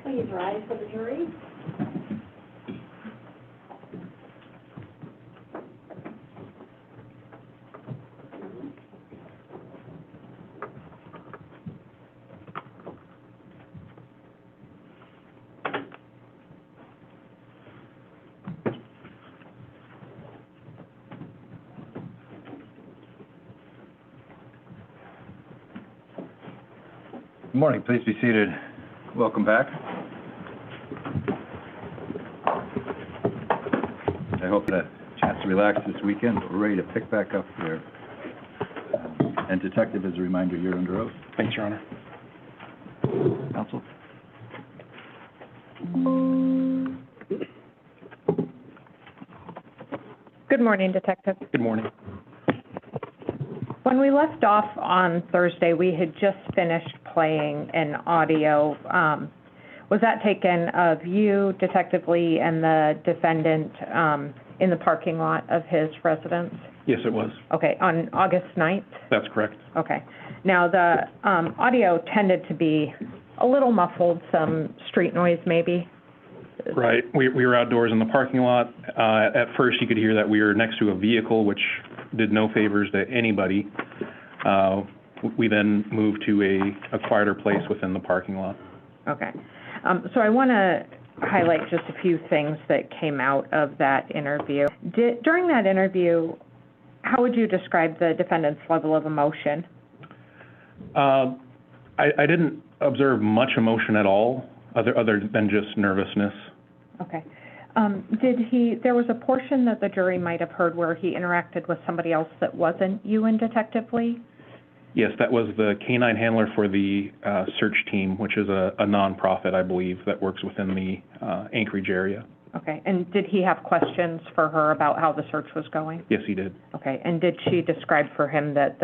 Please rise for the jury. Good morning. Please be seated. Welcome back. I hope that a chance to relax this weekend, but we're ready to pick back up here. And Detective, as a reminder, you're under oath. Thanks, Your Honor. Counsel. Good morning, Detective. Good morning. When we left off on Thursday, we had just finished playing an audio. Was that taken of you, Detective Lee, and the defendant in the parking lot of his residence? Yes, it was. Okay, on August 9th? That's correct. Okay. Now, the audio tended to be a little muffled, some street noise maybe? Right. We were outdoors in the parking lot. At first, you could hear that we were next to a vehicle, which did no favors to anybody. We then moved to a quieter place within the parking lot. Okay. So I want to highlight just a few things that came out of that interview. During that interview, how would you describe the defendant's level of emotion? I didn't observe much emotion at all, other than just nervousness. Okay. There was a portion that the jury might have heard where he interacted with somebody else that wasn't you and Detective Lee? Yes, that was the canine handler for the search team, which is a nonprofit, I believe, that works within the Anchorage area. Okay. And did he have questions for her about how the search was going? Yes, he did. Okay. And did she describe for him that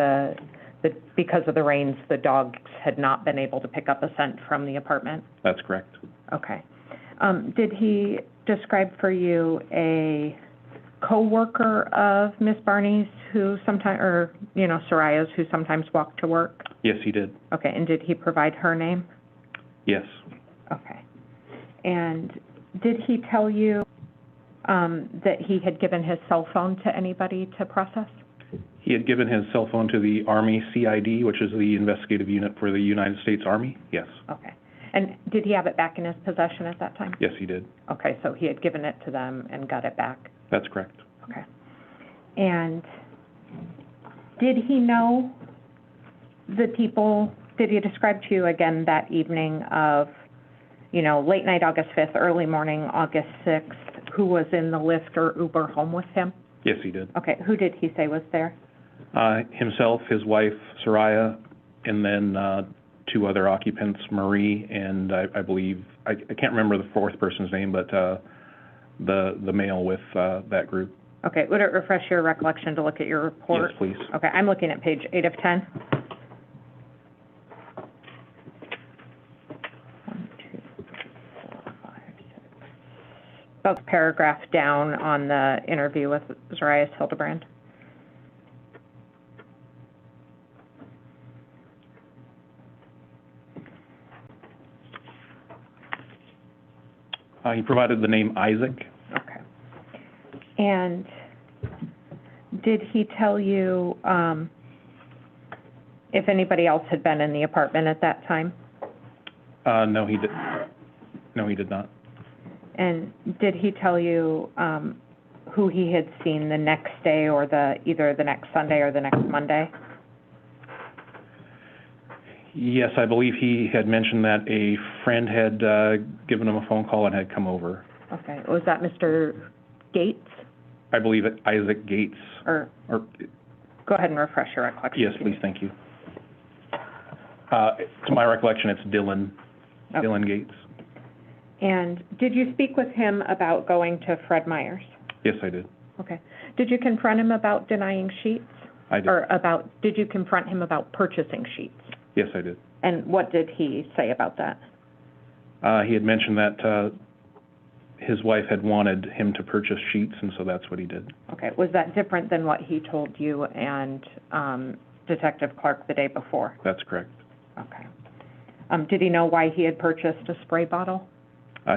because of the rains, the dogs had not been able to pick up a scent from the apartment? That's correct. Okay. Did he describe for you a co-worker of Miss Barney's who sometimes, or, Zarrius, who sometimes walked to work? Yes, he did. Okay. And did he provide her name? Yes. Okay. And did he tell you that he had given his cell phone to anybody to process? He had given his cell phone to the Army CID, which is the investigative unit for the United States Army. Yes. Okay. And did he have it back in his possession at that time? Yes, he did. Okay, so he had given it to them and got it back? That's correct. Okay. And did he know the people, did he describe to you again that evening of, late night August 5th, early morning August 6th, who was in the Lyft or Uber home with him? Yes, he did. Okay, who did he say was there? Himself, his wife, Zarrius, and then two other occupants, Marie, and I believe, I can't remember the fourth person's name, but the male with that group. Okay, would it refresh your recollection to look at your report? Yes, please. Okay, I'm looking at page 8 of 10. 1, 2, 4, 5, 6. About the paragraph down on the interview with Zarrius Hildabrand. He provided the name Isaac. Okay. And did he tell you if anybody else had been in the apartment at that time? No, he did. No, he did not. And did he tell you who he had seen the next day or either the next Sunday or the next Monday? Yes, I believe he had mentioned that a friend had given him a phone call and had come over. Okay. Was that Mr. Gates? I believe it Isaac Gates. Or go ahead and refresh your recollection. Yes, please, thank you. To my recollection, it's Dylan. Okay. Dylan Gates. And did you speak with him about going to Fred Meyer's? Yes, I did. Okay. Did you confront him about denying sheets? I did. Or did you confront him about purchasing sheets? Yes, I did. And what did he say about that? He had mentioned that his wife had wanted him to purchase sheets, and so that's what he did. Okay. Was that different than what he told you and Detective Clark the day before? That's correct. Okay. Did he know why he had purchased a spray bottle?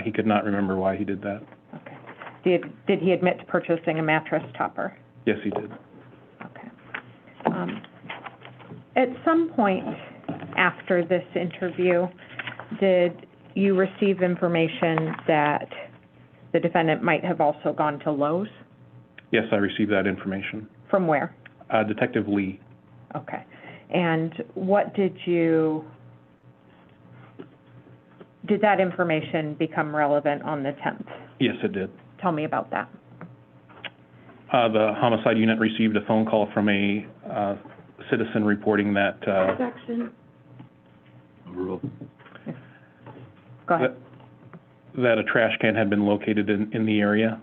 He could not remember why he did that. Okay. Did he admit to purchasing a mattress topper? Yes, he did. Okay. At some point after this interview, did you receive information that the defendant might have also gone to Lowe's? Yes, I received that information. From where? Detective Lee. Okay. And did that information become relevant on the 10th? Yes, it did. Tell me about that. The homicide unit received a phone call from a citizen reporting that Section. Overruled. Go ahead. that a trash can had been located in the area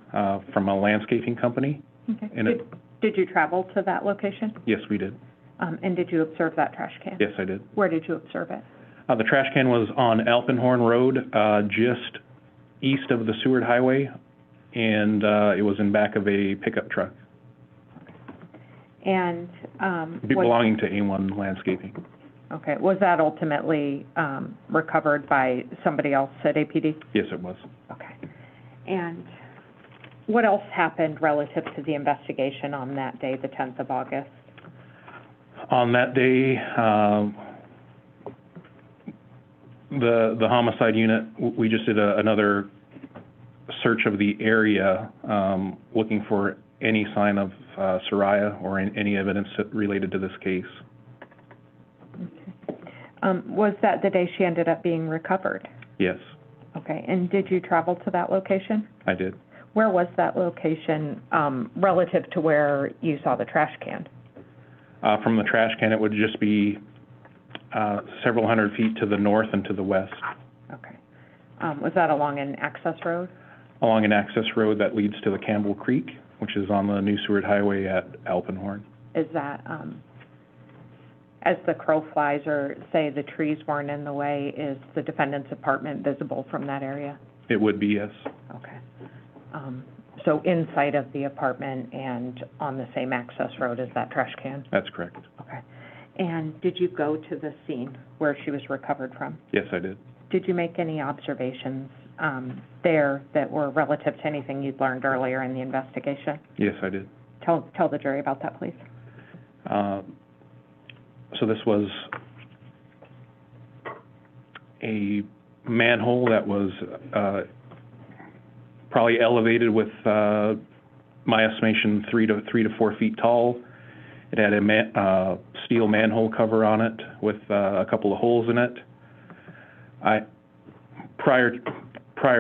from a landscaping company. Okay. And Did you travel to that location? Yes, we did. And did you observe that trash can? Yes, I did. Where did you observe it? The trash can was on Alpenhorn Road, just east of the Seward Highway, and it was in back of a pickup truck. And belonging to A1 Landscaping. Okay. Was that ultimately recovered by somebody else at APD? Yes, it was. Okay. And what else happened relative to the investigation on that day, the 10th of August? On that day, the homicide unit, we just did another search of the area, looking for any sign of Zarrius or any evidence related to this case. Okay. Was that the day she ended up being recovered? Yes, Okay. And did you travel to that location? I did. Where was that location relative to where you saw the trash can? From the trash can, it would just be several hundred feet to the north and to the west. Okay. Was that along an access road? Along an access road that leads to the Campbell Creek, which is on the New Seward Highway at Alpenhorn. Is that, as the crow flies, or say the trees weren't in the way, is the defendant's apartment visible from that area? It would be, yes. Okay. So inside of the apartment and on the same access road as that trash can? That's correct. Okay. And did you go to the scene where she was recovered from? Yes, I did. Did you make any observations there that were relative to anything you'd learned earlier in the investigation? Yes, I did. Tell the jury about that, please. So this was a manhole that was probably elevated with, my estimation, 3 to 4 feet tall. It had a steel manhole cover on it with a couple of holes in it. Prior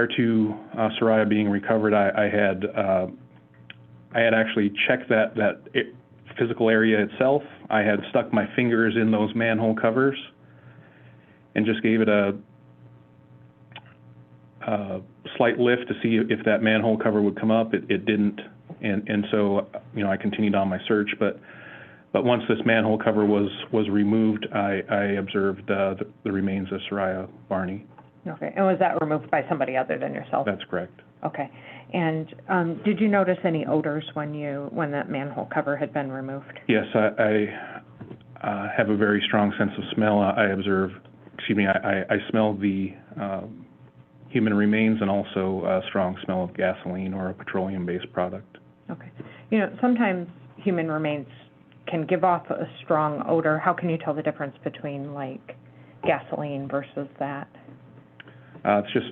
to Zarrius being recovered, I had actually checked that physical area itself. I had stuck my fingers in those manhole covers and just gave it a slight lift to see if that manhole cover would come up. It didn't, and so I continued on my search. But once this manhole cover was removed, I observed the remains of Zarrius Barney. Okay. And was that removed by somebody other than yourself? That's correct. Okay. And did you notice any odors when that manhole cover had been removed? Yes, I have a very strong sense of smell. I smelled the human remains and also a strong smell of gasoline or a petroleum-based product. Okay. Sometimes human remains can give off a strong odor. How can you tell the difference between, like, gasoline versus that? It's just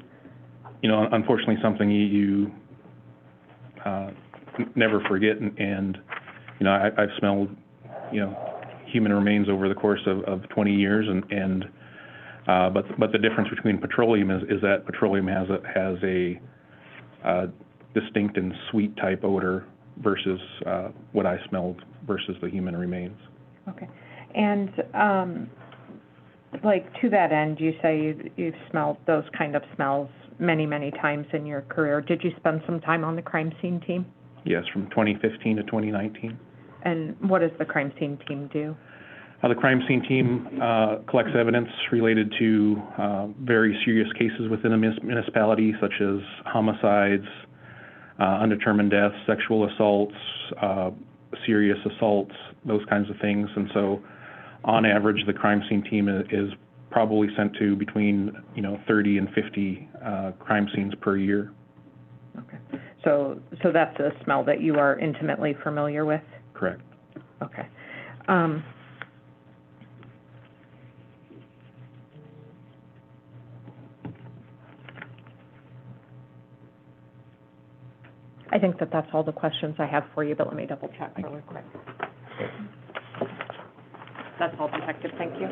you know, unfortunately, something you never forget, and you know, I've smelled, you know, human remains over the course of 20 years, but the difference between petroleum is that petroleum has a distinct and sweet type odor versus what I smelled versus the human remains. Okay. And, like, to that end, you say you've smelled those kind of smells many, many times in your career. Did you spend some time on the crime scene team? Yes, from 2015 to 2019. And what does the crime scene team do? The crime scene team collects evidence related to very serious cases within a municipality, such as homicides, undetermined deaths, sexual assaults, serious assaults, those kinds of things. And so, on average, the crime scene team is probably sent to between, you know, 30 and 50 crime scenes per year. Okay. So that's a smell that you are intimately familiar with? Correct. Okay. I think that's all the questions I have for you, but let me double check really quick. That's all, Detective. Thank you.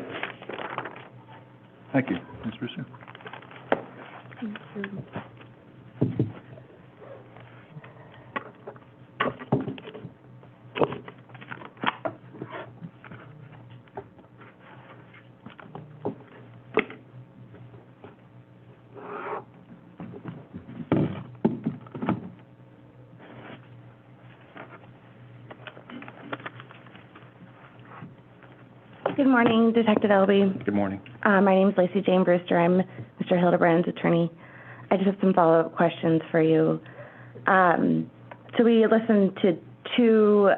Thank you. Ms. Brewster? Good morning, Detective Elby. Good morning. My name is Lacey Jane Brewster. I'm Mr. Hildabrand's attorney. I just have some follow-up questions for you. So we listened to two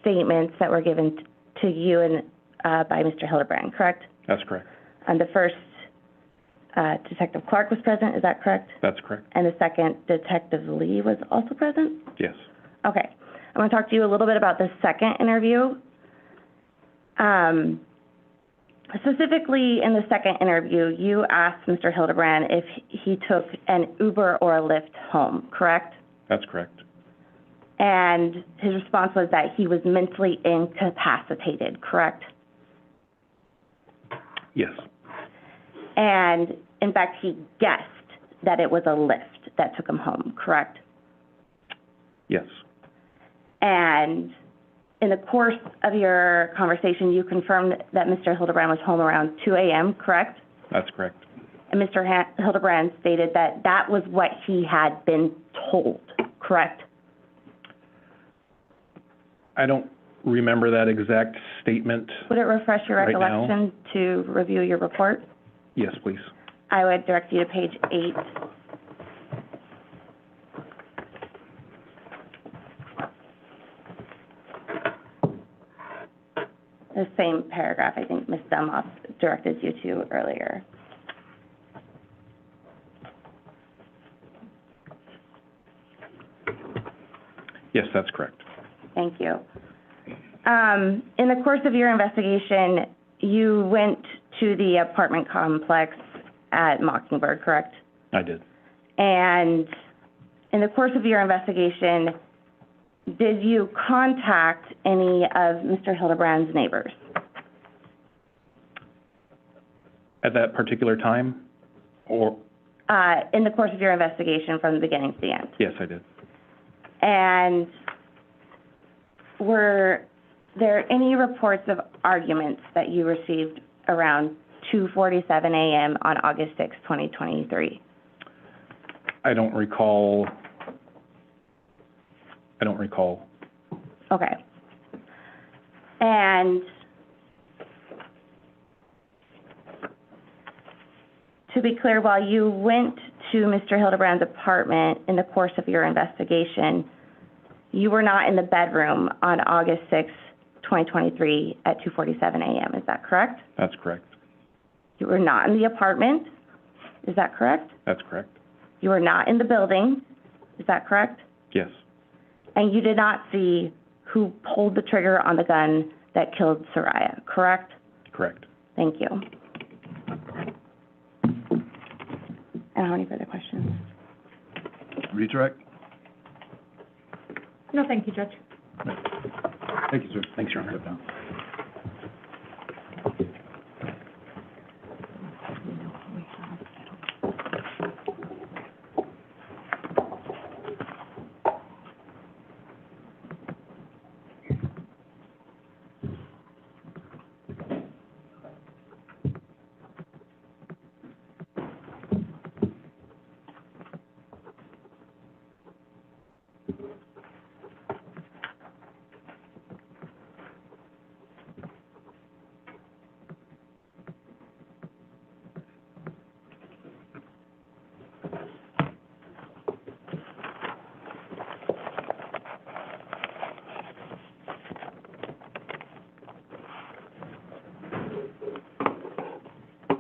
statements that were given to you and by Mr. Hildabrand, correct? That's correct. And the first, Detective Clark was present, is that correct? That's correct. And the second, Detective Lee was also present? Yes. Okay. I want to talk to you a little bit about the second interview. Specifically in the second interview, you asked Mr. Hildabrand if he took an Uber or a Lyft home, correct? That's correct. And his response was that he was mentally incapacitated, correct? Yes. And in fact, he guessed that it was a Lyft that took him home, correct? Yes. And in the course of your conversation, you confirmed that Mr. Hildabrand was home around 2 a.m., correct? That's correct. And Mr. Hildabrand stated that that was what he had been told, correct? I don't remember that exact statement. Would it refresh your Right now? recollection to review your report? Yes, please. I would direct you to page 8. The same paragraph I think Ms. Dunlop directed you to earlier. Yes, that's correct. Thank you. In the course of your investigation, you went to the apartment complex at Mockingbird, correct? I did. And in the course of your investigation, did you contact any of Mr. Hildabrand's neighbors? At that particular time, or? In the course of your investigation from the beginning to the end? Yes, I did. And were there any reports of arguments that you received around 2:47 a.m. on August 6, 2023? I don't recall. Okay. And to be clear, while you went to Mr. Hildabrand's apartment in the course of your investigation, you were not in the bedroom on August 6, 2023 at 2:47 a.m., is that correct? That's correct. You were not in the apartment, is that correct? That's correct. You were not in the building, is that correct? Yes. And you did not see who pulled the trigger on the gun that killed Zarrius, correct? Correct. Thank you. I don't have any further questions. Redirect? No, thank you, Judge. Thank you, sir. Thanks, Your Honor. Step down.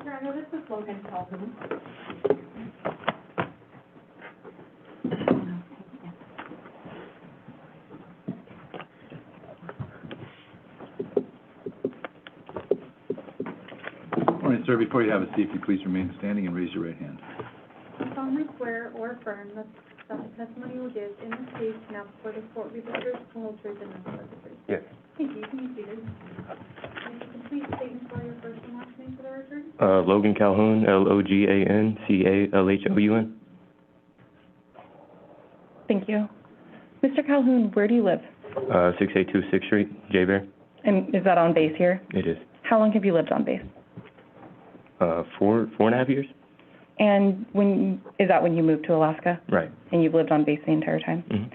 Your Honor, this is Logan Calhoun. All right, sir, before you have a seat, if you please remain standing and raise your right hand. I solemnly swear or affirm that the testimony you will give in this case now before the court will be the truth, the whole truth, and nothing but the truth. Yes. Thank you. Can you see this? Can you complete statement for your first and last name for the record? Logan Calhoun, Logancalhoun. Thank you. Mr. Calhoun, where do you live? 682 6th Street, J-Bear. And is that on base here? It is. How long have you lived on base? 4.5 years? And is that when you moved to Alaska? Right. And you've lived on base the entire time? Mm-hmm.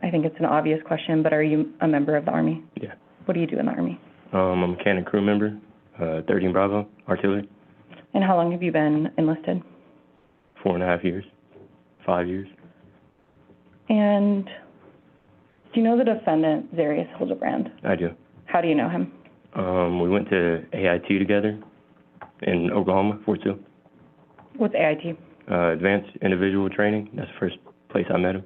I think it's an obvious question, but are you a member of the Army? Yeah. What do you do in the Army? I'm a cannon crew member, 13 Bravo, artillery. And how long have you been enlisted? 4.5 years, 5 years. And do you know the defendant, Zarrius Hildabrand? I do. How do you know him? We went to AIT together in Oklahoma, Fort Sill. What's AIT? Advanced Individual Training. That's the first place I met him.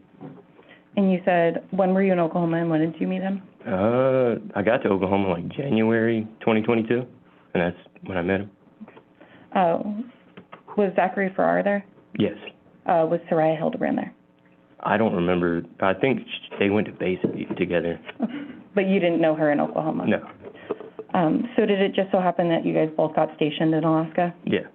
And you said, when were you in Oklahoma and when did you meet him? I got to Oklahoma like January 2022, and that's when I met him. Was Zachary Farrar there? Yes. Was Soraya Hildebrand there? I don't remember. I think they went to base together. But you didn't know her in Oklahoma? No. So did it just so happen that you guys both got stationed in Alaska? Yeah.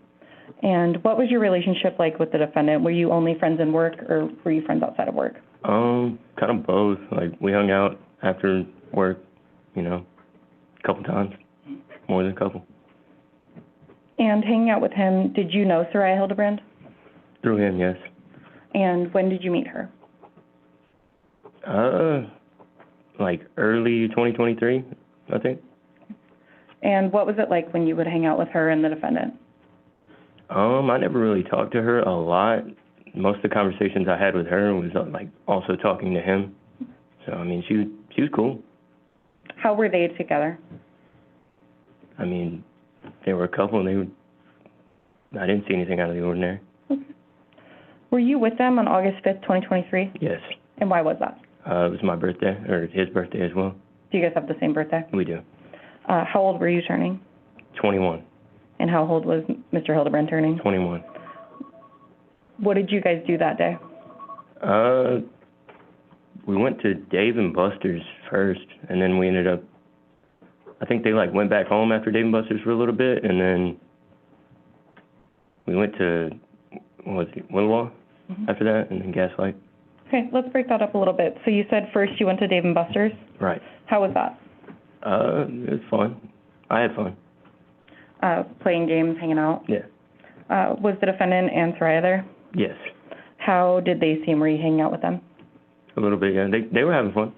And what was your relationship like with the defendant? Were you only friends in work, or were you friends outside of work? Kind of both. Like, we hung out after work, a couple times. More than a couple. And hanging out with him, did you know Soraya Hildebrand? Through him, yes. And when did you meet her? Like early 2023, I think. And what was it like when you would hang out with her and the defendant? I never really talked to her a lot. Most of the conversations I had with her was like also talking to him. So I mean, she was cool. How were they together? I mean, they were a couple, and I didn't see anything out of the ordinary. Okay. Were you with them on August 5th, 2023? Yes. And why was that? It was my birthday, or his birthday as well. Do you guys have the same birthday? We do. How old were you turning? 21. And how old was Mr. Hildebrand turning? 21. What did you guys do that day? We went to Dave & Buster's first, and then we ended up, I think they went back home after Dave & Buster's for a little bit, and then we went to, Willow after that, and then Gaslight. Okay, let's break that up a little bit. So you said first you went to Dave & Buster's? Right. How was that? It was fun. I had fun. Playing games, hanging out? Yeah. Was the defendant and Soraya there? Yes. How did they seem? Were you hanging out with them? A little bit, yeah. They were having fun.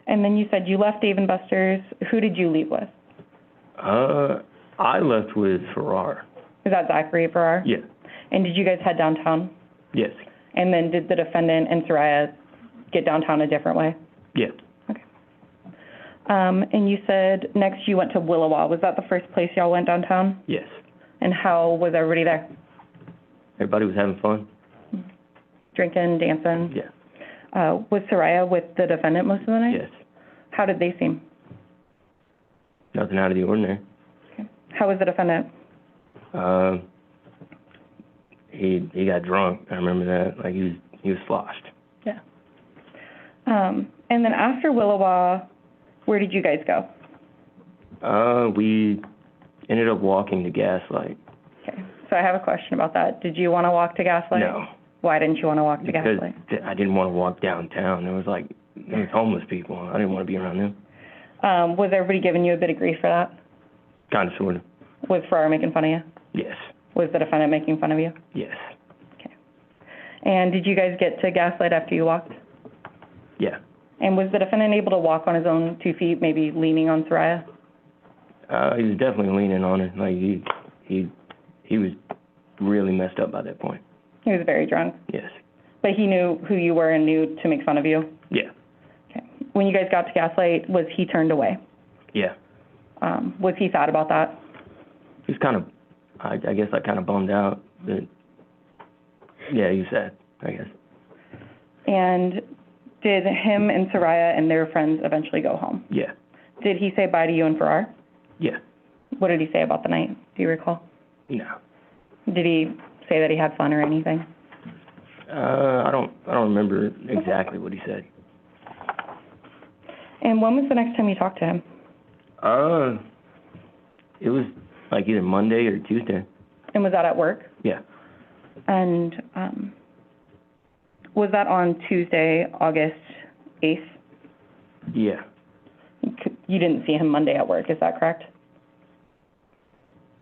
And then you said you left Dave & Buster's. Who did you leave with? I left with Farrar. Is that Zachary Farrar? Yeah. And did you guys head downtown? Yes. And then did the defendant and Soraya get downtown a different way? Yeah. Okay. And you said next you went to Willowa. Was that the first place y'all went downtown? Yes. And how was everybody there? Everybody was having fun. Drinking, dancing? Yeah. Was Soraya with the defendant most of the night? Yes. How did they seem? Nothing out of the ordinary. Okay. How was the defendant? he got drunk. I remember that. Like, he was sloshed. Yeah. And then after Willowa, where did you guys go? We ended up walking to Gaslight. Okay, so I have a question about that. Did you want to walk to Gaslight? No. Why didn't you want to walk to Because Gaslight? I didn't want to walk downtown. There was homeless people. I didn't want to be around them. Was everybody giving you a bit of grief for that? Kind of, sort of. Was Farrar making fun of you? Yes. Was the defendant making fun of you? Yes. Okay. And did you guys get to Gaslight after you walked? Yeah. And was the defendant able to walk on his own 2 feet, maybe leaning on Zarrius? He was definitely leaning on it. Like, he was really messed up by that point. He was very drunk? Yes. But he knew who you were and knew to make fun of you? Yeah. Okay. When you guys got to Gaslight, was he turned away? Yeah. Was he sad about that? He was kind of, I guess, kind of bummed out. But yeah, he was sad, I guess. And did him and Zarrius and their friends eventually go home? Yeah. Did he say bye to you and Farrar? Yeah. What did he say about the night? Do you recall? No. Did he say that he had fun or anything? I don't remember exactly what he said. And when was the next time you talked to him? It was like either Monday or Tuesday. And was that at work? Yeah. And was that on Tuesday, August 8th? Yeah. You didn't see him Monday at work, is that correct?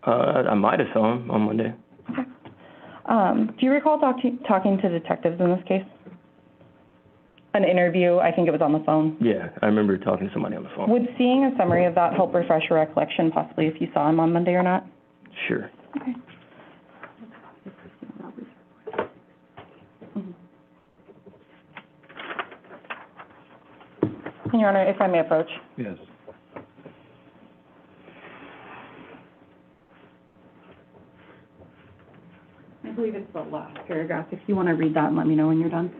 I might have saw him on Monday. Okay. Do you recall talking to detectives in this case? An interview, I think it was on the phone. Yeah, I remember talking to somebody on the phone. Would seeing a summary of that help refresh your recollection, possibly if you saw him on Monday or not? Sure. Okay. And Your Honor, if I may approach. Yes. I believe it's the last paragraph. If you want to read that and let me know when you're done.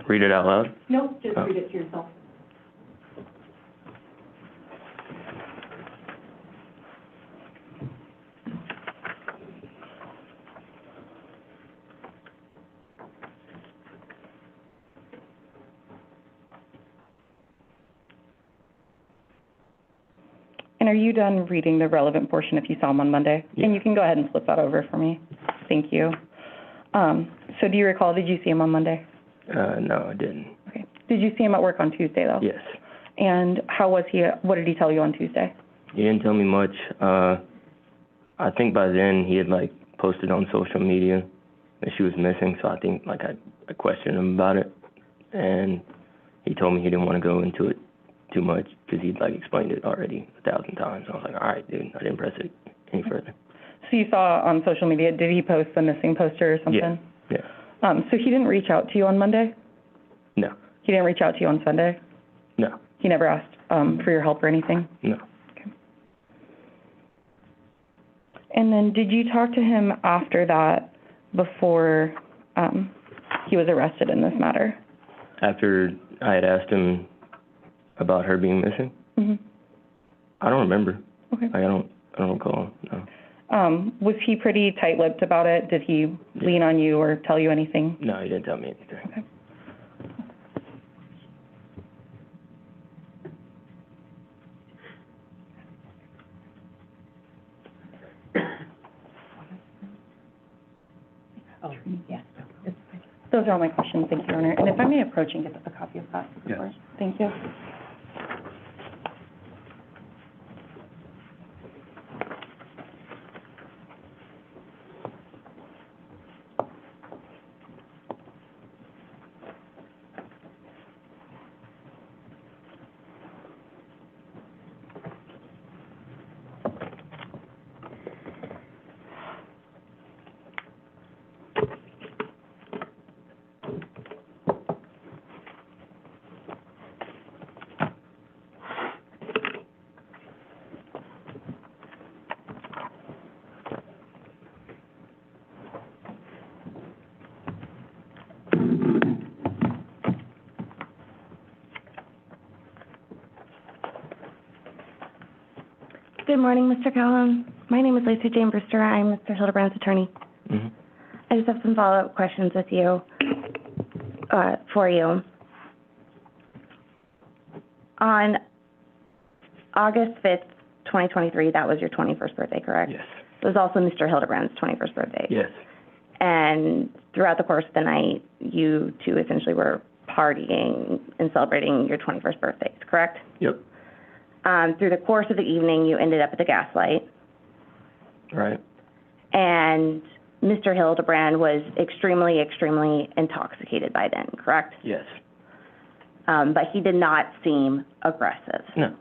Read it out loud? Nope, just Oh. read it to yourself. And are you done reading the relevant portion if you saw him on Monday? Yeah. And you can go ahead and flip that over for me. Thank you. So do you recall, did you see him on Monday? No, I didn't. Okay. Did you see him at work on Tuesday, though? Yes. And how was he, what did he tell you on Tuesday? He didn't tell me much. I think by then he had, posted on social media that she was missing, so I think, I questioned him about it. And he told me he didn't want to go into it too much because he'd, explained it already 1,000 times. I was like, all right, dude, I didn't press it any further. So you saw on social media, did he post the missing poster or something? Yeah. So he didn't reach out to you on Monday? No. He didn't reach out to you on Sunday? No. He never asked for your help or anything? No. Okay. And then did you talk to him after that, before he was arrested in this matter? After I had asked him about her being missing? Mm-hmm. I don't remember. Okay. I don't recall, no. Was he pretty tight-lipped about it? Did he lean on you or tell you anything? No, he didn't tell me anything. Okay. Oh, yeah. Those are all my questions, thank you, Your Honor. And if I may approach and get a copy of that Yes. report. Thank you. Good morning, Mr. Calhoun. My name is Lacey Jane Brewster. I'm Mr. Hildabrand's attorney. Mm-hmm. I just have some follow-up questions with you, for you. On August 5th, 2023, that was your 21st birthday, correct? Yes. It was also Mr. Hildabrand's 21st birthday. Yes. And throughout the course of the night, you two essentially were partying and celebrating your 21st birthdays, correct? Yep. Through the course of the evening, you ended up at the Gaslight, Right. and Mr. Hildabrand was extremely, extremely intoxicated by then, correct? Yes. But he did not seem aggressive. No.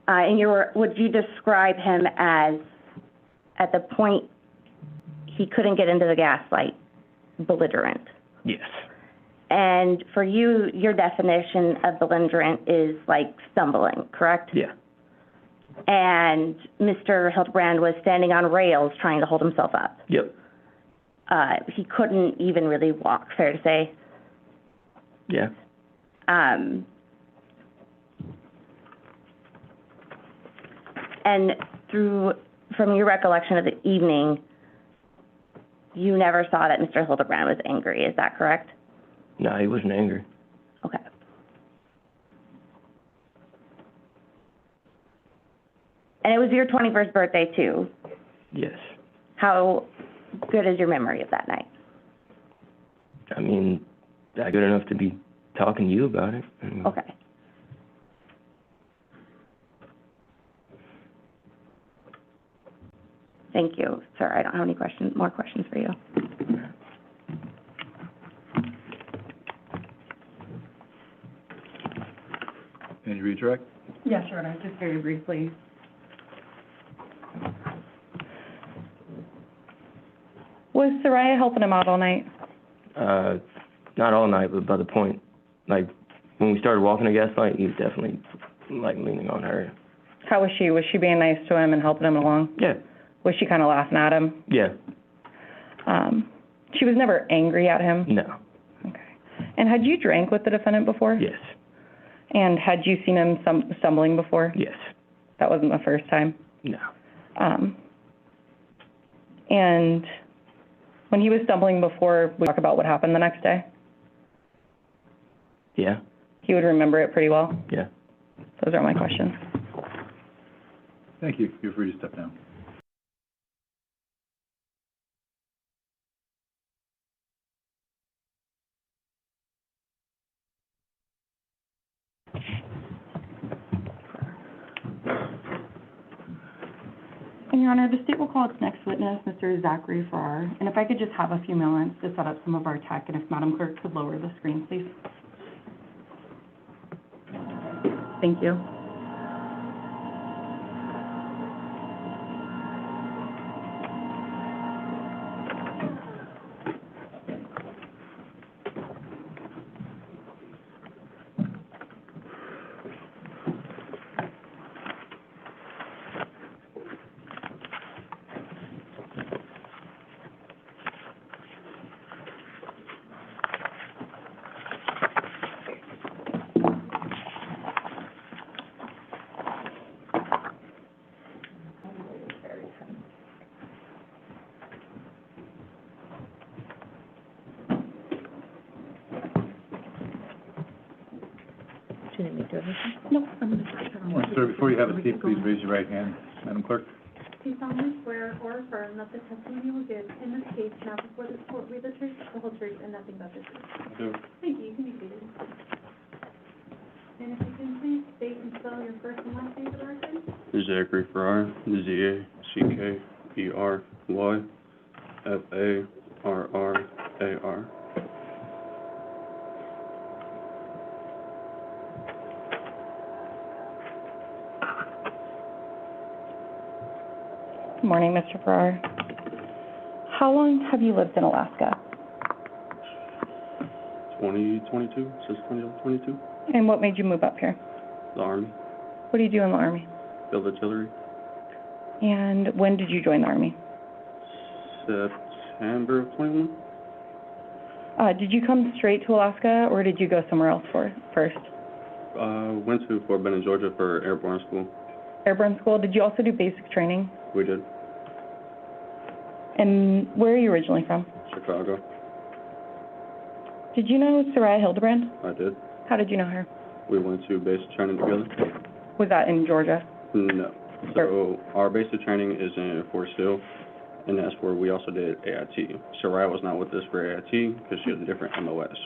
And would you describe him as, at the point he couldn't get into the Gaslight, belligerent? Yes. And for you, your definition of belligerent is like stumbling, correct? Yeah. And Mr. Hildebrand was standing on rails trying to hold himself up. Yep. He couldn't even really walk, fair to say. Yeah. And from your recollection of the evening, you never saw that Mr. Hildebrand was angry, is that correct? No, he wasn't angry. Okay. And it was your 21st birthday, too. Yes. How good is your memory of that night? I mean, not good enough to be talking to you about it. I mean, Okay. Thank you, sir. I don't have any more questions for you. Any redirect? Yeah, sure, just very briefly. Was Soraya helping him out all night? Not all night, but by the point, like, when we started walking to Gaslight, he was definitely, like, leaning on her. How was she? Was she being nice to him and helping him along? Yeah. Was she kind of laughing at him? Yeah. She was never angry at him? No. Okay. And had you drank with the defendant before? Yes. And had you seen him stumbling before? Yes. That wasn't the first time? No. And when he was stumbling before, we talk about what happened the next day? Yeah. He would remember it pretty well? Yeah. Those are my questions. Thank you. You're free to step down. And Your Honor, the state will call its next witness, Mr. Zachary Farrar. And if I could just have a few moments to set up some of our tech, and if Madam Clerk could lower the screen, please. Thank you. Sir, before you have a seat, please raise your right hand. Madam Clerk? Do you solemnly swear or affirm that the testimony you will give in this case now before this court will be the truth, the whole truth, and nothing but the truth? I do. Thank you. You can be seated. And if you can please state and spell your first and last name for the record? Zachary Farrar, Z-A-C-K-E-R-Y, F-A-R-R-A-R. Good morning, Mr. Farrar. How long have you lived in Alaska? 2022, since 2022, And what made you move up here? the Army, What do you do in the Army? field artillery, And when did you join the Army? September of 21. Did you come straight to Alaska, or did you go somewhere else first? Went to Fort Benning, Georgia for airborne school. Airborne school. Did you also do basic training? We did. And where are you originally from? Chicago. Did you know Zarrius Hildabrand? I did. How did you know her? We went to basic training together. Was that in Georgia? No. So our basic training is in Fort Sill, and that's where we also did AIT. Zarrius was not with us for AIT because she was a different MOS.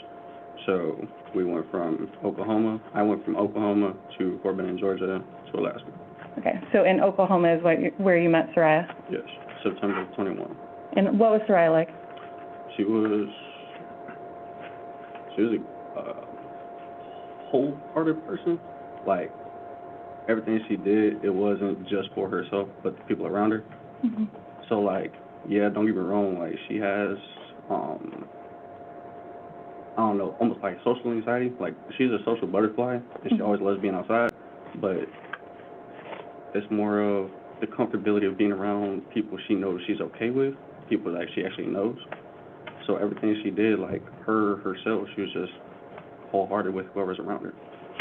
So we went from Oklahoma. I went from Oklahoma to Fort Benning, Georgia, to Alaska. Okay, so in Oklahoma is where you met Zarrius? Yes, September 21. And what was Zarrius like? She was a wholehearted person. Like, everything she did, it wasn't just for herself, but the people around her. Mm-hmm. So, like, yeah, don't get me wrong, like, she has, I don't know, almost like social anxiety. Like, she's a social butterfly, and she always loves being outside, but it's more of the comfortability of being around people she knows she's okay with, people that she actually knows. So everything she did, like, herself, she was just wholehearted with whoever's around her.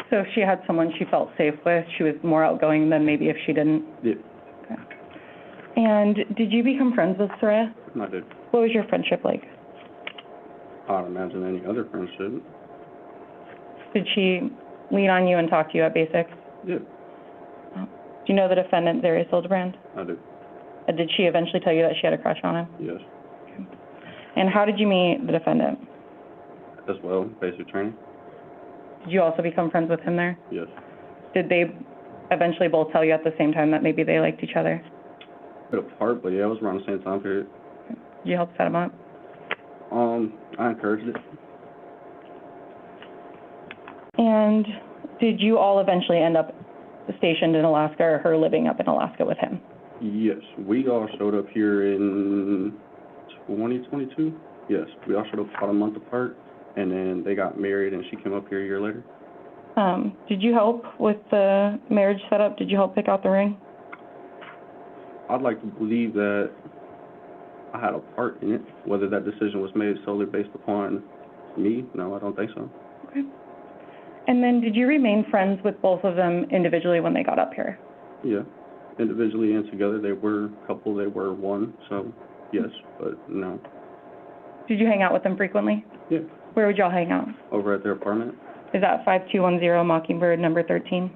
So if she had someone she felt safe with, she was more outgoing than maybe if she didn't? Yeah, Okay. And did you become friends with Zarrius? I did. What was your friendship like? I'd imagine any other friendship. Did she lean on you and talk to you at basics? Yeah, Do you know the defendant, Zarrius Hildabrand? I do. Did she eventually tell you that she had a crush on him? Yes. And how did you meet the defendant? As well, basic training. Did you also become friends with him there? Yes. Did they eventually both tell you at the same time that maybe they liked each other? Bit apart, but yeah, it was around the same time period. Did you help set him up? I encouraged it. And did you all eventually end up stationed in Alaska, or her living up in Alaska with him? Yes, we all showed up here in 2022. Yes, we all showed up about a month apart, and then they got married, and she came up here a year later. Did you help with the marriage setup? Did you help pick out the ring? I'd like to believe that I had a part in it. Whether that decision was made solely based upon me, no, I don't think so. Okay. And then did you remain friends with both of them individually when they got up here? Yeah, individually and together, they were a couple, they were one, so yes, but no. Did you hang out with them frequently? Yeah, Where would y'all hang out? over at their apartment, Is that 5210 Mockingbird, number 13?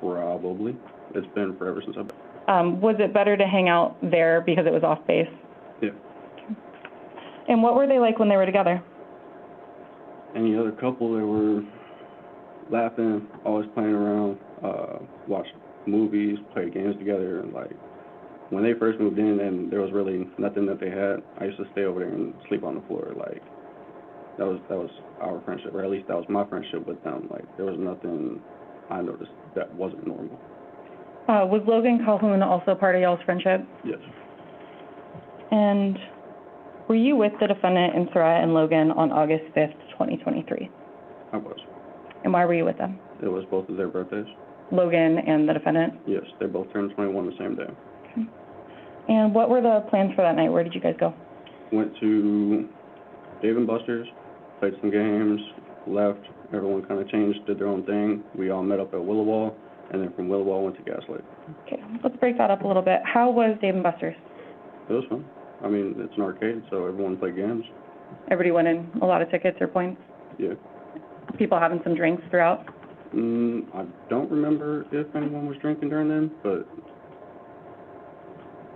probably. It's been forever since I've been. Was it better to hang out there because it was off base? Yeah. And what were they like when they were together? Any other couple, they were laughing, always playing around, watch movies, play games together, and like, when they first moved in and there was really nothing that they had, I used to stay over there and sleep on the floor. Like, that was our friendship, or at least that was my friendship with them. Like, there was nothing I noticed that wasn't normal. Was Logan Calhoun also part of y'all's friendship? Yes. And were you with the defendant and Zarrius and Logan on August 5th, 2023? I was. And why were you with them? It was both of their birthdays. Logan and the defendant? Yes, they both turned 21 the same day. Okay. And what were the plans for that night? Where did you guys go? Went to Dave & Buster's, played some games, left. Everyone kind of changed, did their own thing. We all met up at Willowall, and then from Willowall went to Gaslight. Okay, let's break that up a little bit. How was Dave & Buster's? It was fun. I mean, it's an arcade, so everyone played games. Everybody went in, a lot of tickets or points? Yeah. People having some drinks throughout? I don't remember if anyone was drinking during then, but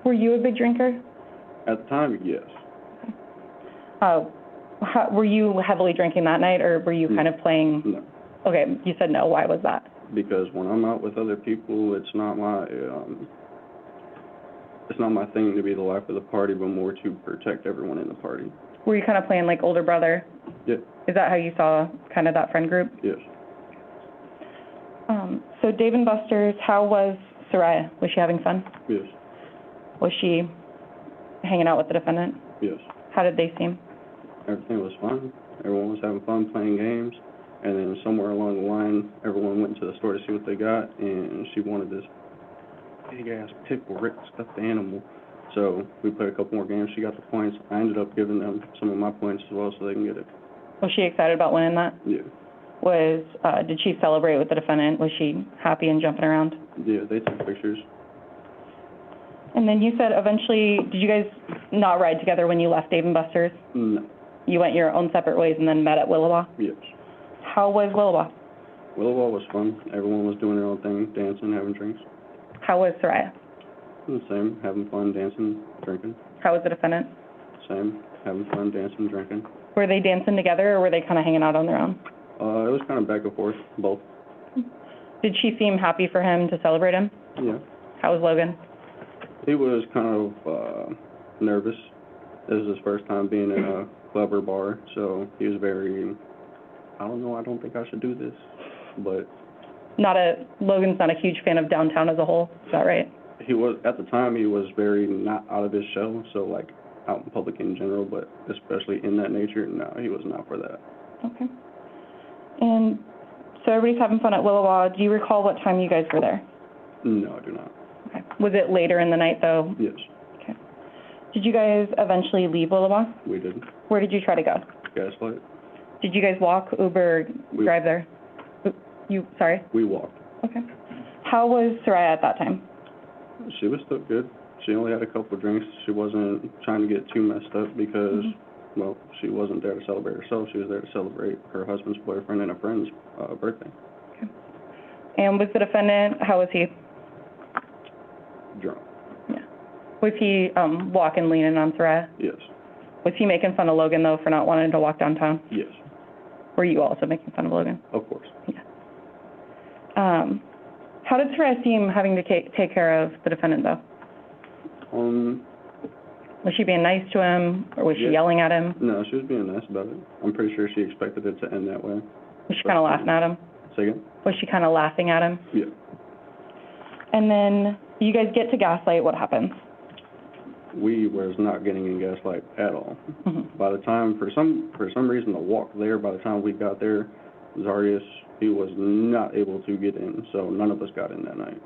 Were you a big drinker? at the time, yes. Were you heavily drinking that night, or were you kind of playing? No, Okay, you said no. Why was that? because when I'm out with other people, it's not my thing to be the life of the party, but more to protect everyone in the party. Were you kind of playing like older brother? Yeah. Is that how you saw kind of that friend group? Yes. So Dave & Buster's, how was Zarrius? Was she having fun? Yes. Was she hanging out with the defendant? Yes. How did they seem? Everything was fun. Everyone was having fun playing games. And then somewhere along the line, everyone went to the store to see what they got, and she wanted this big-ass pickle Rick stuffed animal. So we played a couple more games. She got the points. I ended up giving them some of my points as well so they can get it. Was she excited about winning that? Yeah. Did she celebrate with the defendant? Was she happy and jumping around? Yeah, they took pictures. And then you said eventually, did you guys not ride together when you left Dave and Buster's? No. You went your own separate ways and then met at Willowa? Yes. How was Willowa? Willowa was fun. Everyone was doing their own thing, dancing, having drinks. How was Zarrius? The same, having fun, dancing, drinking. How was the defendant? Same, having fun, dancing, drinking. Were they dancing together, or were they kind of hanging out on their own? It was kind of back and forth, both. Did she seem happy for him to celebrate him? Yeah. How was Logan? He was kind of nervous. This was his first time being in a club or bar, so he was very, I don't think I should do this, but... Logan's not a huge fan of downtown as a whole, is that right? He was, at the time, he was very not out of his shell, so like out in public in general, but especially in that nature, no, he was not for that. Okay. And so everybody's having fun at Willowa. Do you recall what time you guys were there? No, I do not. Okay. Was it later in the night, though? Yes, Okay. Did you guys eventually leave Willowa? we did. Where did you try to go? Gaslight. Did you guys walk, Uber, drive there? Sorry? We walked. Okay. How was Zarrius at that time? She was still good. She only had a couple of drinks. She wasn't trying to get too messed up because, well, she wasn't there to celebrate herself. She was there to celebrate her husband's boyfriend and a friend's birthday. Okay. And was the defendant, how was he? Drunk. Yeah. Was he walking, leaning on Zarrius? Yes. Was he making fun of Logan, though, for not wanting to walk downtown? Yes. Were you also making fun of Logan? Of course. Yeah. How did Zarrius seem having to take care of the defendant, though? Was she being nice to him, or was she yelling at him? No, she was being nice about it. I'm pretty sure she expected it to end that way. Was she kind of laughing at him? Say again? Was she kind of laughing at him? Yeah. And then you guys get to Gaslight, what happens? We was not getting in Gaslight at all. Mm-hmm. By the time, for some reason, the walk there, by the time we got there, Zarrius, he was not able to get in, so none of us got in that night.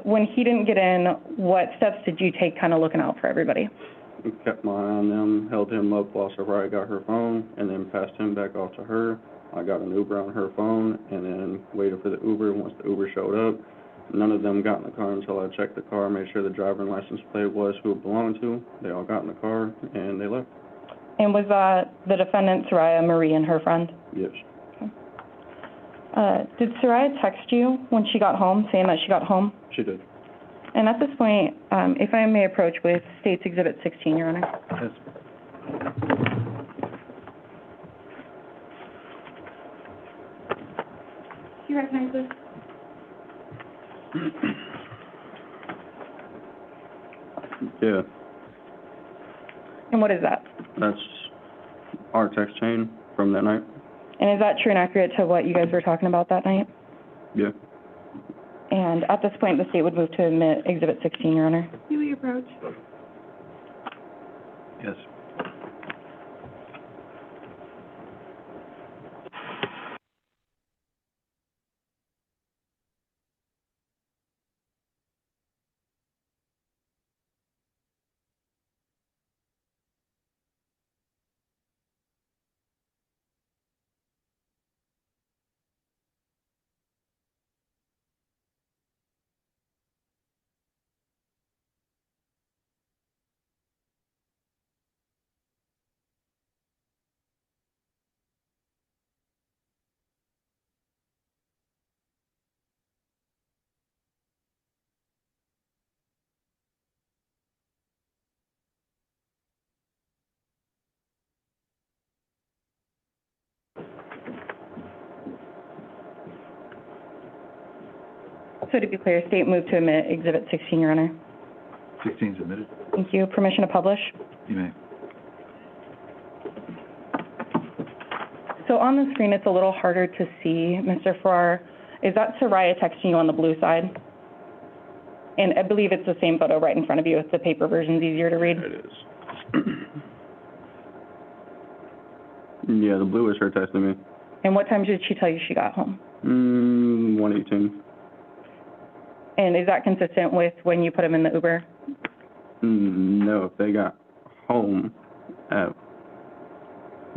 When he didn't get in, what steps did you take kind of looking out for everybody? We kept my eye on them, held him up while Zarrius got her phone, and then passed him back off to her. I got an Uber on her phone, and then waited for the Uber. Once the Uber showed up, none of them got in the car until I checked the car, made sure the driver and license plate was who it belonged to. They all got in the car, and they left. And was that the defendant, Zarrius, Marie, and her friend? Yes. Did Zarrius text you when she got home, saying that she got home? She did. And at this point, if I may approach with State's Exhibit 16, Your Honor. Yes. Do you recognize this? Yeah, And what is that? that's our text chain from that night. And is that true and accurate to what you guys were talking about that night? Yeah. And at this point, the State would move to admit Exhibit 16, Your Honor. You may approach. Yes. So to be clear, State moved to admit Exhibit 16, Your Honor. 16 submitted. Thank you. Permission to publish? You may. So on the screen, it's a little harder to see, Mr. Farrar. Is that Zarrius texting you on the blue side? And I believe it's the same photo right in front of you. If the paper version's easier to read. It is. Yeah, the blue is her texting me. And what time did she tell you she got home? 1:18. And is that consistent with when you put him in the Uber? No, they got home at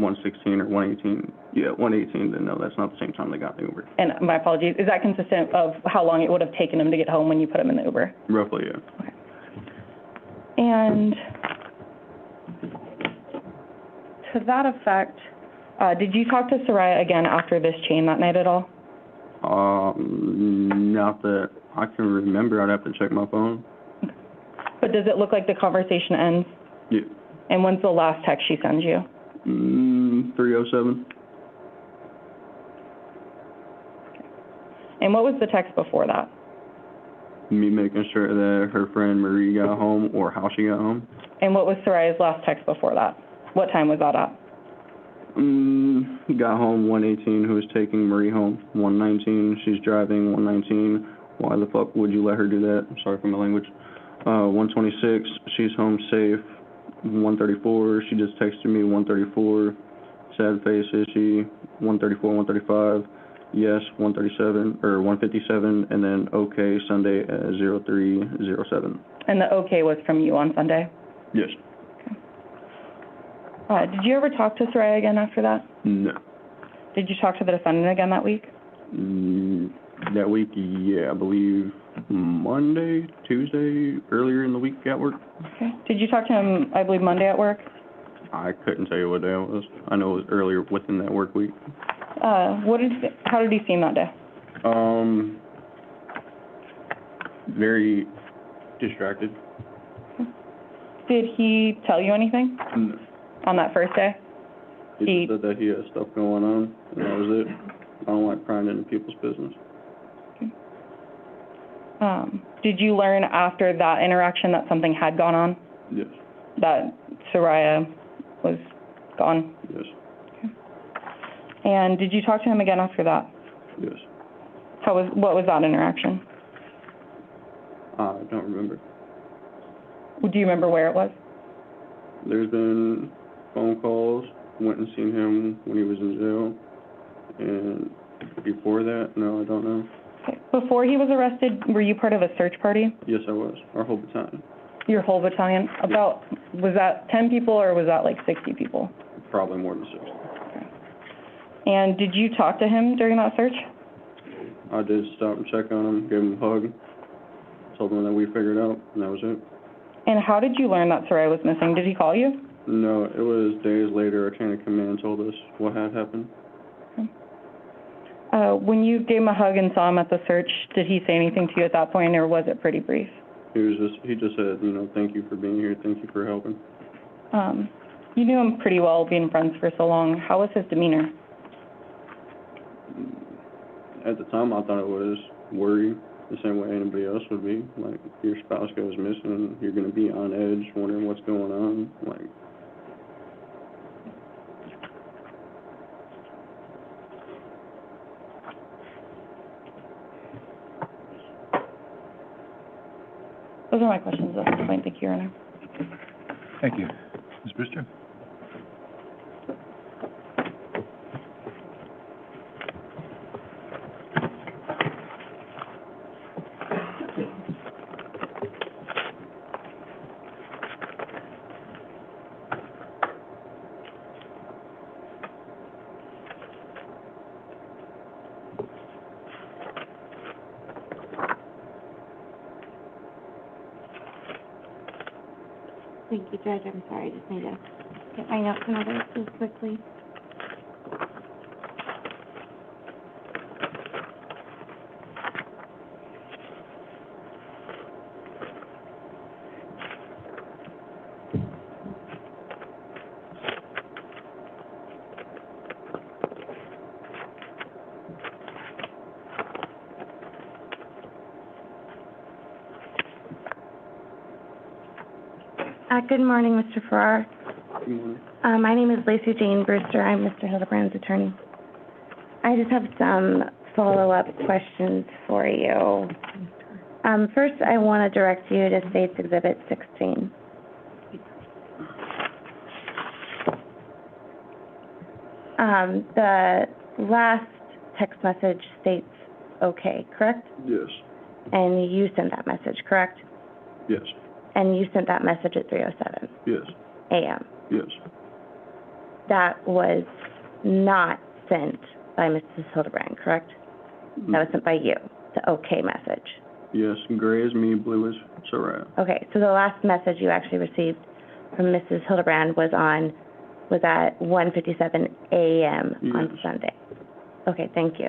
116 or 118. Yeah, 118, then no, that's not the same time they got in the Uber. And my apologies, is that consistent of how long it would have taken him to get home when you put him in the Uber? Roughly, yeah. Okay. And to that effect, did you talk to Zarrius again after this chain that night at all? Not that I can remember. I'd have to check my phone. But does it look like the conversation ends? Yeah. And when's the last text she sends you? 3:07. And what was the text before that? Me making sure that her friend Marie got home or how she got home. And what was Zarrius' last text before that? What time was that at? Got home 1:18, who was taking Marie home. 1:19, she's driving. 1:19, why the fuck would you let her do that? I'm sorry for my language. 1:26, she's home safe. 1:34, she just texted me. 1:34, sad face, is she? 1:34, 1:35, yes. 1:37, or 1:57, and then okay, Sunday at 03:07. And the okay was from you on Sunday? Yes. Did you ever talk to Zarrius again after that? No. Did you talk to the defendant again that week? That week, yeah, I believe Monday, Tuesday, earlier in the week at work. Okay. Did you talk to him, I believe, Monday at work? I couldn't tell you what day it was. I know it was earlier within that work week. How did he seem that day? Very distracted. Did he tell you anything No. on that first day? He just said that he had stuff going on, and that was it. I don't like prying into people's business. Did you learn after that interaction that something had gone on? Yes. That Zarrius was gone? Yes. Okay. And did you talk to him again after that? Yes. What was that interaction? I don't remember. Do you remember where it was? There's been phone calls, went and seen him when he was in jail, and before that, no, I don't know. Okay. Before he was arrested, were you part of a search party? Yes, I was. Our whole battalion. Your whole battalion? Was that 10 people or was that like 60 people? Probably more than 60. Okay. And did you talk to him during that search? I did stop and check on him, gave him a hug, told him that we figured it out, and that was it. And how did you learn that Zarrius was missing? Did he call you? No, it was days later. Our chain of command told us what had happened. Okay. When you gave him a hug and saw him at the search, did he say anything to you at that point, or was it pretty brief? He just said, thank you for being here, thank you for helping. You knew him pretty well, being friends for so long. How was his demeanor? At the time, I thought it was worried, the same way anybody else would be. Like, your spouse goes missing, you're going to be on edge, wondering what's going on. Like, Those are my questions at this point. Thank you, Your Honor. Thank you. Ms. Brewster? Thank you, Judge. I'm sorry, I just need to get my notes in order really quickly. Good morning, Mr. Farrar. good morning. My name is Lacey Jane Brewster. I'm Mr. Hildabrand's attorney. I just have some follow-up questions for you. First, I want to direct you to State's Exhibit 16. The last text message states okay, correct? Yes. And you sent that message, correct? Yes. And you sent that message at 3:07 Yes. a.m. Yes. that was not sent by Mrs. Hildabrand, correct? That was sent by you, the okay message. Yes, gray is me, blue is Soraya. Okay, so the last message you actually received from Mrs. Hildabrand was at 1:57 a.m. on Yes. Sunday. Okay, thank you.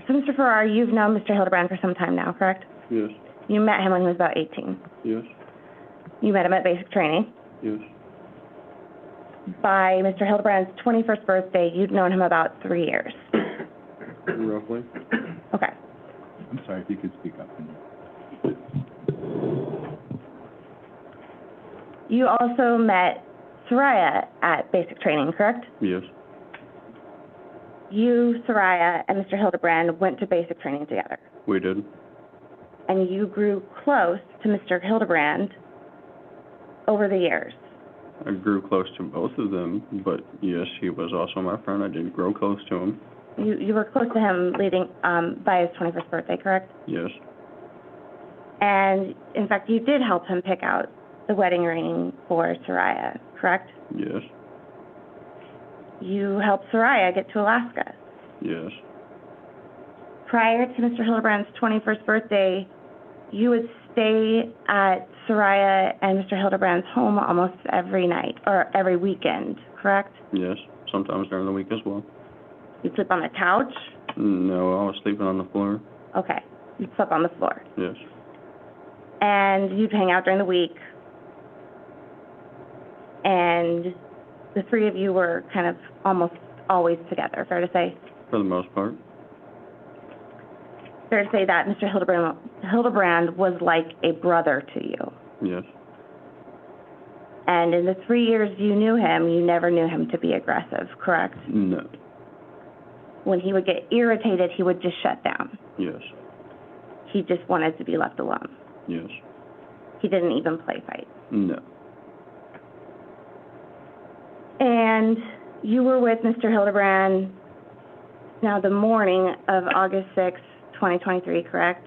So, Mr. Farrar, you've known Mr. Hildebrand for some time now, correct? Yes, You met him when he was about 18. yes, You met him at basic training. yes, By Mr. Hildebrand's 21st birthday, you'd known him about 3 years. roughly. Okay. I'm sorry, if you could speak up. You also met Soraya at basic training, correct? Yes, You, Soraya, and Mr. Hildebrand went to basic training together. we did. And you grew close to Mr. Hildebrand over the years. I grew close to both of them, but yes, he was also my friend. I did grow close to him. You were close to him leading, by his 21st birthday, correct? Yes, And, in fact, you did help him pick out the wedding ring for Soraya, correct? yes, You helped Soraya get to Alaska. yes, Prior to Mr. Hildebrand's 21st birthday, you would stay at Soraya and Mr. Hildebrand's home almost every night, or every weekend, correct? yes, sometimes during the week as well. You'd sleep on the couch? No, I was sleeping on the floor. Okay, you'd sleep on the floor. Yes, And you'd hang out during the week. And the three of you were kind of almost always together, fair to say? for the most part. Fair to say that Mr. Hildebrand was like a brother to you. Yes, And in the 3 years you knew him, you never knew him to be aggressive, correct? no, When he would get irritated, he would just shut down. yes, He just wanted to be left alone. yes, He didn't even play fight. no, And you were with Mr. Hildebrand now the morning of August 6th, 2023, correct?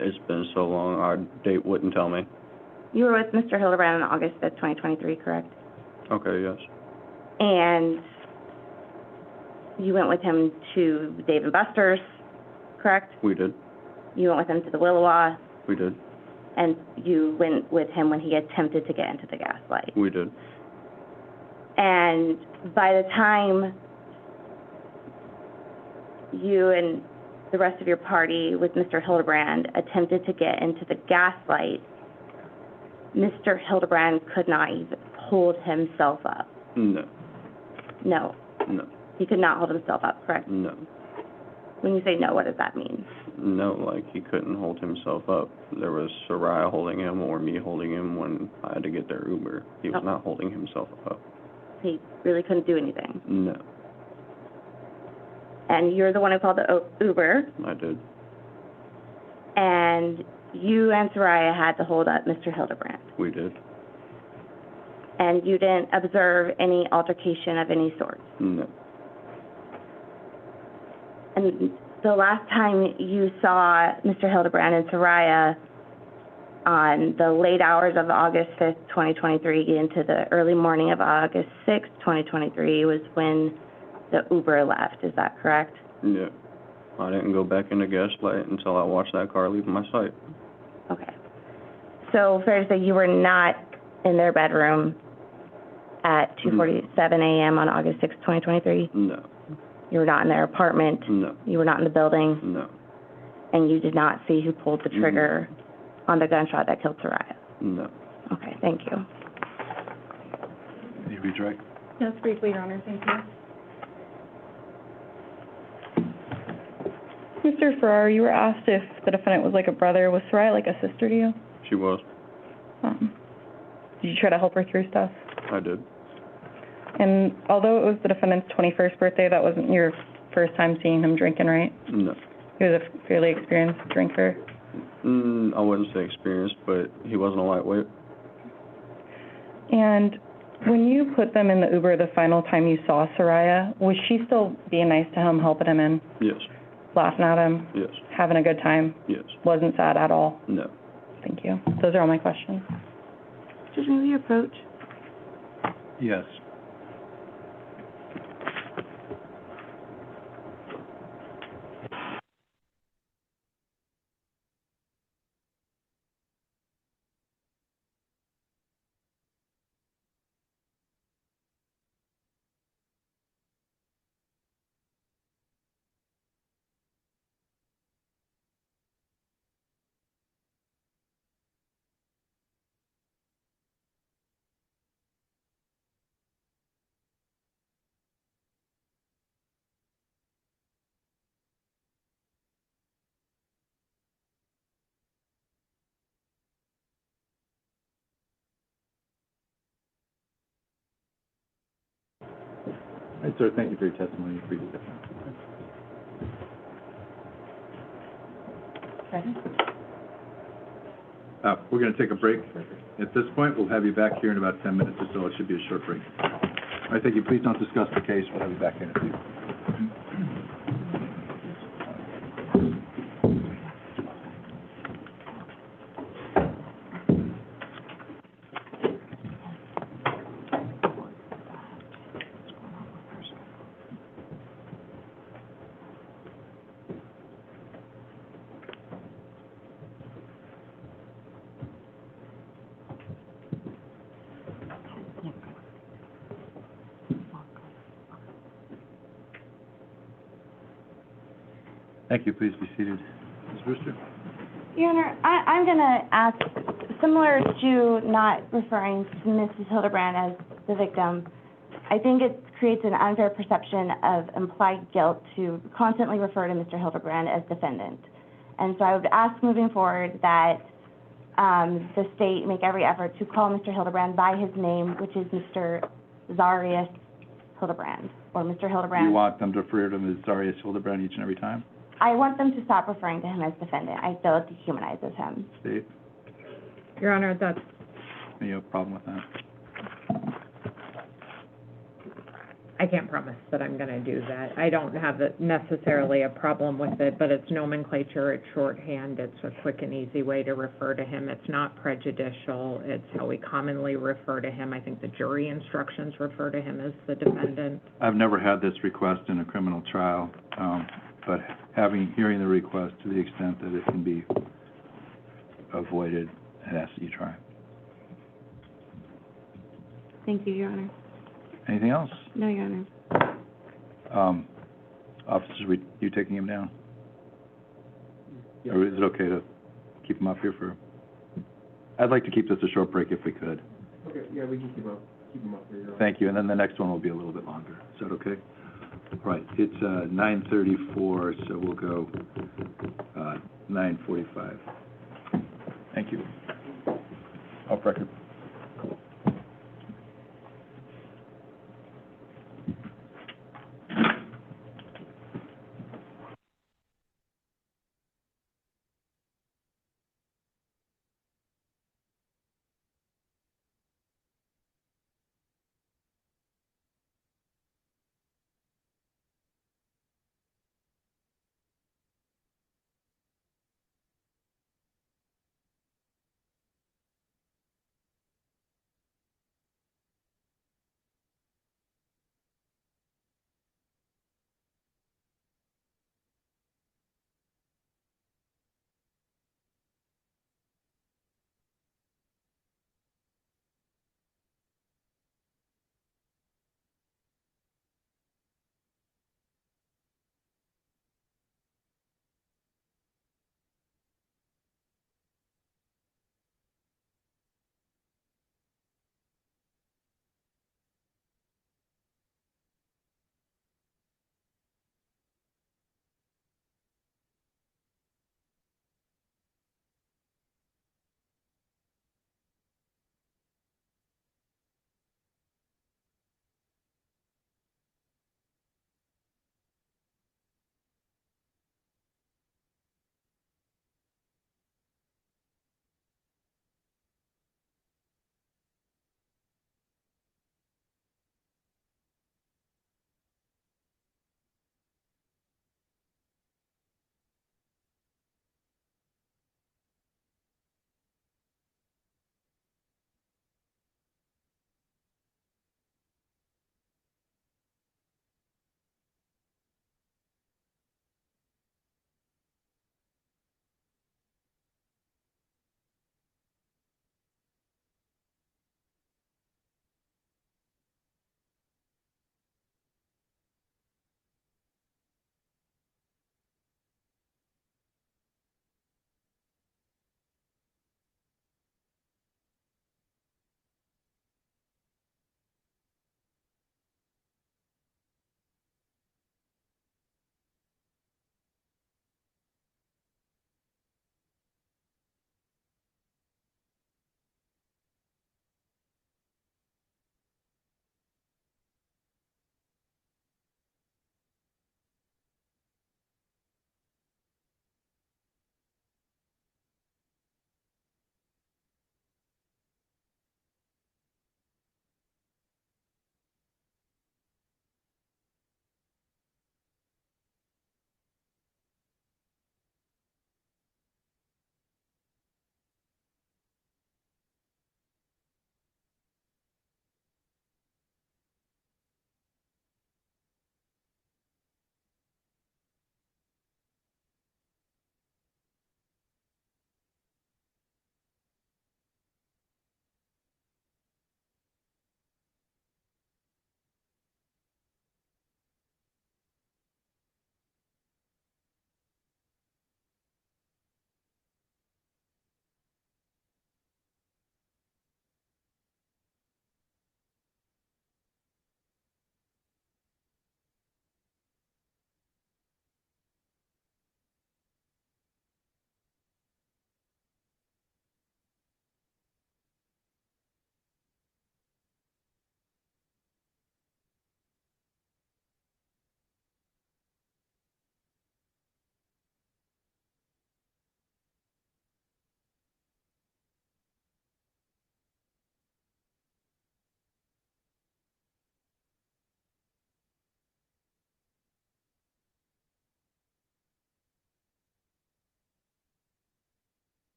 it's been so long, our date wouldn't tell me. You were with Mr. Hildebrand on August 5th, 2023, correct? Okay, yes, And you went with him to Dave & Buster's, correct? we did, You went with him to the Willowa, we did, and you went with him when he attempted to get into the gas light. we did. And by the time you and the rest of your party with Mr. Hildebrand attempted to get into the gas light, Mr. Hildebrand could not even hold himself up. No, No, no, he could not hold himself up, correct? no, When you say no, what does that mean? no, like, he couldn't hold himself up. There was Soraya holding him or me holding him when I had to get their Uber. He was Oh. not holding himself up. He really couldn't do anything. No, And you're the one who called the Uber, I did. and you and Soraya had to hold up Mr. Hildebrand. We did. And you didn't observe any altercation of any sort. No, And the last time you saw Mr. Hildebrand and Soraya on the late hours of August 5th, 2023, into the early morning of August 6th, 2023, was when the Uber left. Is that correct? yeah. I didn't go back into Gaslight until I watched that car leave my sight. Okay. So fair to say you were not in their bedroom at 2:47 a.m. on August 6th, 2023? No, You were not in their apartment? no, You were not in the building? no, And you did not see who pulled the trigger on the gunshot that killed Soraya? no. Okay, thank you. Can you redirect? Yes, briefly, Your Honor, thank you. Mr. Farrar, you were asked if the defendant was like a brother. Was Soraya like a sister to you? She was. Did you try to help her through stuff? I did. And although it was the defendant's 21st birthday, that wasn't your first time seeing him drinking, right? No. He was a fairly experienced drinker. I wouldn't say experienced, but he wasn't a lightweight. And when you put them in the Uber the final time you saw Soraya, was she still being nice to him, helping him in, Yes, laughing at him, yes, having a good time? yes, Wasn't sad at all? no. Thank you. Those are all my questions. Judge, may we approach? Yes. All right, sir, thank you for your testimony. You're free to step down. We're going to take a break. At this point, we'll have you back here in about 10 minutes or so. It should be a short break. All right, thank you. Please don't discuss the case. We'll have you back in a few. Thank you. Please be seated. Ms. Brewster? Your Honor, I'm gonna ask, similar to not referring to Mrs. Hildabrand as the victim, I think it creates an unfair perception of implied guilt to constantly refer to Mr. Hildabrand as defendant. And so I would ask moving forward that the state make every effort to call Mr. Hildabrand by his name, which is Mr. Zarrius Hildabrand, or Mr. Hildabrand. You want them to refer to him as Zarrius Hildabrand each and every time? I want them to stop referring to him as defendant. I feel it dehumanizes him. State, Your Honor, that's, you have a problem with that? I can't promise that I'm gonna do that. I don't have necessarily a problem with it, but it's nomenclature, it's shorthand, it's a quick and easy way to refer to him. It's not prejudicial, it's how we commonly refer to him. I think the jury instructions refer to him as the defendant. I've never had this request in a criminal trial, but hearing the request to the extent that it can be avoided, I'd ask that you try. Thank you, Your Honor. Anything else? No, Your Honor. Officers, you taking him down? Or is it okay to keep him up here for? I'd like to keep this a short break if we could. Okay, yeah, we can keep him up here. Thank you, and then the next one will be a little bit longer. Is that okay? All right, it's 9:34, so we'll go 9:45. Thank you. Off record.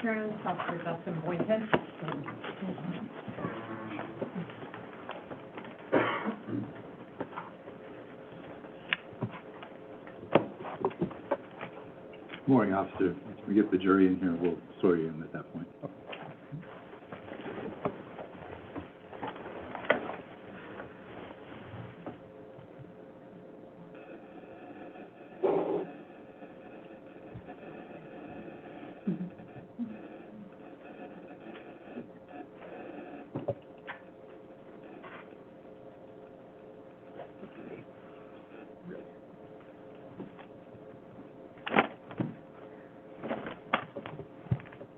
Your Honor, this is Officer Dustin Boynton. Morning, officer. If we get the jury in here, we'll swear you in at that point.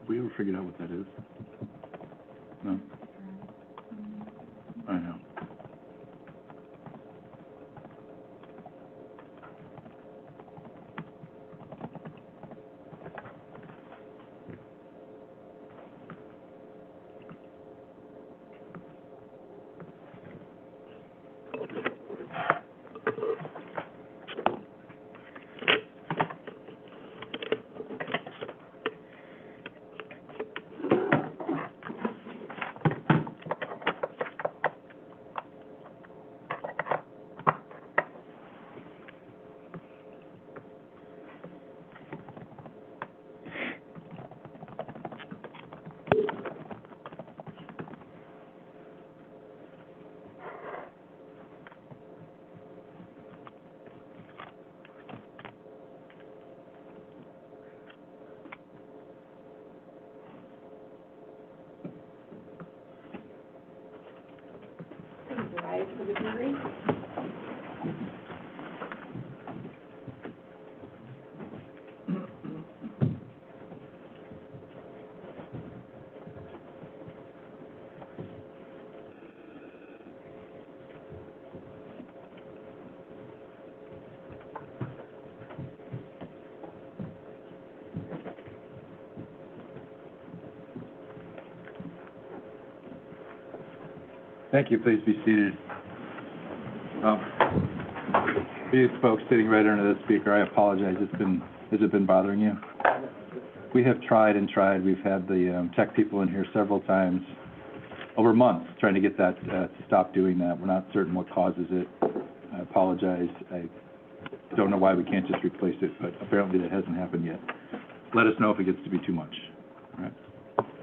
We ever figured out what that is? No? I know. Rise for the jury. Thank you. Please be seated. These folks sitting right under the speaker, I apologize. Has it been bothering you? We have tried and tried. We've had the tech people in here several times, over months, trying to get that to stop doing that. We're not certain what causes it. I apologize. I don't know why we can't just replace it, but apparently that hasn't happened yet. Let us know if it gets to be too much. All right?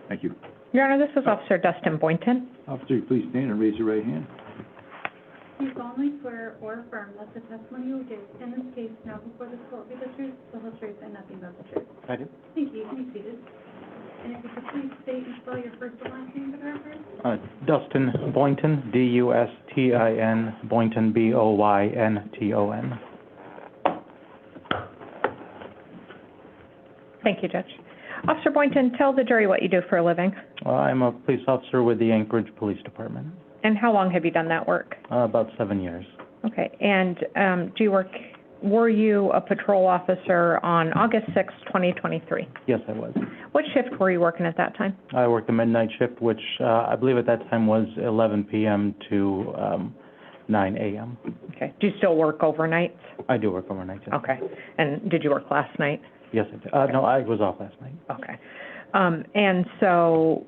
Thank you. Your Honor, this is Officer Dustin Boynton. Officer, please stand and raise your right hand. Do you solemnly swear or affirm that the testimony you will give in this case now before this court will be the truth, the whole truth, and nothing but the truth? I do. Thank you. You can be seated. And if you could please state and spell your first and last name for the record? Dustin Boynton, D-U-S-T-I-N, Boynton, B-O-Y-N-T-O-N. Thank you, Judge. Officer Boynton, tell the jury what you do for a living. I'm a police officer with the Anchorage Police Department. And how long have you done that work? About 7 years. Okay, and were you a patrol officer on August 6, 2023? Yes, I was. What shift were you working at that time? I worked the midnight shift, which I believe at that time was 11 p.m. to 9 a.m. Okay, do you still work overnights? I do work overnight, yes. Okay, and did you work last night? Yes, I did. No, I was off last night. Okay. And so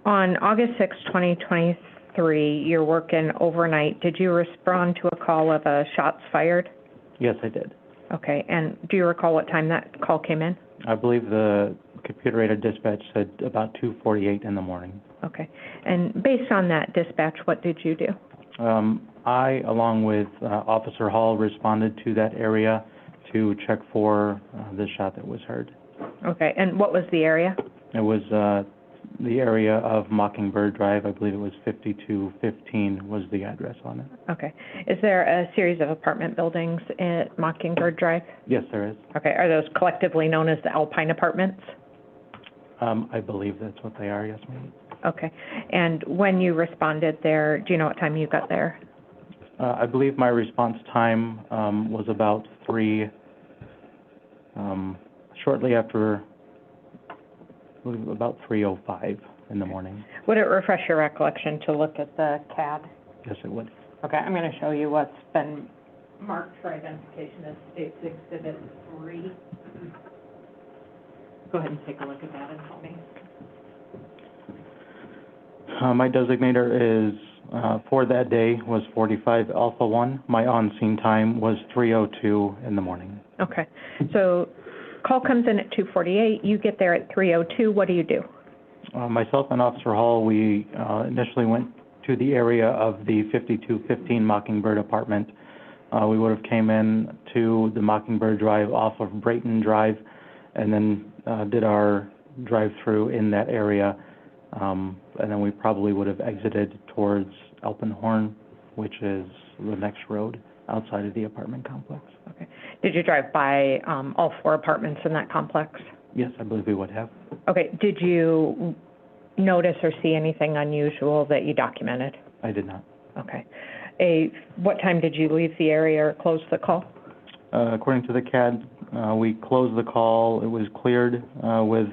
on August 6, 2023, you're working overnight. Did you respond to a call of shots fired? Yes, I did. Okay, and do you recall what time that call came in? I believe the computer-aided dispatch said about 2:48 in the morning. Okay, and based on that dispatch, what did you do? I, along with Officer Hall, responded to that area to check for the shot that was heard. Okay, and what was the area? It was the area of Mockingbird Drive. I believe it was 5215 was the address on it. Okay. Is there a series of apartment buildings at Mockingbird Drive? Yes, there is. Okay, are those collectively known as the Alpine Apartments? I believe that's what they are, yes, ma'am. Okay, and when you responded there, do you know what time you got there? I believe my response time was about shortly after, I believe about 3:05 in the morning. Would it refresh your recollection to look at the CAD? Yes, it would. Okay, I'm going to show you what's been marked for identification as State's Exhibit 3. go ahead and take a look at that and tell me. My designator is, for that day was 45 Alpha 1. My on-scene time was 3:02 in the morning. Okay, so call comes in at 2:48, you get there at 3:02, what do you do? Myself and Officer Hall, we initially went to the area of the 5215 Mockingbird apartment. We would have came in to the Mockingbird Drive off of Brayton Drive, and then did our drive-through in that area. And then we probably would have exited towards Alpenhorn, which is the next road outside of the apartment complex. Okay. Did you drive by all 4 apartments in that complex? Yes, I believe we would have. Okay. Did you notice or see anything unusual that you documented? I did not. Okay. What time did you leave the area or close the call? According to the CAD, we closed the call. It was cleared with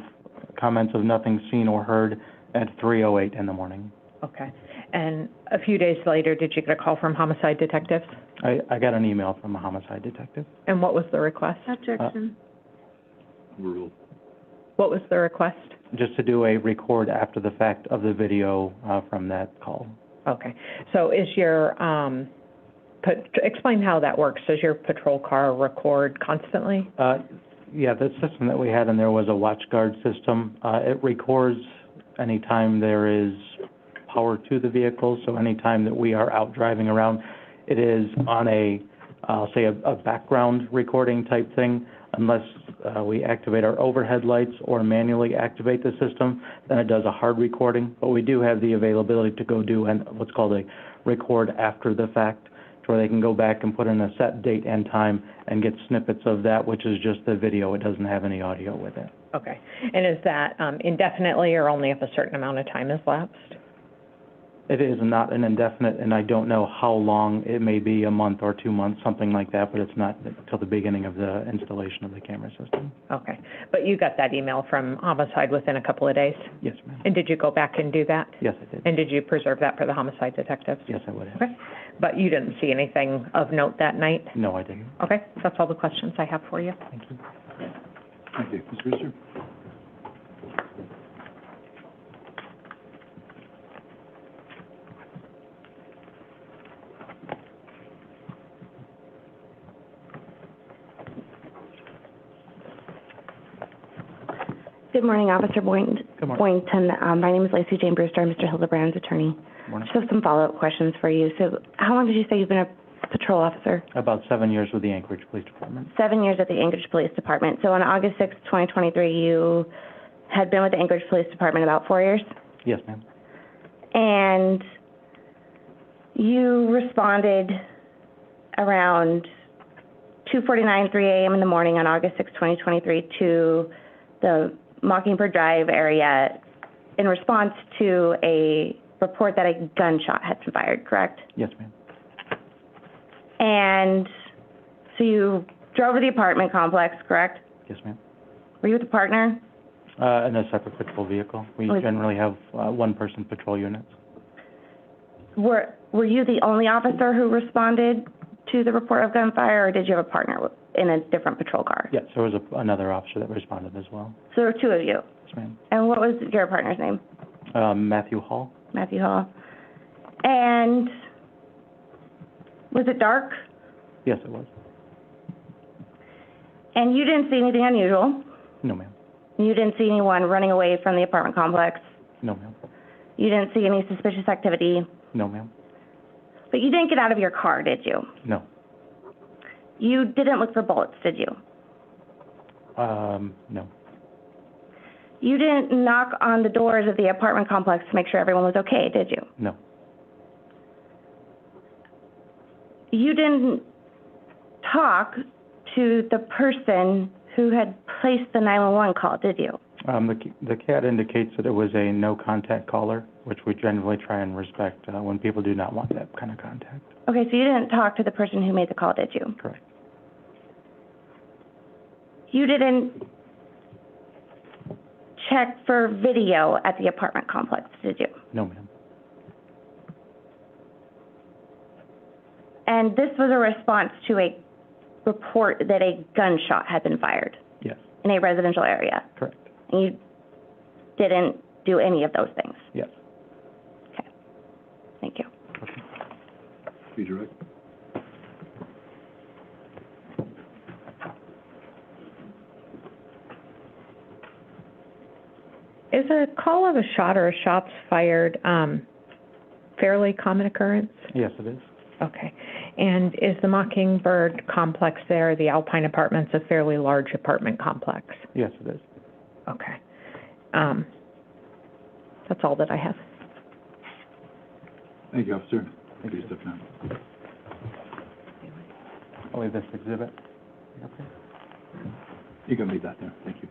comments of nothing seen or heard at 3:08 in the morning. Okay. And a few days later, did you get a call from homicide detectives? I got an email from a homicide detective. And what was the request? Objection. Rule. What was the request? Just to do a record after the fact of the video from that call. Okay. So is your, explain how that works. Does your patrol car record constantly? Yeah, the system that we had in there was a watch guard system. It records anytime there is power to the vehicle, so anytime that we are out driving around, it is on a, I'll say a background recording type thing, unless we activate our overhead lights or manually activate the system, then it does a hard recording. But we do have the availability to go do what's called a record after the fact, to where they can go back and put in a set date and time and get snippets of that, which is just the video. It doesn't have any audio with it. Okay. And is that indefinitely or only if a certain amount of time has lapsed? It is not an indefinite, and I don't know how long. It may be a month or 2 months, something like that, but it's not until the beginning of the installation of the camera system. Okay. But you got that email from homicide within a couple of days? Yes, ma'am. And did you go back and do that? Yes, I did. And did you preserve that for the homicide detectives? Yes, I would have. Okay. But you didn't see anything of note that night? No, I didn't. Okay. That's all the questions I have for you. Thank you. Thank you. Mr. Brewster? Good morning, Officer Boynton. Good morning. My name is Lacey Jane Brewster. I'm Mr. Hildabrand's attorney. Good morning. Just have some follow-up questions for you. So how long did you say you've been a patrol officer? About 7 years with the Anchorage Police Department. 7 years at the Anchorage Police Department. So on August 6th, 2023, you had been with the Anchorage Police Department about 4 years? Yes, ma'am. And you responded around 2:49, 3 a.m. in the morning on August 6th, 2023 to the Mockingbird Drive area in response to a report that a gunshot had been fired, correct? Yes, ma'am. And so you drove to the apartment complex, correct? Yes, ma'am. Were you with a partner? In a separate patrol vehicle. We generally have one-person patrol units. Were you the only officer who responded to the report of gunfire, or did you have a partner in a different patrol car? Yes, there was another officer that responded as well. So there were 2 of you. Yes, ma'am. And what was your partner's name? Matthew Hall. Matthew Hall. And was it dark? Yes, it was. And you didn't see anything unusual? No, ma'am. You didn't see anyone running away from the apartment complex? No, ma'am. You didn't see any suspicious activity? No, ma'am. But you didn't get out of your car, did you? No. You didn't look for bullets, did you? No. You didn't knock on the doors of the apartment complex to make sure everyone was okay, did you? No. You didn't talk to the person who had placed the 911 call, did you? The CAD indicates that it was a no-contact caller, which we generally try and respect when people do not want that kind of contact. Okay, so you didn't talk to the person who made the call, did you? Correct. You didn't check for video at the apartment complex, did you? No, ma'am. And this was a response to a report that a gunshot had been fired Yes. in a residential area. Correct. And you didn't do any of those things? Yes. Okay, thank you. Be direct. Is a call of a shot or a shots fired, fairly common occurrence? Yes, it is. Okay. And is the Mockingbird complex there, the Alpine Apartments, a fairly large apartment complex? Yes, it is. Okay. That's all that I have. Thank you, officer. Thank you, Steph. I'll leave this exhibit. Okay. You can leave that there. Thank you.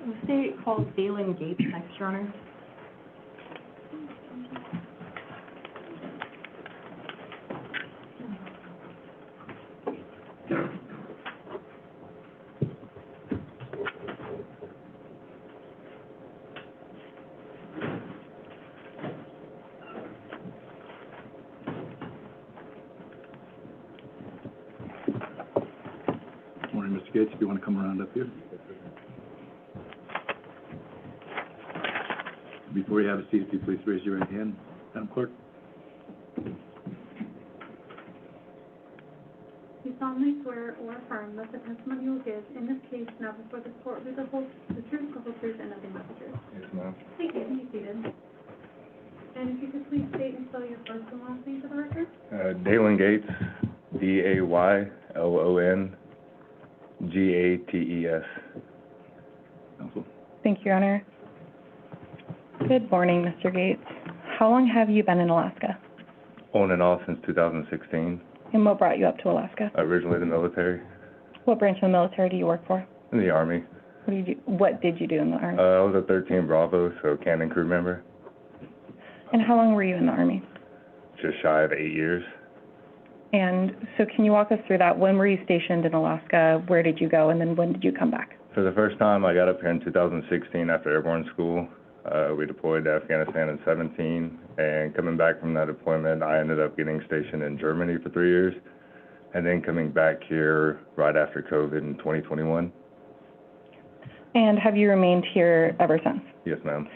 The state called Dalen Gates next, Your Honor. Morning, Mr. Gates, if you want to come around up here. Before you have a seat, if you please raise your right hand, Madam Clerk. You solemnly swear or affirm that the testimony you will give in this case now before the court will be the truth, the whole truth, and nothing but the truth. Yes, ma'am. Thank you. Be seated. And if you could please state and spell your first and last name for the record? Dalen Gates, DAYLONGATES. Counsel. Thank you, Your Honor. Good morning, Mr. Gates. How long have you been in Alaska? On and off since 2016. And what brought you up to Alaska? Originally the military, What branch of the military do you work for? in the Army. What did you do in the Army? I was a 13 Bravo, so cannon crew member, And how long were you in the Army? just shy of 8 years. And so can you walk us through that? When were you stationed in Alaska? Where did you go? And then when did you come back? For the first time, I got up here in 2016 after airborne school. We deployed to Afghanistan in 17, and coming back from that deployment, I ended up getting stationed in Germany for 3 years, and then coming back here right after COVID in 2021. And have you remained here ever since? Yes, ma'am.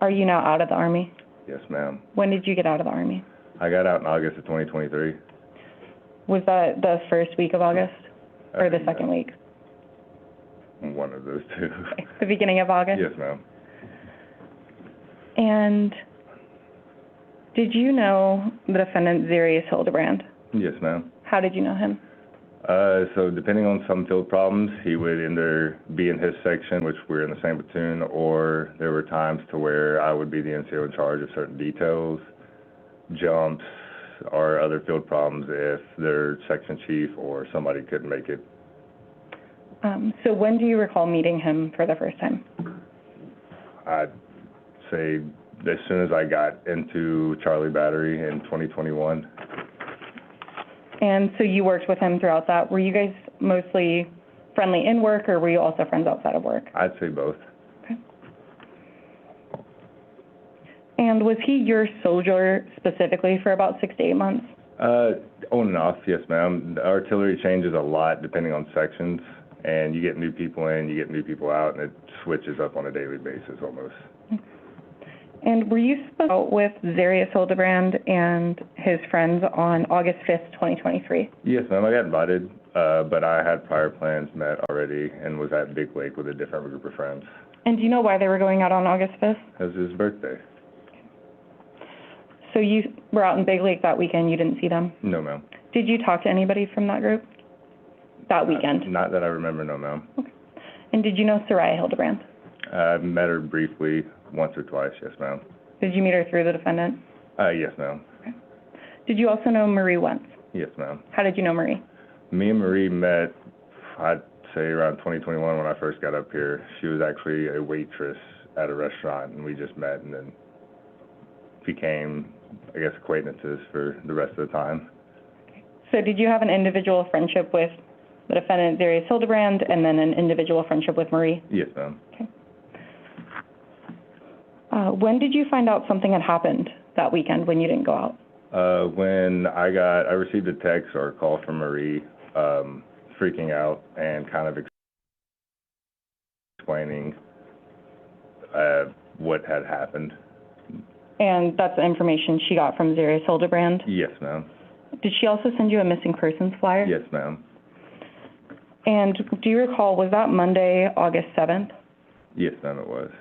Are you now out of the Army? Yes, ma'am. When did you get out of the Army? I got out in August of 2023. Was that the first week of August or the second week? One of those two. Okay. The beginning of August? Yes, ma'am. And did you know the defendant, Zarrius Hildabrand? Yes, ma'am. How did you know him? So depending on some field problems, he would either be in his section, which we're in the same platoon, or there were times to where I would be the NCO in charge of certain details, jumps, or other field problems if their section chief or somebody couldn't make it. So when do you recall meeting him for the first time? I'd say as soon as I got into Charlie Battery in 2021. And so you worked with him throughout that. Were you guys mostly friendly in work, or were you also friends outside of work? I'd say both. Okay. And was he your soldier specifically for about 6 to 8 months? On and off, yes, ma'am. The artillery changes a lot depending on sections, and you get new people in, you get new people out, and it switches up on a daily basis almost. And were you supposed to go out with Zarrius Hildabrand and his friends on August 5th, 2023? Yes, ma'am, I got invited, but I had prior plans met already and was at Big Lake with a different group of friends. And do you know why they were going out on August 5th? It was his birthday. So you were out in Big Lake that weekend, you didn't see them? No, ma'am. Did you talk to anybody from that group that weekend? Not that I remember, no, ma'am. Okay. And did you know Zarrius Hildabrand? I've met her briefly, once or twice, yes, ma'am. Did you meet her through the defendant? Yes, ma'am. Okay. Did you also know Marie once? Yes, ma'am. How did you know Marie? Me and Marie met, I'd say around 2021 when I first got up here. She was actually a waitress at a restaurant, and we just met and then became, I guess, acquaintances for the rest of the time. So did you have an individual friendship with the defendant, Zarrius Hildabrand, and then an individual friendship with Marie? Yes, ma'am. Okay. When did you find out something had happened that weekend when you didn't go out? When I received a text or a call from Marie, freaking out and kind of explaining, what had happened. And that's the information she got from Zarrius Hildabrand? Yes, ma'am. Did she also send you a missing persons flyer? Yes, ma'am. And do you recall, was that Monday, August 7th? Yes, ma'am, it was.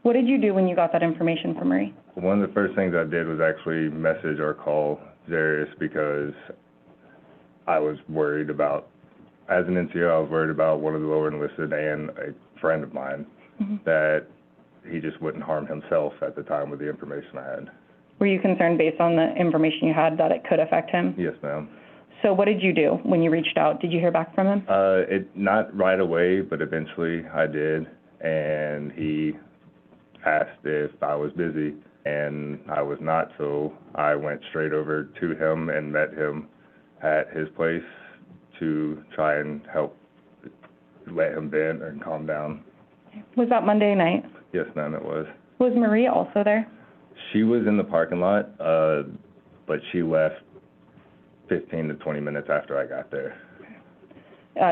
What did you do when you got that information from Marie? One of the first things I did was actually message or call Zarrius because I was worried about, as an NCO, I was worried about one of the lower enlisted and a friend of mine, that he just wouldn't harm himself at the time with the information I had. Were you concerned based on the information you had that it could affect him? Yes, ma'am. So what did you do when you reached out? Did you hear back from him? Not right away, but eventually I did, and he asked if I was busy, and I was not, so I went straight over to him and met him at his place to try and help let him vent and calm down. Was that Monday night? Yes, ma'am, it was. Was Marie also there? She was in the parking lot, but she left 15 to 20 minutes after I got there.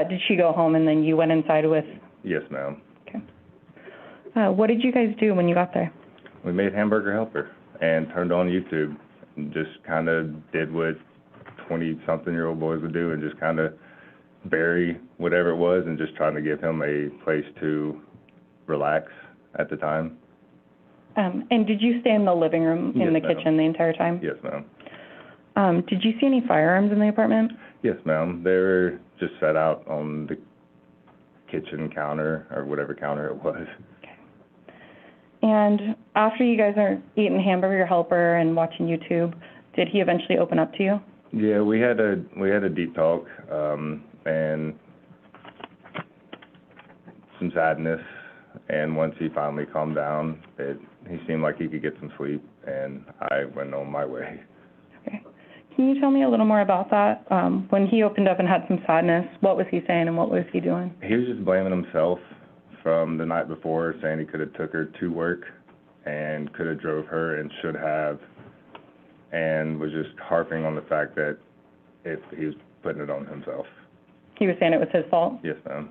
Did she go home and then you went inside with? Yes, ma'am. Okay. What did you guys do when you got there? We made Hamburger Helper and turned on YouTube and just kind of did what 20-something-year-old boys would do and just kind of bury whatever it was and just trying to give him a place to relax at the time. And did you stay in the living room, in the kitchen the entire time? Yes, ma'am. Did you see any firearms in the apartment? Yes, ma'am. They were just set out on the kitchen counter or whatever counter it was. Okay. And after you guys are eating Hamburger Helper and watching YouTube, did he eventually open up to you? Yeah, we had a deep talk, and some sadness. And once he finally calmed down, he seemed like he could get some sleep, and I went on my way. Okay. Can you tell me a little more about that? When he opened up and had some sadness, what was he saying and what was he doing? He was just blaming himself from the night before, saying he could have took her to work and could have drove her and should have, and was just harping on the fact that if he was putting it on himself. He was saying it was his fault? Yes, ma'am.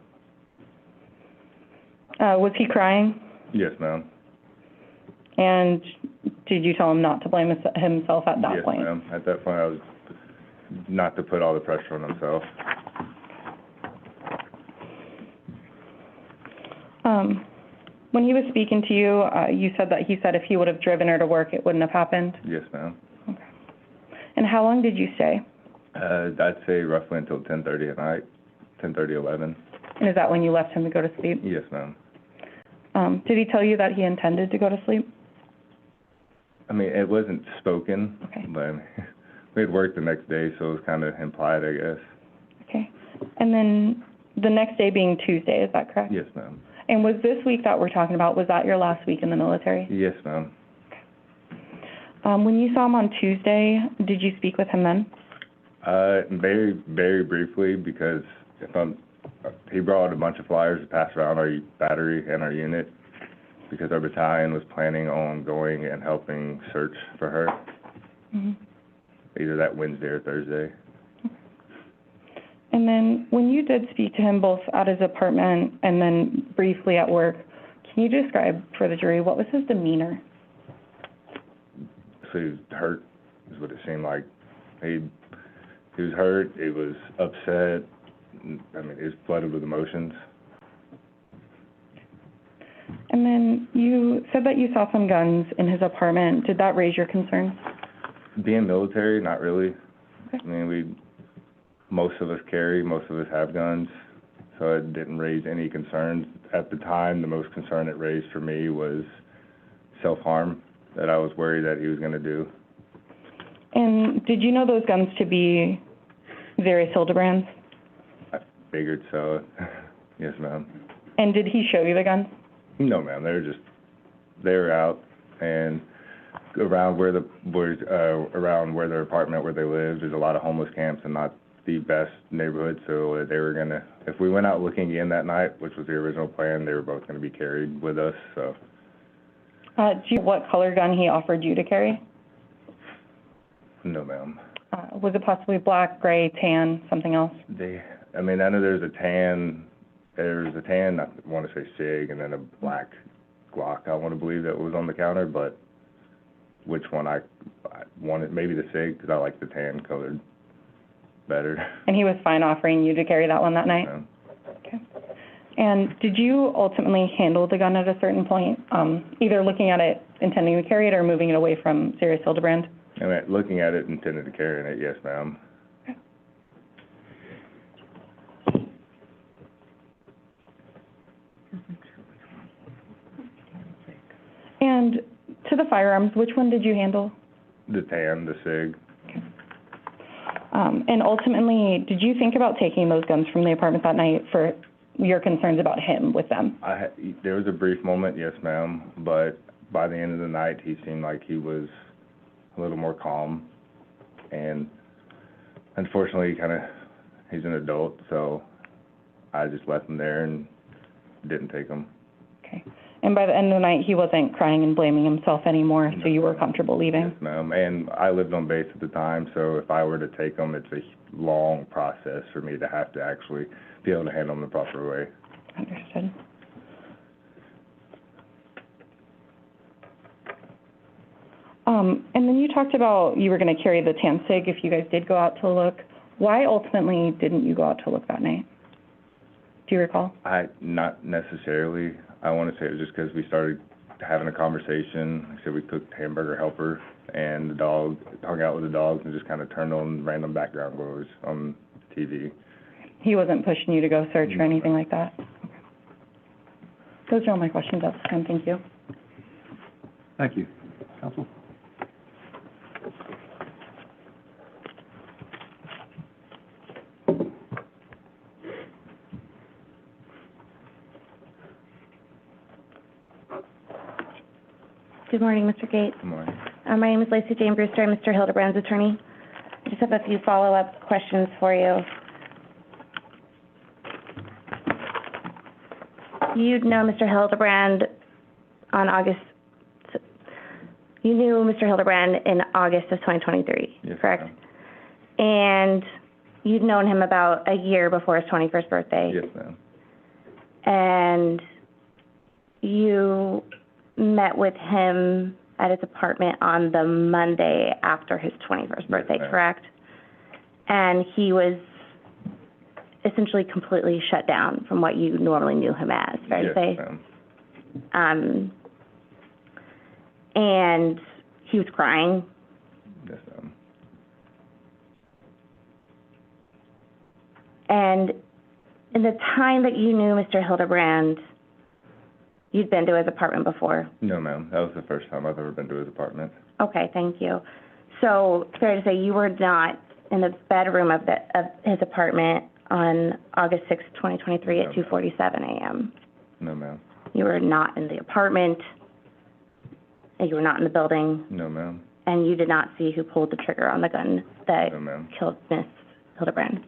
Was he crying? Yes, ma'am. And did you tell him not to blame himself at that point? Yes, ma'am. At that point, I was not to put all the pressure on himself. When he was speaking to you, you said that he said if he would have driven her to work, it wouldn't have happened? Yes, ma'am. Okay. And how long did you stay? I'd say roughly until 10:30 at night, 10:30, 11. And is that when you left him to go to sleep? Yes, ma'am. Did he tell you that he intended to go to sleep? I mean, it wasn't spoken, Okay. but we had work the next day, so it was kind of implied, I guess. Okay. And then the next day being Tuesday, is that correct? Yes, ma'am. And was this week that we're talking about, was that your last week in the military? Yes, ma'am. When you saw him on Tuesday, did you speak with him then? Very, very briefly, because he brought a bunch of flyers to pass around our battery and our unit, because our battalion was planning on going and helping search for her, either that Wednesday or Thursday. And then when you did speak to him both at his apartment and then briefly at work, can you describe for the jury, what was his demeanor? So he was hurt, is what it seemed like. He was hurt, he was upset, I mean, he was flooded with emotions. And then you said that you saw some guns in his apartment. Did that raise your concerns? Being military, not really. Okay. I mean, most of us have guns, so it didn't raise any concerns. At the time, the most concern it raised for me was self-harm, that I was worried that he was going to do. And did you know those guns to be Zarrius Hildabrand's? I figured so. Yes, ma'am. And did he show you the guns? No, ma'am. They were out and around where their apartment where they lived, there's a lot of homeless camps and not the best neighborhood, so they were gonna, if we went out looking again that night, which was the original plan, they were both gonna be carried with us, so. Do you know what color gun he offered you to carry? No, ma'am. Was it possibly black, gray, tan, something else? I know there's a tan there was a tan, I want to say SIG, and then a black Glock, I want to believe that was on the counter, but which one I wanted, maybe the SIG, because I like the tan colored better. And he was fine offering you to carry that one that night? Okay. And did you ultimately handle the gun at a certain point, either looking at it, intending to carry it, or moving it away from Zarrius Hildabrand? I mean, looking at it, intended to carry it, yes, ma'am. And to the firearms, which one did you handle? The tan, the SIG. Okay. And ultimately, did you think about taking those guns from the apartment that night for your concerns about him with them? There was a brief moment, yes, ma'am, but by the end of the night, he seemed like he was a little more calm. And unfortunately, he's an adult, so I just left him there and didn't take him. Okay. And by the end of the night, he wasn't crying and blaming himself anymore, so you were comfortable leaving? Yes, ma'am. And I lived on base at the time, so if I were to take him, it's a long process for me to have to actually be able to handle him the proper way. Understood. And then you talked about you were going to carry the tan SIG if you guys did go out to look. Why ultimately didn't you go out to look that night? Do you recall? Not necessarily. I want to say it was just because we started having a conversation. Like I said, we cooked hamburger helper, and the dog, hung out with the dogs and just kind of turned on random background glows on TV. He wasn't pushing you to go search or anything like that? Okay. Those are all my questions at this time. Thank you. Thank you. Counsel? Good morning, Mr. Gates. Good morning. My name is Lacey Jane Brewster. I'm Mr. Hildabrand's attorney. I just have a few follow-up questions for you. You know Mr. Hildabrand you knew Mr. Hildabrand in August of 2023, Yes, correct? ma'am. And you'd known him about a year before his 21st birthday. Yes, ma'am. And you met with him at his apartment on the Monday after his 21st birthday, ma'am. correct? And he was essentially completely shut down from what you normally knew him as, fair to say? Yes, ma'am. And he was crying. Yes, ma'am. And in the time that you knew Mr. Hildabrand, you'd been to his apartment before? No, ma'am. That was the first time I've ever been to his apartment. Okay, thank you. So, fair to say you were not in the bedroom of his apartment on August 6th, 2023 at 2:47 a.m.? No, ma'am. You were not in the apartment, and you were not in the building, No, ma'am. and you did not see who pulled the trigger on the gun that No, ma'am. killed Miss Hildabrand?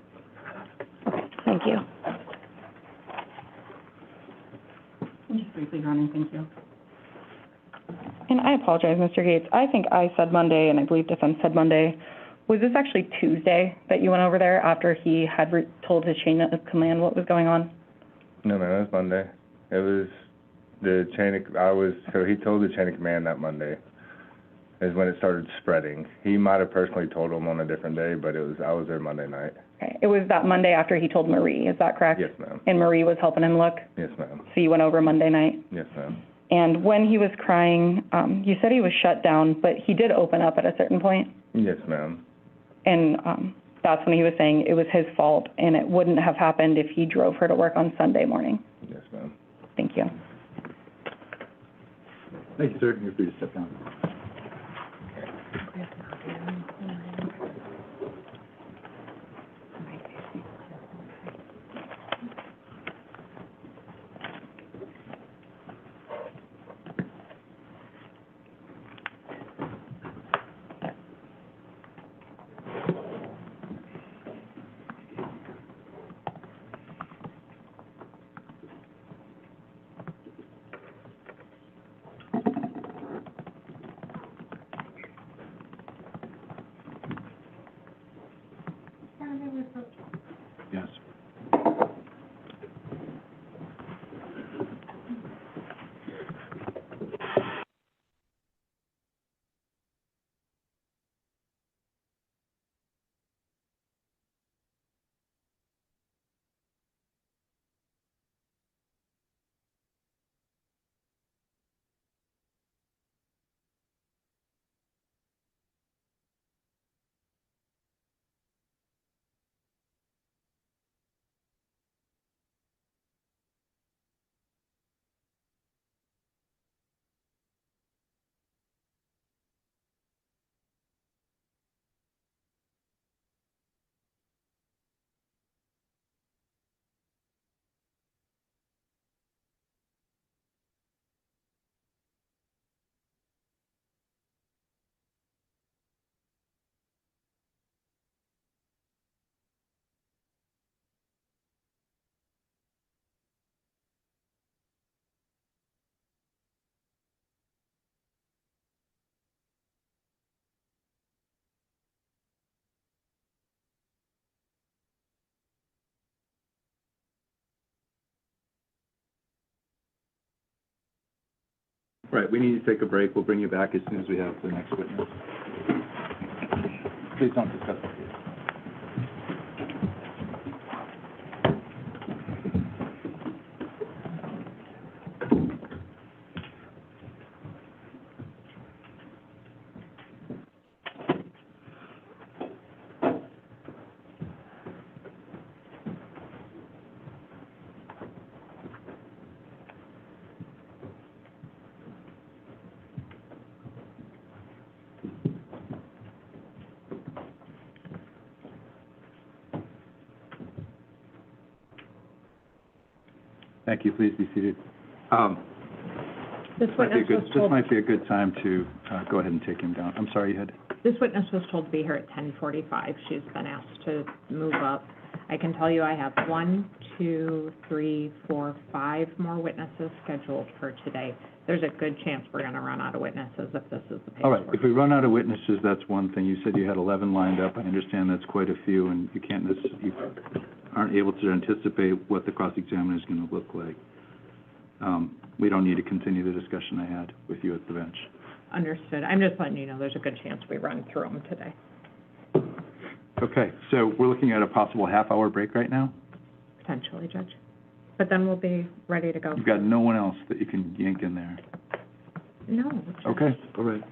Okay, thank you. Just briefly, Ronnie, thank you. And I apologize, Mr. Gates. I think I said Monday, and I believe defense said Monday. Was this actually Tuesday that you went over there after he had told his chain of command what was going on? No, ma'am. It was Monday. It was so he told the chain of command that Monday is when it started spreading. He might have personally told him on a different day, but I was there Monday night. Okay. It was that Monday after he told Marie, is that correct? Yes, ma'am. And Marie was helping him look? Yes, ma'am. So you went over Monday night? Yes, ma'am. And when he was crying, you said he was shut down, but he did open up at a certain point? Yes, ma'am. And that's when he was saying it was his fault and it wouldn't have happened if he drove her to work on Sunday morning. Yes, ma'am. Thank you. Thank you, sir. You're free to step down. Right, we need to take a break. We'll bring you back as soon as we have the next witness. Please don't discuss the case. Thank you, please be seated. This witness was This told, might be a good time to go ahead and take him down. I'm sorry, you had, this witness was told to be here at 10:45. She's been asked to move up. I can tell you I have 1, 2, 3, 4, 5 more witnesses scheduled for today. There's a good chance we're gonna run out of witnesses if this is the pace all right, we're if we run out of witnesses, that's one thing. You said you had 11 lined up. I understand that's quite a few, and you can't you aren't able to anticipate what the cross-examiner is gonna look like. We don't need to continue the discussion I had with you at the bench. Understood. I'm just letting you know there's a good chance we run through them today. Okay, so we're looking at a possible half-hour break right now? Potentially, Judge. But then we'll be ready to go. You've got no one else that you can yank in there? No, Judge. Okay, all right.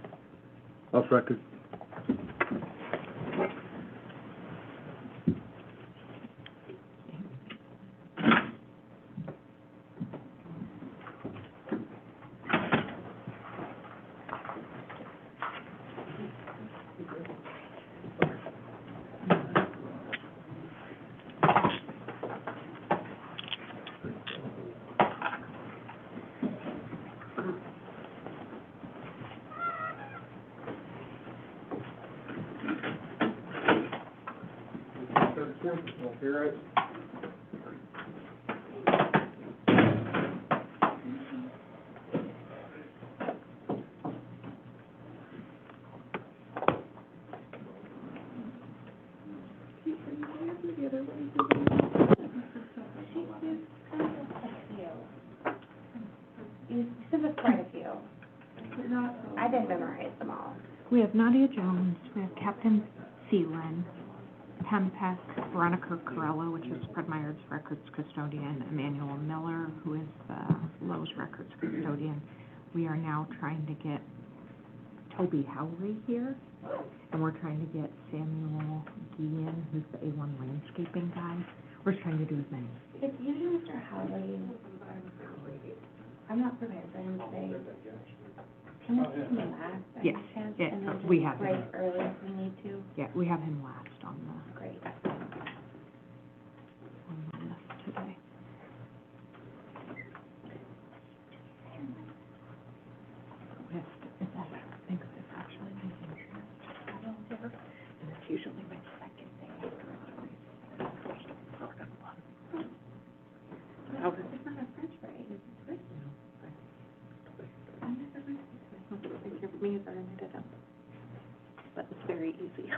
Off record. I didn't memorize them all. We have Nadia Jones, we have Captain Seelin, Tempest, Veronica Corello, which is Fred Meyer's records custodian, Emmanuel Miller, who is Lowe's records custodian. We are now trying to get Toby Howry here, and we're trying to get Samuel Guillen, who's the A1 landscaping guy. We're just trying to do as many. It's usually Mr. Howley. I'm not prepared for him today. Can we take him last by any Yes, chance? yeah, And then we just have break him. early if we need to? Yeah, we have him last on the Great. list today. List is that I think it's actually my interest. And it's usually my second day after it's first important one. Oh, it's not a French fry, it's Swiss. I've never heard of it. It's here for me if I made it up. But it's very easy.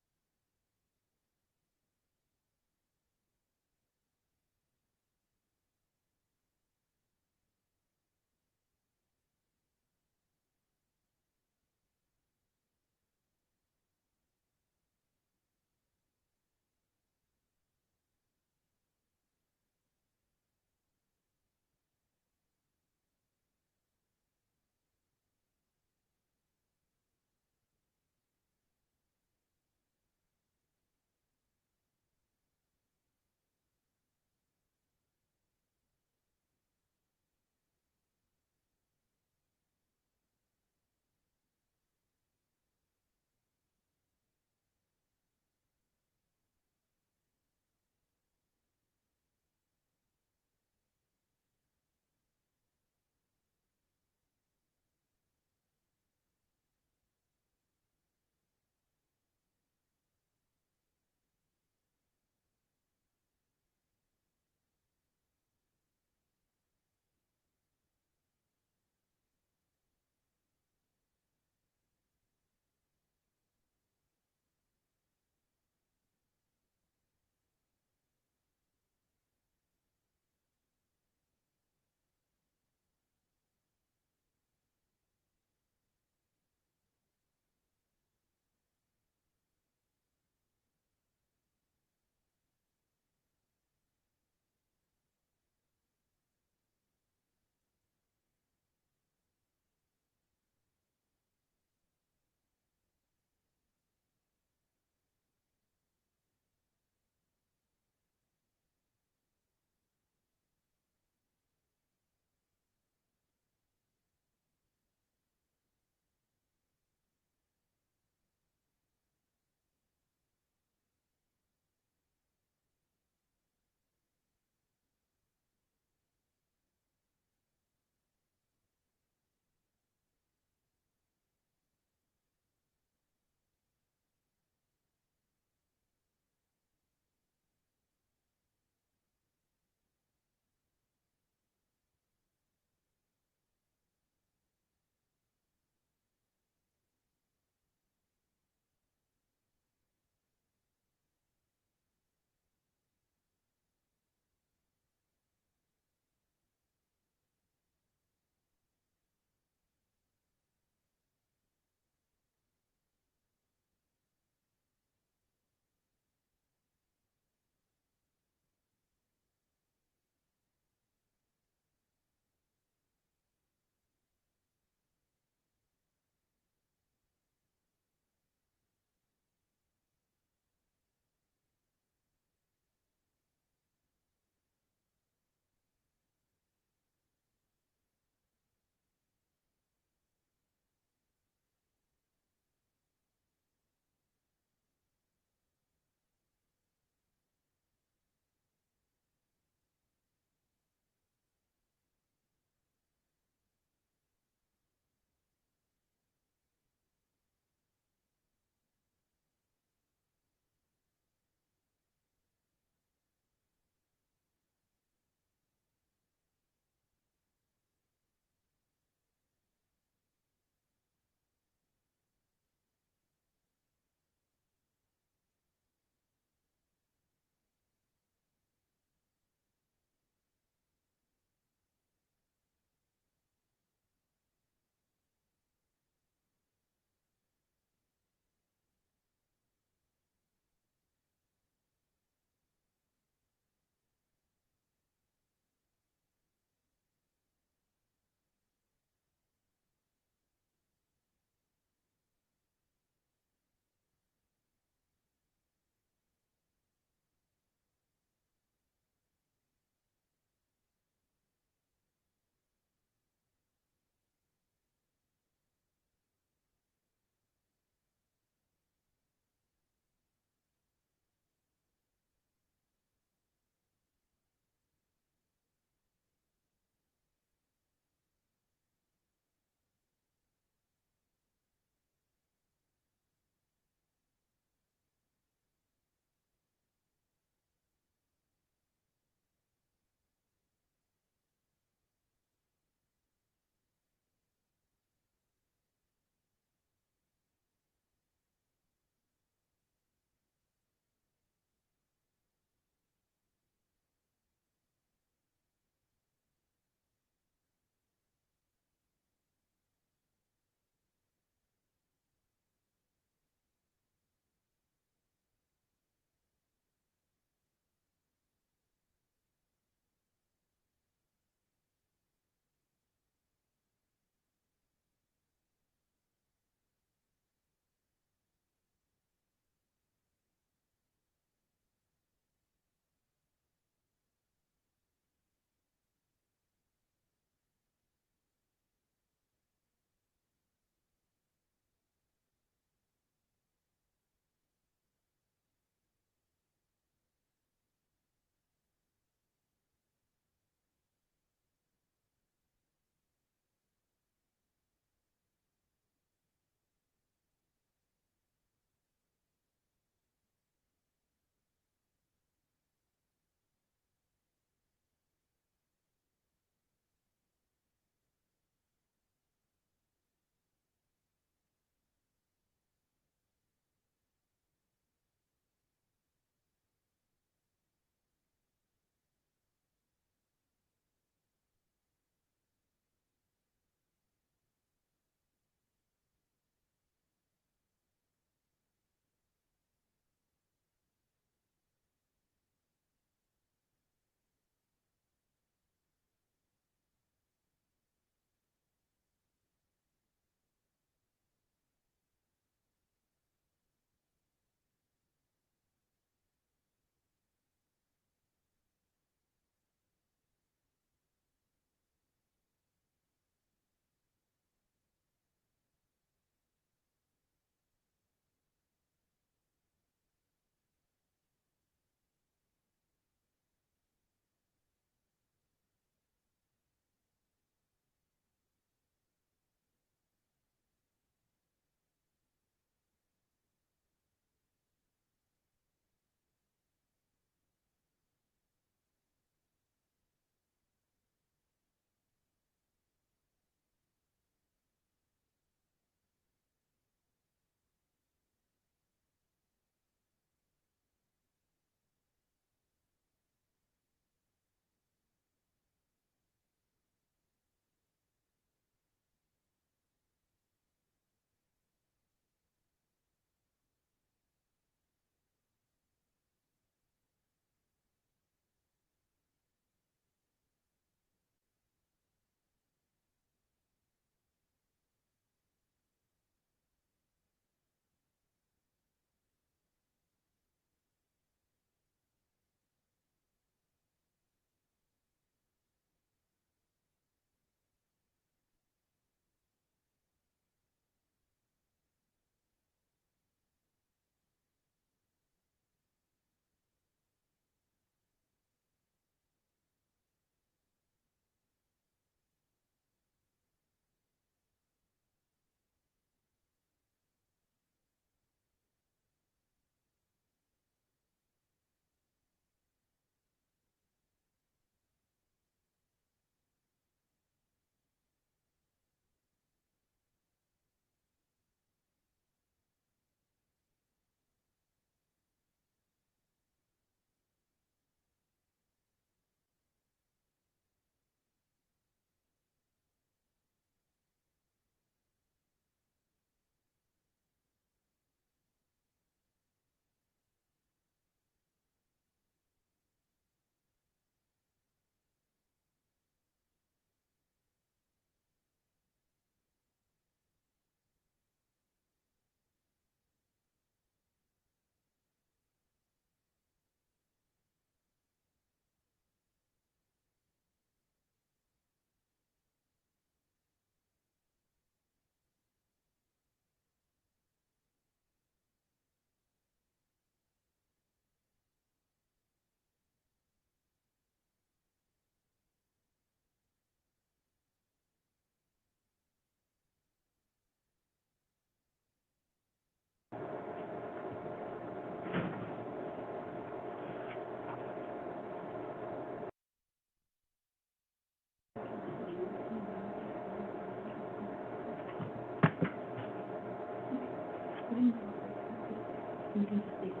you can just be seated.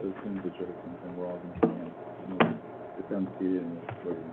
As soon as the jury comes in, we're all going to stand. Get them seated and we'll wait.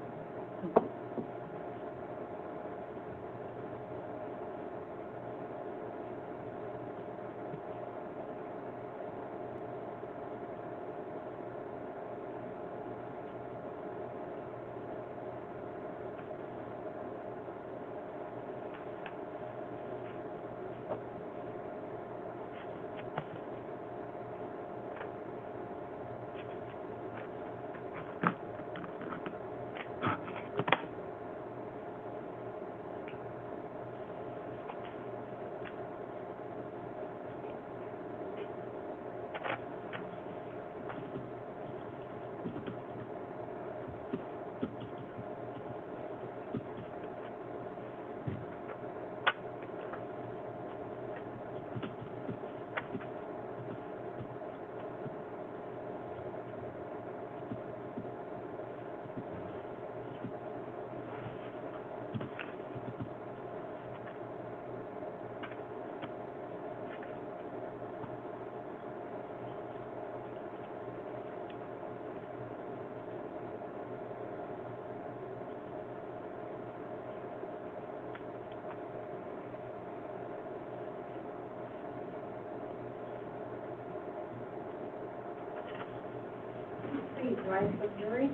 Please rise for the jury.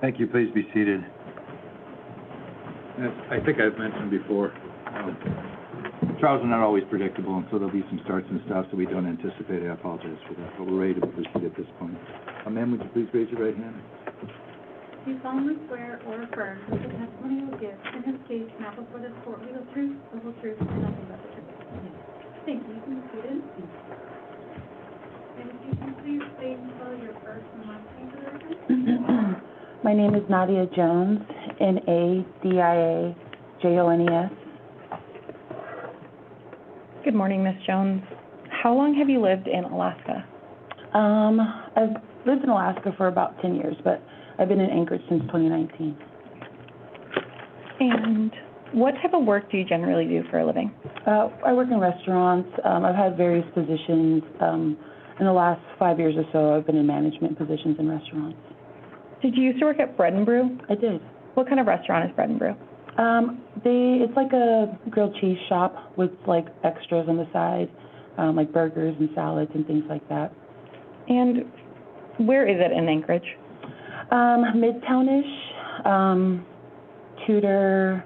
Thank you. Please be seated. As I think I've mentioned before, trials are not always predictable, and so there'll be some starts and stops that we don't anticipate. I apologize for that, but we're ready to proceed at this point. Ma'am, would you please raise your right hand? Do you solemnly swear or affirm that the testimony you will give in this case now before this court will be the truth, the whole truth, and nothing but the truth? Thank you. You can be seated. And if you can please state and spell your first and last name for the record? My name is Nadia Jones, N-A-D-I-A-J-O-N-E-S. Good morning, Ms. Jones. How long have you lived in Alaska? I've lived in Alaska for about 10 years, but I've been in Anchorage since 2019. And what type of work do you generally do for a living? I work in restaurants. I've had various positions. In the last 5 years or so, I've been in management positions in restaurants. Did you used to work at Bread and Brew? I did. What kind of restaurant is Bread and Brew? It's like a grilled cheese shop with like extras on the side, like burgers and salads and things like that. And where is it in Anchorage? Midtownish, Tudor,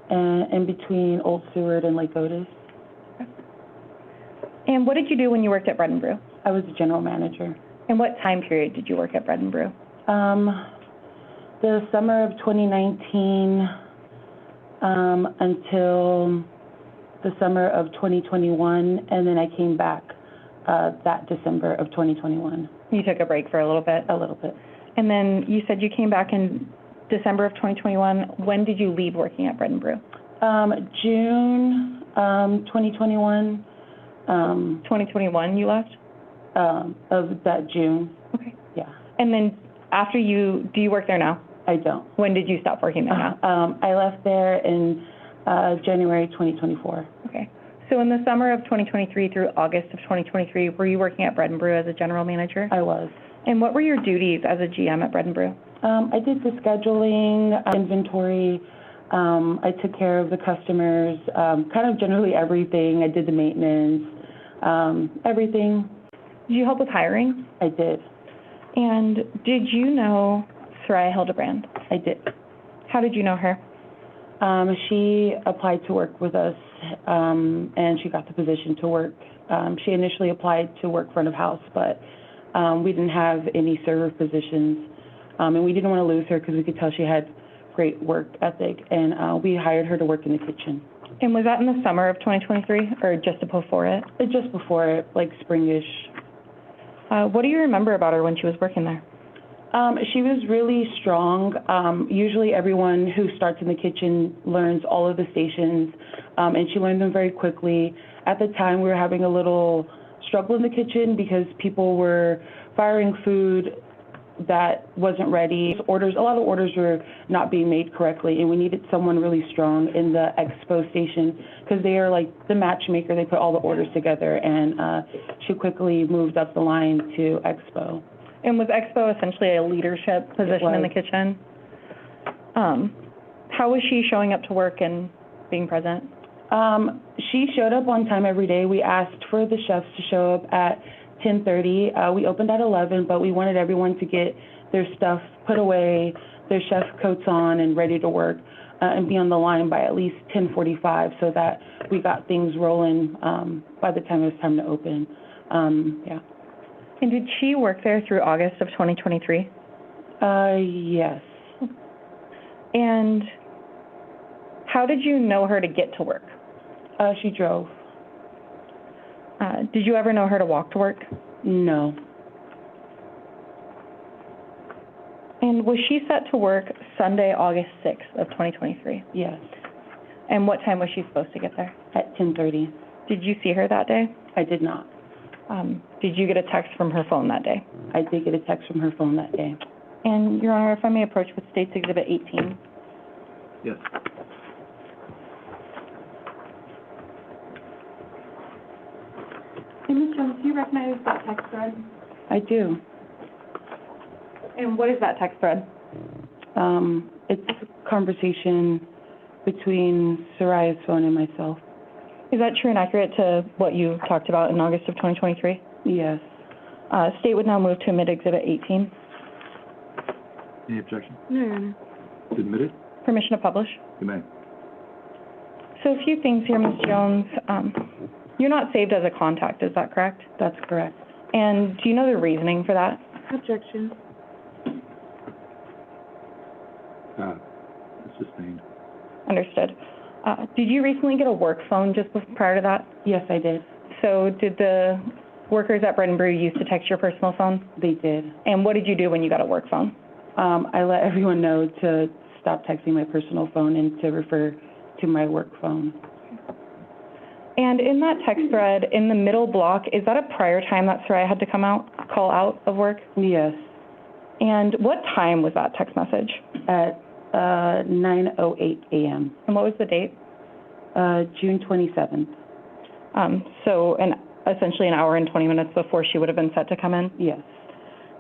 and in between Old Seward and Lake Otis. Okay. And what did you do when you worked at Bread and Brew? I was a general manager. And what time period did you work at Bread and Brew? The summer of 2019 until the summer of 2021, and then I came back that December of 2021. You took a break for a little bit? A little bit. And then you said you came back in December of 2021. When did you leave working at Bread and Brew? June 2021. 2021 you left? Of that June. Okay. Yeah. And then do you work there now? I don't. When did you stop working there now? I left there in January 2024. Okay. So in the summer of 2023 through August of 2023, were you working at Bread and Brew as a general manager? I was. And what were your duties as a GM at Bread and Brew? I did the scheduling, inventory. I took care of the customers, kind of generally everything. I did the maintenance, everything. Did you help with hiring? I did. And did you know Zarrius Hildabrand? I did. How did you know her? She applied to work with us, and she got the position to work. She initially applied to work front of house, but we didn't have any server positions. And we didn't want to lose her because we could tell she had great work ethic, and we hired her to work in the kitchen. And was that in the summer of 2023, or just before it? Just before it, like springish. What do you remember about her when she was working there? She was really strong. Usually everyone who starts in the kitchen learns all of the stations, and she learned them very quickly. At the time, we were having a little struggle in the kitchen because people were firing food that wasn't ready. A lot of orders were not being made correctly, and we needed someone really strong in the expo station because they are like the matchmaker. They put all the orders together, and she quickly moved up the line to expo. And was expo essentially a leadership position in the kitchen? How was she showing up to work and being present? She showed up on time every day. We asked for the chefs to show up at 10:30. We opened at 11, but we wanted everyone to get their stuff put away, their chef coats on, and ready to work, and be on the line by at least 10:45 so that we got things rolling by the time it was time to open. Yeah. And did she work there through August of 2023? Yes. And how did you know her to get to work? She drove. Did you ever know her to walk to work? No. And was she set to work Sunday, August 6th of 2023? Yes. And what time was she supposed to get there? At 10:30. Did you see her that day? I did not. Did you get a text from her phone that day? I did get a text from her phone that day. And, Your Honor, if I may approach with State's Exhibit 18. Yes. Hey, Ms. Jones, do you recognize that text thread? I do. And what is that text thread? It's a conversation between Zarrius' phone and myself. Is that true and accurate to what you talked about in August of 2023? Yes. State would now move to admit Exhibit 18. Any objection? No, Your Honor. It's admitted? Permission to publish? You may. So a few things here, Ms. Jones. You're not saved as a contact, is that correct? That's correct. And do you know the reasoning for that? Objection. It's sustained. Understood. Did you recently get a work phone just prior to that? Yes, I did. So did the workers at Bread and Brew used to text your personal phone? They did. And what did you do when you got a work phone? I let everyone know to stop texting my personal phone and to refer to my work phone. And in that text thread, in the middle block, is that a prior time that Soraya had to call out of work? Yes. And what time was that text message? At 9:08 a.m. And what was the date? June 27th. So essentially an hour and 20 minutes before she would have been set to come in? Yes.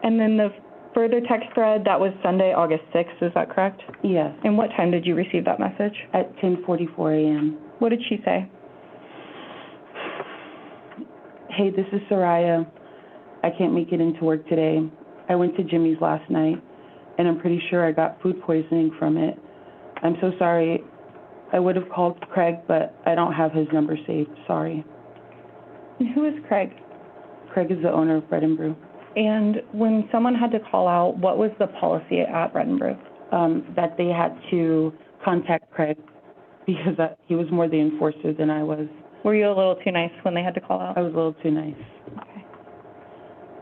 And then the further text thread, that was Sunday, August 6th, is that correct? Yes. And what time did you receive that message? At 10:44 a.m. What did she say? Hey, this is Soraya. I can't make it into work today. I went to Jimmy's last night, and I'm pretty sure I got food poisoning from it. I'm so sorry. I would have called Craig, but I don't have his number saved. Sorry. And who is Craig? Craig is the owner of Bread and Brew. And when someone had to call out, what was the policy at Bread and Brew? That they had to contact Craig because he was more the enforcer than I was. Were you a little too nice when they had to call out? I was a little too nice. Okay.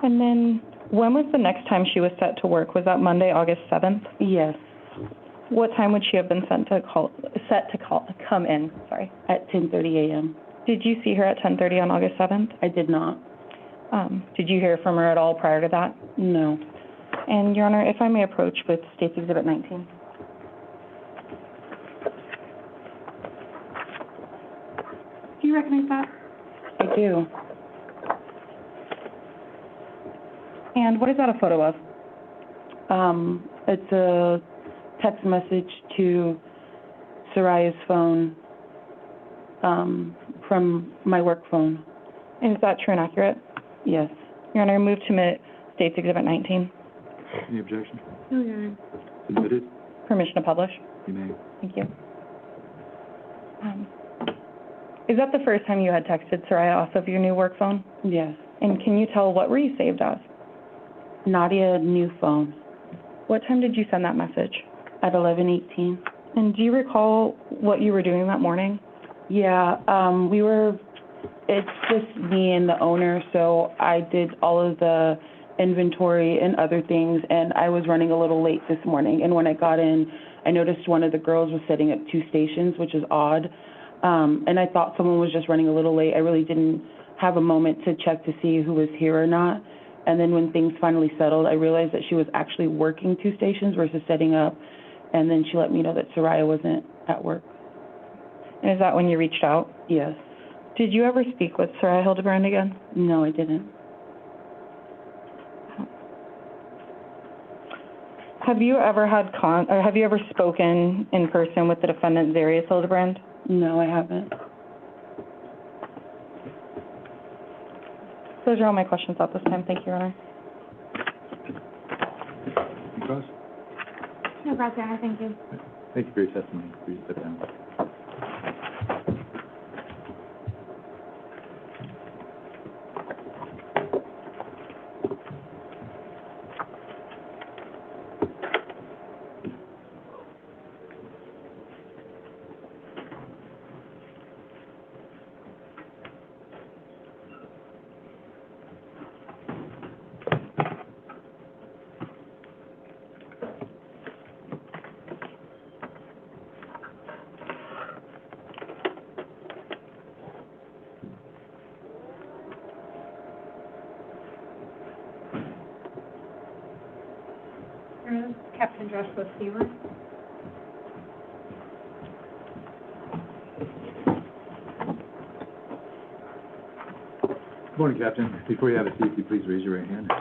And then when was the next time she was set to work? Was that Monday, August 7th? Yes. What time would she have been set to come in? Sorry. At 10:30 a.m. Did you see her at 10:30 on August 7th? I did not. Did you hear from her at all prior to that? No. And, Your Honor, if I may approach with State's Exhibit 19. Do you recognize that? I do. And what is that a photo of? It's a text message to Soraya's phone from my work phone. And is that true and accurate? Yes. Your Honor, move to State's Exhibit 19. Any objection? No, Your Honor. Admitted? Permission to publish. You may. Thank you. Is that the first time you had texted Soraya off of your new work phone? Yes. And can you tell what were you saved as? Nadia, new phone, What time did you send that message? at 11:18. And do you recall what you were doing that morning? Yeah, it's just me and the owner, so I did all of the inventory and other things, and I was running a little late this morning. And when I got in, I noticed one of the girls was setting up 2 stations, which is odd. And I thought someone was just running a little late. I really didn't have a moment to check to see who was here or not. And then when things finally settled, I realized that she was actually working 2 stations versus setting up. And then she let me know that Soraya wasn't at work. And is that when you reached out? Yes. Did you ever speak with Soraya Hildabrand again? No, I didn't. Have you ever had have you ever spoken in person with the defendant, Zarrius Hildabrand? No, I haven't. Those are all my questions at this time. Thank you, Your Honor. Any questions? No, Roxanne, thank you. Thank you for your testimony. Please sit down. Captain Joshua Stewart. Good morning, Captain. Before you have a seat, could you please raise your right hand?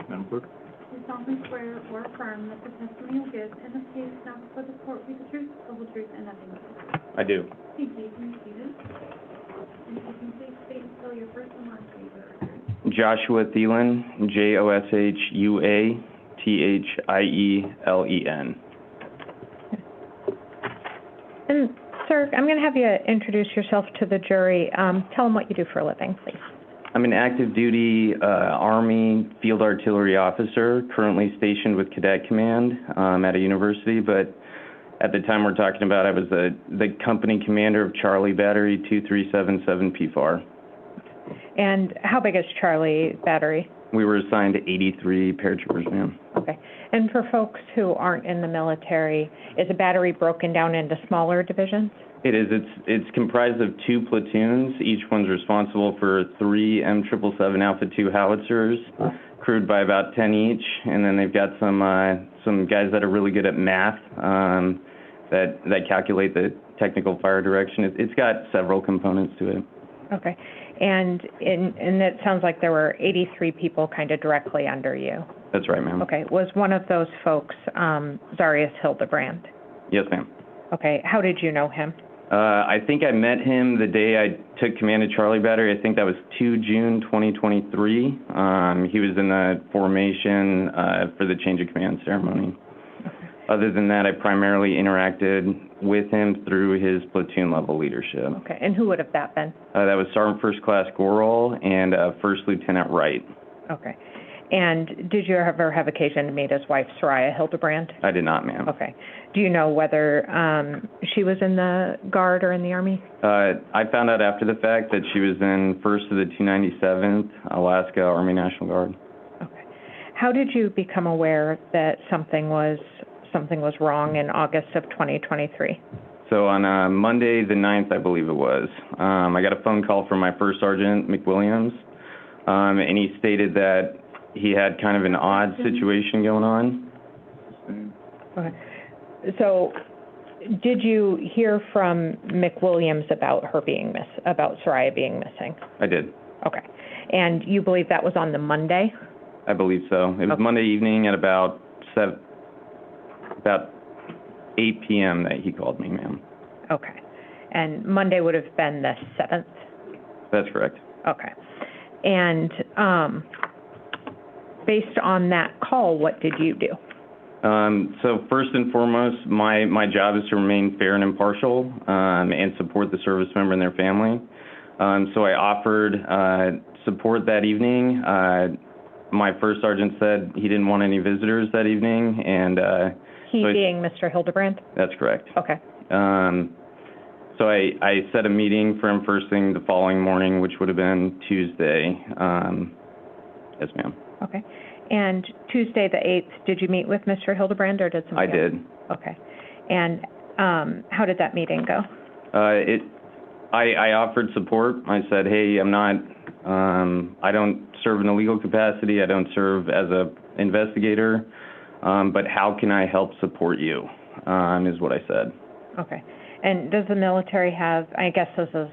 Madam Clerk? You solemnly swear or affirm that the testimony you'll give in this case now before the court will be the truth, the whole truth, and nothing but the truth. I do. Thank you. You can be seated. And if you can please state and spell your first and last name for the record. Joshua Thielen, Joshua-Thielen. And, sir, I'm going to have you introduce yourself to the jury. Tell them what you do for a living, please. I'm an active duty Army field artillery officer, currently stationed with Cadet Command at a university, but at the time we're talking about, I was the company commander of Charlie Battery 2377 PFAR. And how big is Charlie Battery? We were assigned to 83 paratroopers, ma'am. Okay. And for folks who aren't in the military, is a battery broken down into smaller divisions? It is. It's comprised of 2 platoons. Each one's responsible for 3 M777 Alpha 2 howitzers, crewed by about 10 each. And then they've got some guys that are really good at math that calculate the technical fire direction. It's got several components to it. Okay. And it sounds like there were 83 people kind of directly under you. That's right, ma'am. Okay. Was one of those folks Zarrius Hildabrand? Yes, ma'am. Okay. How did you know him? I think I met him the day I took command of Charlie Battery. I think that was 2 June 2023. He was in the formation for the change of command ceremony. Other than that, I primarily interacted with him through his platoon level leadership. Okay. And who would have that been? That was Sergeant First Class Gorel and First Lieutenant Wright. Okay. And did you ever have occasion to meet his wife, Soraya Hildabrand? I did not, ma'am. Okay. Do you know whether she was in the Guard or in the Army? I found out after the fact that she was in 1st of the 297th Alaska Army National Guard. Okay. How did you become aware that something was wrong in August of 2023? So on Monday the 9th, I believe it was, I got a phone call from my first sergeant, McWilliams, and he stated that he had kind of an odd situation going on. Okay. So did you hear from McWilliams about her being about Soraya being missing? I did. Okay. And you believe that was on the Monday? I believe so. It was Okay. Monday evening at about 8 p.m. that he called me, ma'am. Okay. And Monday would have been the 7th? That's correct. Okay. And based on that call, what did you do? So first and foremost, my job is to remain fair and impartial, and support the service member and their family. So I offered, support that evening. My first sergeant said he didn't want any visitors that evening, and, He so being Mr. Hildabrand? that's correct. Okay. So I set a meeting for him first thing the following morning, which would have been Tuesday. Yes, ma'am. Okay. And Tuesday, the 8th, did you meet with Mr. Hildebrand, or did I somebody else? did. Okay. And how did that meeting go? I offered support. I said, hey, I'm not, I don't serve in a legal capacity. I don't serve as a investigator, but how can I help support you, is what I said. Okay. And does the military have, I guess this is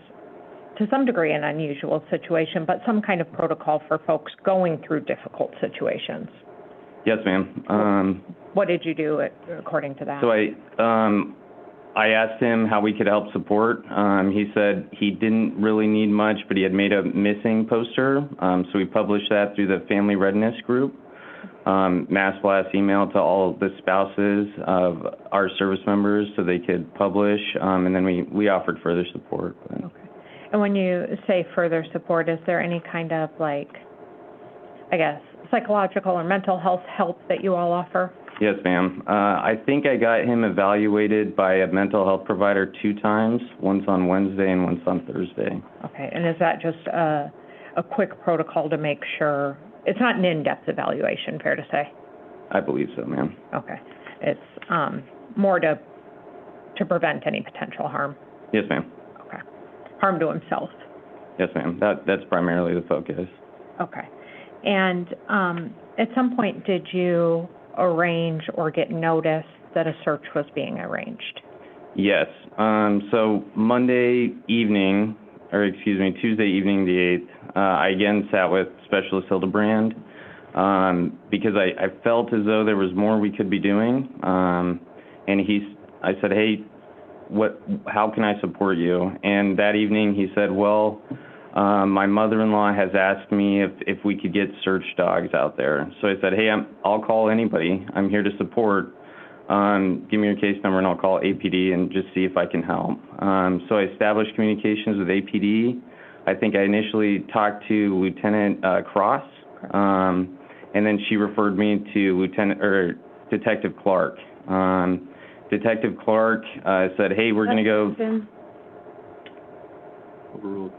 to some degree an unusual situation, but some kind of protocol for folks going through difficult situations? Yes, ma'am. What did you do according to that? So I asked him how we could help support. He said he didn't really need much, but he had made a missing poster. So we published that through the Family Readiness Group. Mass blast email to all the spouses of our service members so they could publish, and then we offered further support. Okay. And when you say further support, is there any kind of, like, I guess, psychological or mental health help that you all offer? Yes, ma'am. I think I got him evaluated by a mental health provider 2 times, once on Wednesday and once on Thursday. Okay, and is that just a quick protocol to make sure, it's not an in-depth evaluation, fair to say? I believe so, ma'am. Okay. It's more to prevent any potential harm? Yes, ma'am. Okay. Harm to himself? Yes, ma'am. That's primarily the focus. Okay. And at some point, did you arrange or get notice that a search was being arranged? Yes. So Monday evening, or excuse me, Tuesday evening, the 8th, I again sat with Specialist Hildabrand, because I felt as though there was more we could be doing. And I said, hey, how can I support you? And that evening he said, well, my mother-in-law has asked me if we could get search dogs out there. So I said, hey, I'll call anybody. I'm here to support. Give me your case number and I'll call APD and just see if I can help. So I established communications with APD. I think I initially talked to Lieutenant Cross, and then she referred me to Detective Clark. Detective Clark said, hey, we're going to go... Overruled.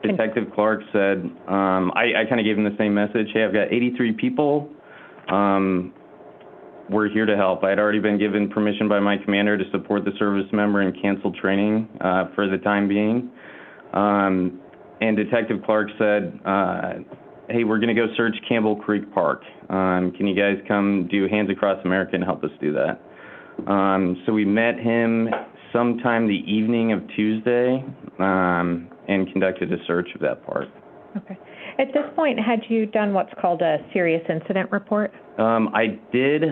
Detective Clark said, I kind of gave him the same message. Hey, I've got 83 people. We're here to help. I had already been given permission by my commander to support the service member and cancel training for the time being. And Detective Clark said, hey, we're going to go search Campbell Creek Park. Can you guys come do Hands Across America and help us do that? So we met him sometime the evening of Tuesday, and conducted a search of that park. Okay. At this point, had you done what's called a serious incident report? I did.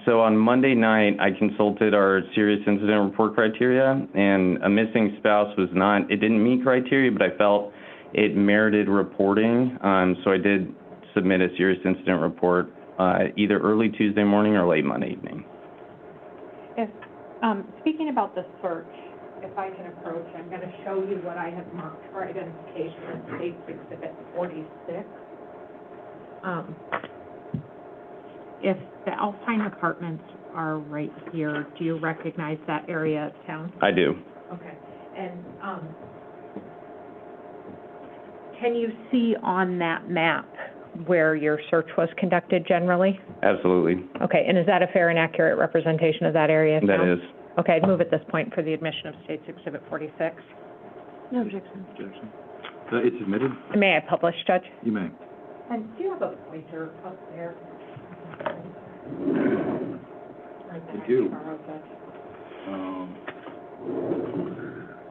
So on Monday night, I consulted our serious incident report criteria, and a missing spouse it didn't meet criteria, but I felt it merited reporting. So I did submit a serious incident report either early Tuesday morning or late Monday evening. If, speaking about the search, if I can approach, I'm going to show you what I have marked for identification in State's Exhibit 46. If the Alpine Apartments are right here, do you recognize that area of town? I do. Okay. And can you see on that map where your search was conducted generally? Absolutely. Okay. And is that a fair and accurate representation of that area of town? That is. Okay, I'd move at this point for the admission of State's Exhibit 46. No objection. It's admitted? May I publish, Judge? You may. And do you have a pointer up there? I do.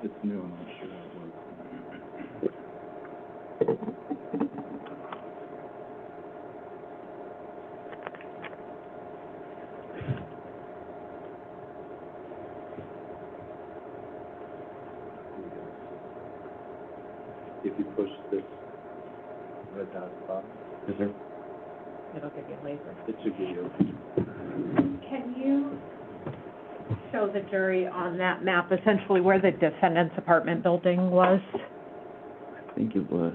It's new, I'm not sure how it works. If you push this red dot at the bottom. Yes, sir. It'll give you laser. It should give you. Can you show the jury on that map essentially where the defendant's apartment building was? I think it was,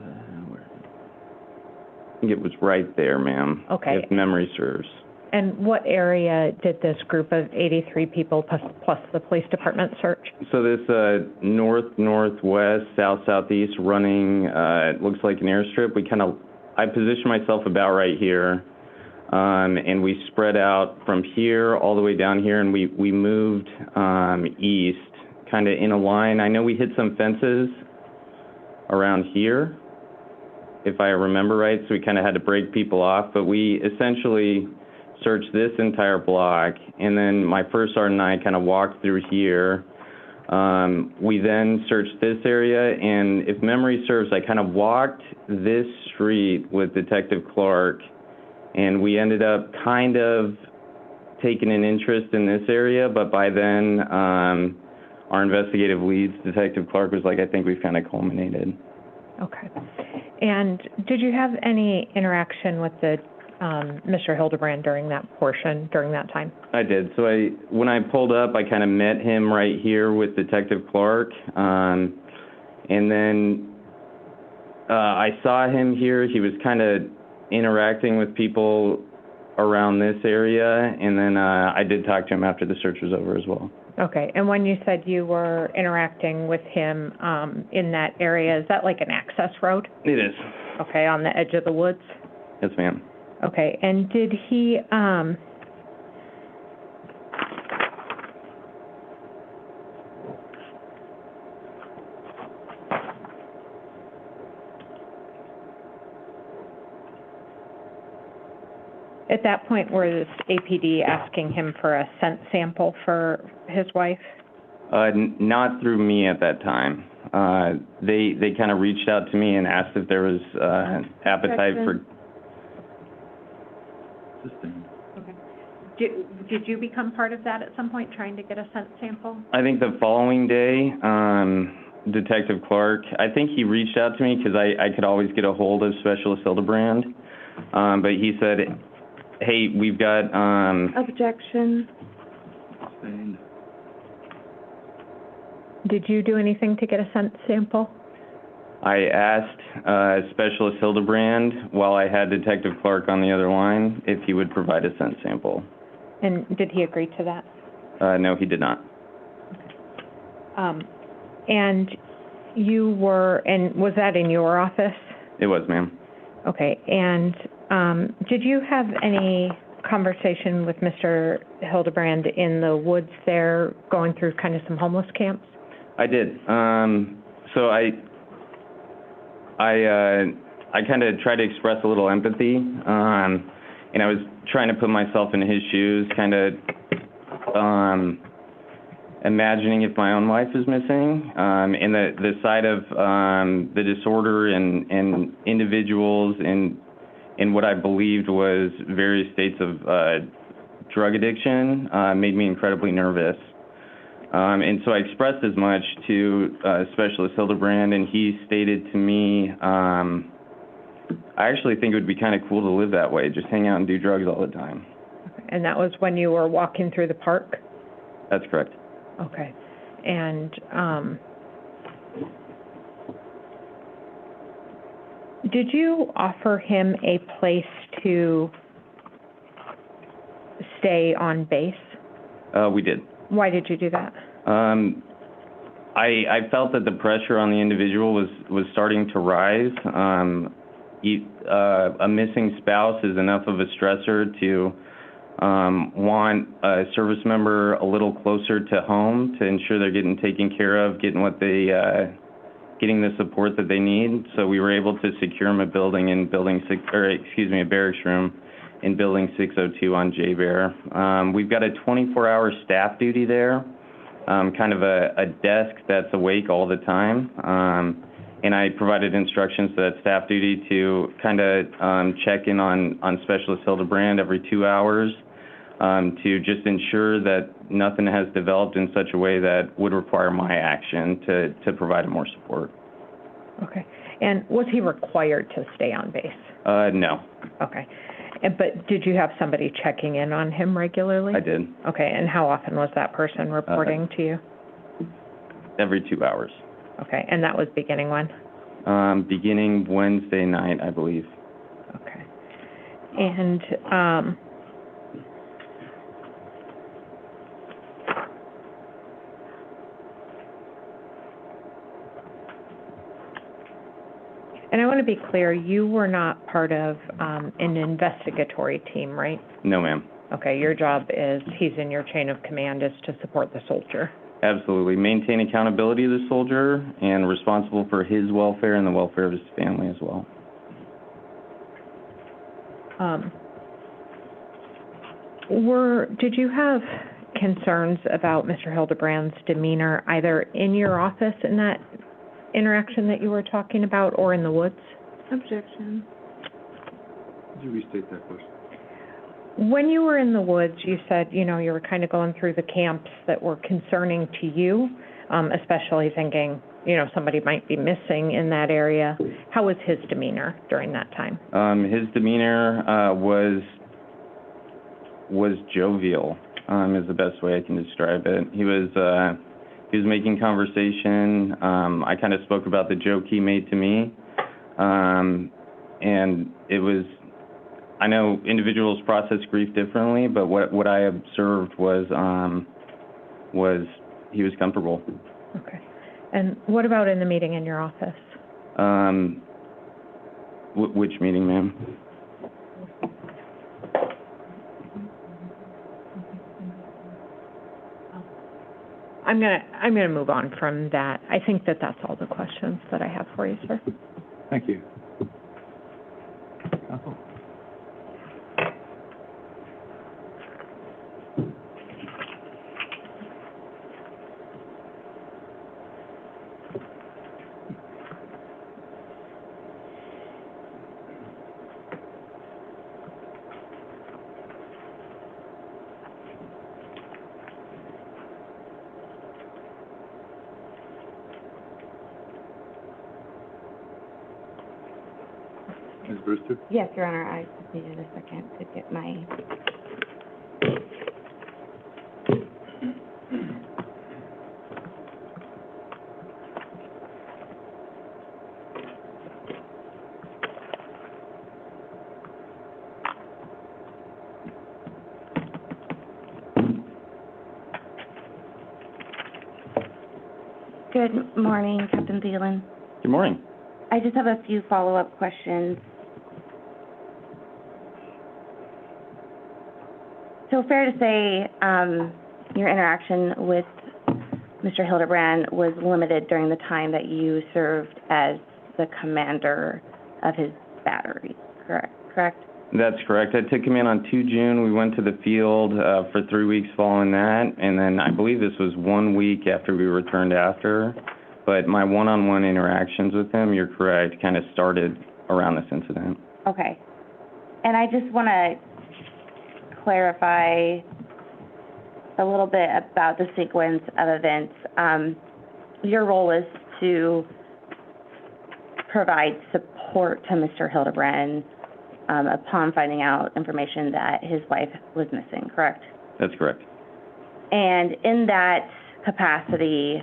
I think it was right there, ma'am. Okay. If memory serves. And what area did this group of 83 people plus the police department search? So this, northwest, southeast running, it looks like an airstrip. I positioned myself about right here, and we spread out from here all the way down here, and we moved, east, kind of in a line. I know we hit some fences around here, if I remember right, so we kind of had to break people off, but we essentially searched this entire block, and then my first sergeant and I kind of walked through here. We then searched this area, and if memory serves, I kind of walked this street with Detective Clark, and we ended up kind of taking an interest in this area, but by then, our investigative leads, Detective Clark, was like, I think we've kind of culminated. Okay. And did you have any interaction with the Mr. Hildabrand during that time? I did. So when I pulled up, I kind of met him right here with Detective Clark. And then I saw him here. He was kind of interacting with people around this area. And then I did talk to him after the search was over as well. Okay. And when you said you were interacting with him in that area, is that like an access road? It is. Okay, on the edge of the woods? Yes, ma'am. Okay, and did he, at that point, was APD asking him for a scent sample for his wife? Not through me at that time. They kind of reached out to me and asked if there was appetite for... Okay. Did you become part of that at some point, trying to get a scent sample? I think the following day, Detective Clark, I think he reached out to me because I could always get a hold of Specialist Hildabrand. But he said, hey, we've got... Objection. Did you do anything to get a scent sample? I asked Specialist Hildabrand, while I had Detective Clark on the other line, if he would provide a scent sample. And did he agree to that? No, he did not. And you were, and was that in your office? It was, ma'am. Okay, and did you have any conversation with Mr. Hildabrand in the woods there, going through kind of some homeless camps? I did. So I kind of tried to express a little empathy, and I was trying to put myself in his shoes, kind of imagining if my own wife is missing, and the side of the disorder and individuals in what I believed was various states of drug addiction made me incredibly nervous. And so I expressed as much to Specialist Hildabrand, and he stated to me, I actually think it would be kind of cool to live that way, just hang out and do drugs all the time. And that was when you were walking through the park? That's correct. Okay. And did you offer him a place to stay on base? We did. Why did you do that? I felt that the pressure on the individual was starting to rise. A missing spouse is enough of a stressor to want a service member a little closer to home to ensure they're getting taken care of, getting the support that they need. So we were able to secure him a building in a barracks room in Building 602 on J-Bear. We've got a 24-hour staff duty there, kind of a desk that's awake all the time. And I provided instructions to that staff duty to kind of check in on Specialist Hildabrand every 2 hours to just ensure that nothing has developed in such a way that would require my action to provide more support. Okay. And was he required to stay on base? No. Okay. But did you have somebody checking in on him regularly? I did, Okay, and how often was that person reporting to you? every 2 hours. Okay, and that was beginning when? Beginning Wednesday night, I believe. Okay. And, and I want to be clear, you were not part of an investigatory team, right? No, ma'am. Okay, your job is, he's in your chain of command, is to support the soldier. Absolutely. Maintain accountability of the soldier and responsible for his welfare and the welfare of his family as well. Did you have concerns about Mr. Hildebrand's demeanor either in your office in that interaction that you were talking about or in the woods? Objection. Could you restate that question? When you were in the woods, you said, you know, you were kind of going through the camps that were concerning to you, especially thinking, you know, somebody might be missing in that area. How was his demeanor during that time? His demeanor was jovial, is the best way I can describe it. He was making conversation. I kind of spoke about the joke he made to me, and it was, I know individuals process grief differently, but what I observed was he was comfortable. Okay. And what about in the meeting in your office? Which meeting, ma'am? I'm gonna move on from that. I think that that's all the questions that I have for you, sir. Thank you. Counsel? Ms. Brewster? Yes, Your Honor, I just needed a second to get my... Good morning, Captain Thielen. Good morning. I just have a few follow-up questions. So fair to say, your interaction with Mr. Hildabrand was limited during the time that you served as the commander of his battery, correct? That's correct. I took him in on 2 June. We went to the field for 3 weeks following that, and then I believe this was 1 week after we returned after. But my one-on-one interactions with him, you're correct, kind of started around this incident. Okay. And I just want to clarify a little bit about the sequence of events. Your role is to provide support to Mr. Hildabrand upon finding out information that his wife was missing, correct? That's correct. And in that capacity,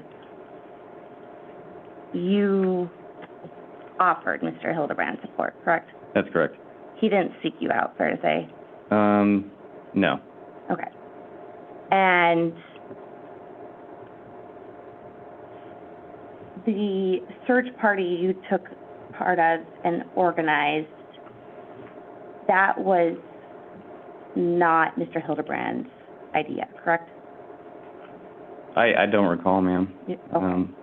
you offered Mr. Hildabrand support, correct? That's correct. He didn't seek you out, fair to say? No. Okay. And the search party you took part of and organized, that was not Mr. Hildabrand's idea, correct? I don't recall, ma'am. Okay.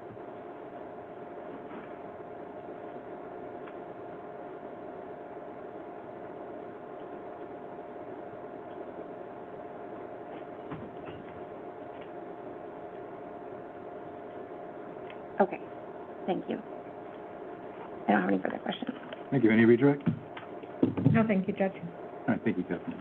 Okay, thank you. I don't have any further questions. Thank you. Any redirect? No, thank you, Judge. All right, thank you, Captain.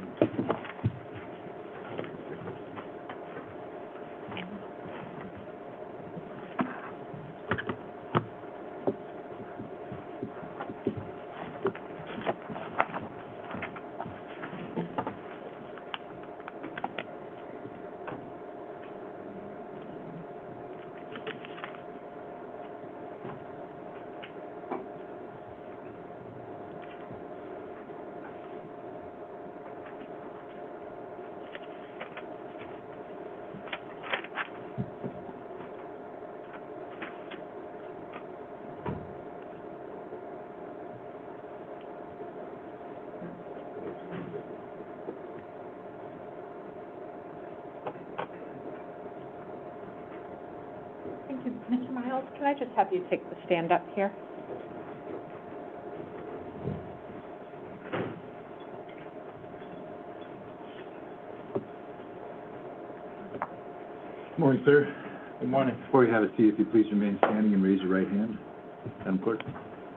Miles, can I just have you take the stand up here? Morning, sir. Good morning. Before you have a seat, if you please remain standing and raise your right hand. Madam Clerk. Do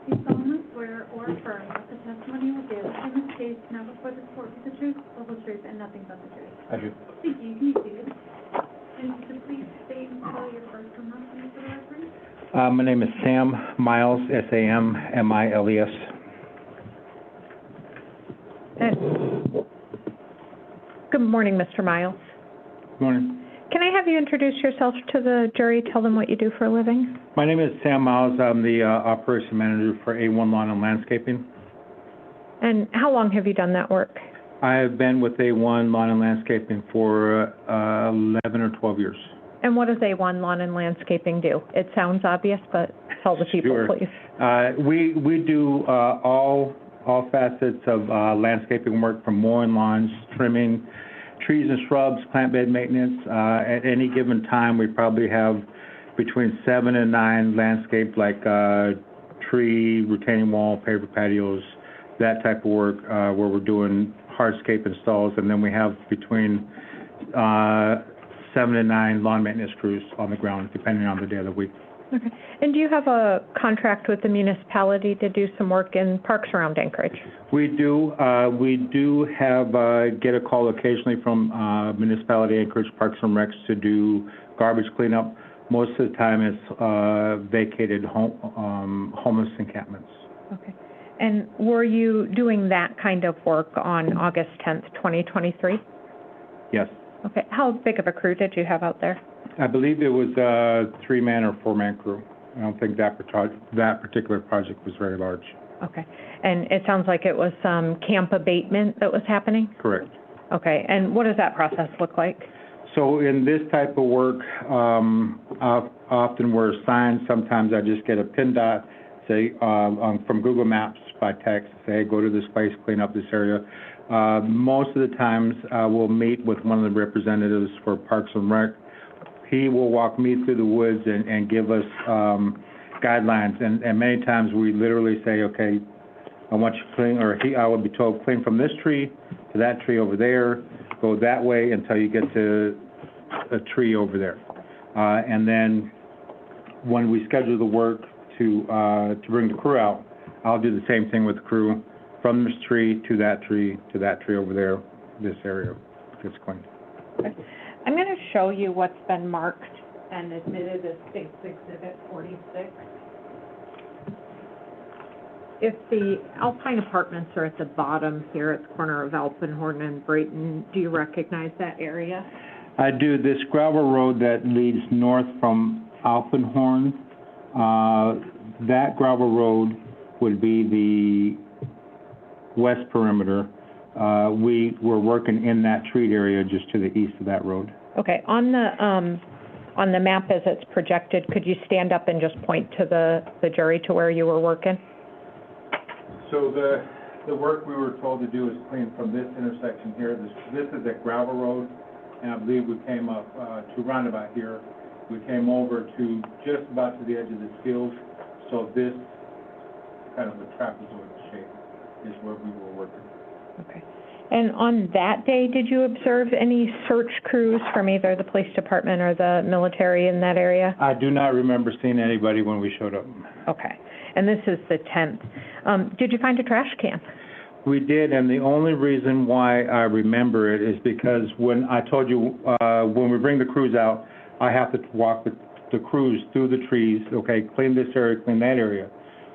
you solemnly swear or affirm that the testimony you will give in this case now before this court is the truth, the whole truth, and nothing but the truth? I do. Thank you. You can be seated. And could you please state and spell your first and last name for the record? My name is Sam Miles, S-A-M-M-I-L-E-S. Good morning, Mr. Miles. Good morning. Can I have you introduce yourself to the jury, tell them what you do for a living? My name is Sam Miles. I'm the operation manager for A1 Lawn and Landscaping. And how long have you done that work? I have been with A1 Lawn and Landscaping for 11 or 12 years. And what does A1 Lawn and Landscaping do? It sounds obvious, but tell the people, Sure. please. We do all facets of landscaping work, from mowing lawns, trimming trees and shrubs, plant bed maintenance. At any given time, we probably have between 7 and 9 landscaped, like tree, retaining wall, paper patios, that type of work, where we're doing hardscape installs. And then we have between 7 and 9 lawn maintenance crews on the ground, depending on the day of the week. Okay. And do you have a contract with the municipality to do some work in parks around Anchorage? We do. We do have, get a call occasionally from Municipality Anchorage Parks and Recs to do garbage cleanup. Most of the time it's vacated homeless encampments. Okay. And were you doing that kind of work on August 10th, 2023? Yes. Okay. How big of a crew did you have out there? I believe it was a 3-man or 4-man crew. I don't think that particular project was very large. Okay. And it sounds like it was some camp abatement that was happening? Correct. Okay. And what does that process look like? So in this type of work, often we're assigned, sometimes I just get a PIN dot, say, from Google Maps by text, say, go to this place, clean up this area. Most of the times, we'll meet with one of the representatives for Parks and Rec. He will walk me through the woods and give us guidelines. And many times we literally say, okay, I want you to clean, or I will be told, clean from this tree to that tree over there, go that way until you get to a tree over there. And then when we schedule the work to bring the crew out, I'll do the same thing with the crew, from this tree to that tree over there, this area gets cleaned. Okay. I'm going to show you what's been marked and admitted as State's Exhibit 46. If the Alpine Apartments are at the bottom here at the corner of Alpenhorn and Brayton, do you recognize that area? I do. This gravel road that leads north from Alpenhorn, that gravel road would be the west perimeter. We were working in that treat area just to the east of that road. Okay. On the map as it's projected, could you stand up and just point to the jury to where you were working? So the work we were told to do is clean from this intersection here. This is a gravel road, and I believe we came up to roundabout here. We came over to just about to the edge of this field. So this kind of a trapezoid shape is where we were working. Okay. And on that day, did you observe any search crews from either the police department or the military in that area? I do not remember seeing anybody when we showed up. Okay. And this is the 10th. Did you find a trash can? We did, and the only reason why I remember it is because when I told you, when we bring the crews out, I have to walk the crews through the trees, okay, clean this area, clean that area.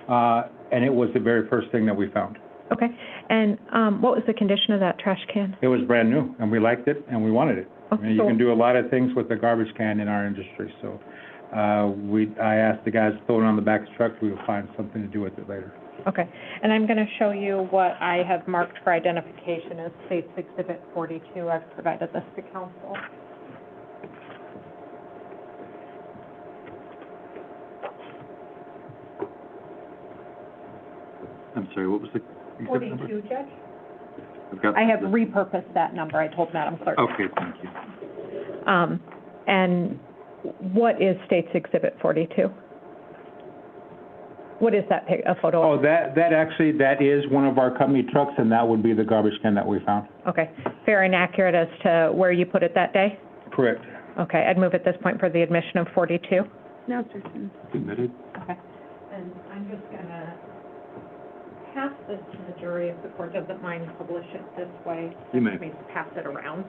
And it was the very first thing that we found. Okay. And what was the condition of that trash can? It was brand new, and we liked it, and we wanted it. Oh, I mean, you can do a lot of things with a garbage can in our industry, so I asked the guys to throw it on the back of the truck. We will find something to do with it later. Okay. And I'm going to show you what I have marked for identification as State's Exhibit 42. I've provided this to council. I'm sorry, what was the exhibit number? 42, Judge? I have repurposed that number. I told Madam Clerk. Okay, thank you. And what is State's Exhibit 42? What is that a photo Oh, of? that actually, that is one of our company trucks, and that would be the garbage can that we found. Okay, fair and accurate as to where you put it that day? Correct. Okay, I'd move at this point for the admission of 42. Now it's your turn. Submitted? Okay. And I'm just gonna pass this to the jury if the court doesn't mind, publish it this way. You may. That means pass it around.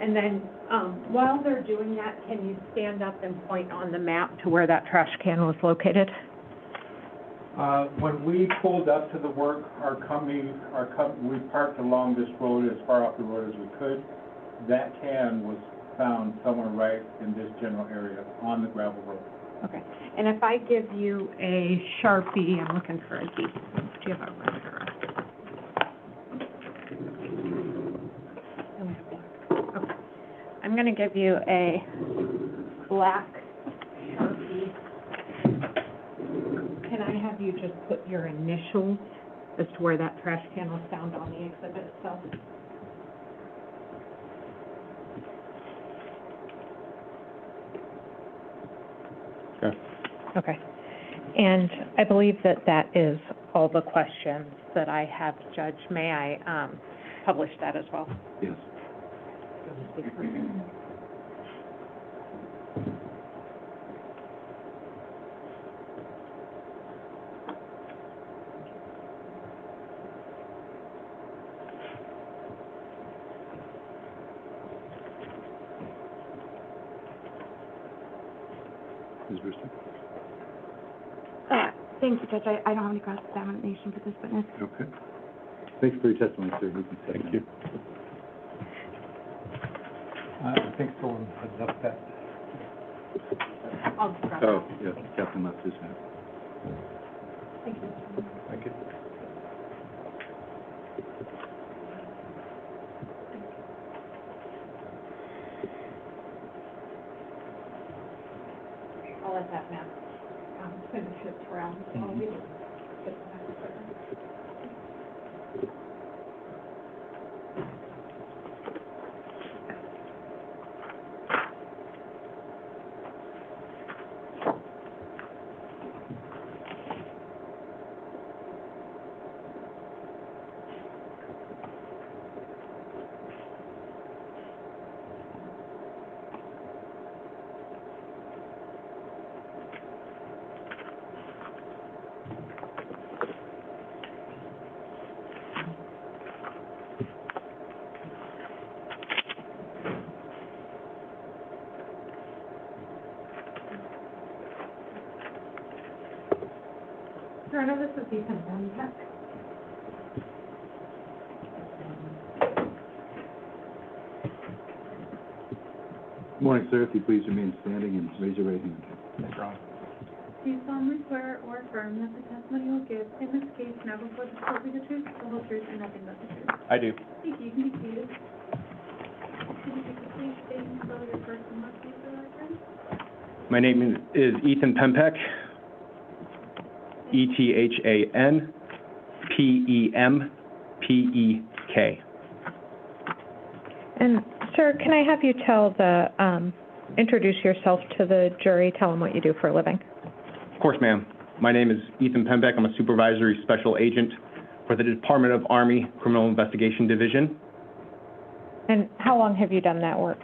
And then, while they're doing that, can you stand up and point on the map to where that trash can was located? When we pulled up to the work, we parked along this road as far off the road as we could. That can was found somewhere right in this general area on the gravel road. Okay. And if I give you a Sharpie, I'm looking for a D. Do you have a red or a? Okay. I'm gonna give you a black Sharpie. Can I have you just put your initials as to where that trash can was found on the exhibit itself? Okay. Okay. And I believe that that is all the questions that I have, Judge. May I publish that as well? Yes. Ms. Brewster? Thank you, Judge. I don't have any cross-examination for this witness. Okay. Thanks for your testimony, sir. You can sit. Thank you. I think someone had left that. I'll grab Oh, that. yes, Captain left his hand. Thank you. Thank you. I'll let that map finish its round. So I'll leave it. Sir, I know this is Ethan Pembeck. Good morning, sir. If you please remain standing and raise your right hand. Do you solemnly swear or affirm that the testimony you will give in this case now before the court will be the truth, the whole truth, and nothing but the truth? I do. Thank you. You can be seated. Could you please state and spell your first and last name for the record? My name is Ethan Pembeck, ETHAN, PEMPEK. And sir, can I have you introduce yourself to the jury, tell them what you do for a living? Of course, ma'am. My name is Ethan Pembeck. I'm a supervisory special agent for the Department of Army Criminal Investigation Division. And how long have you done that work?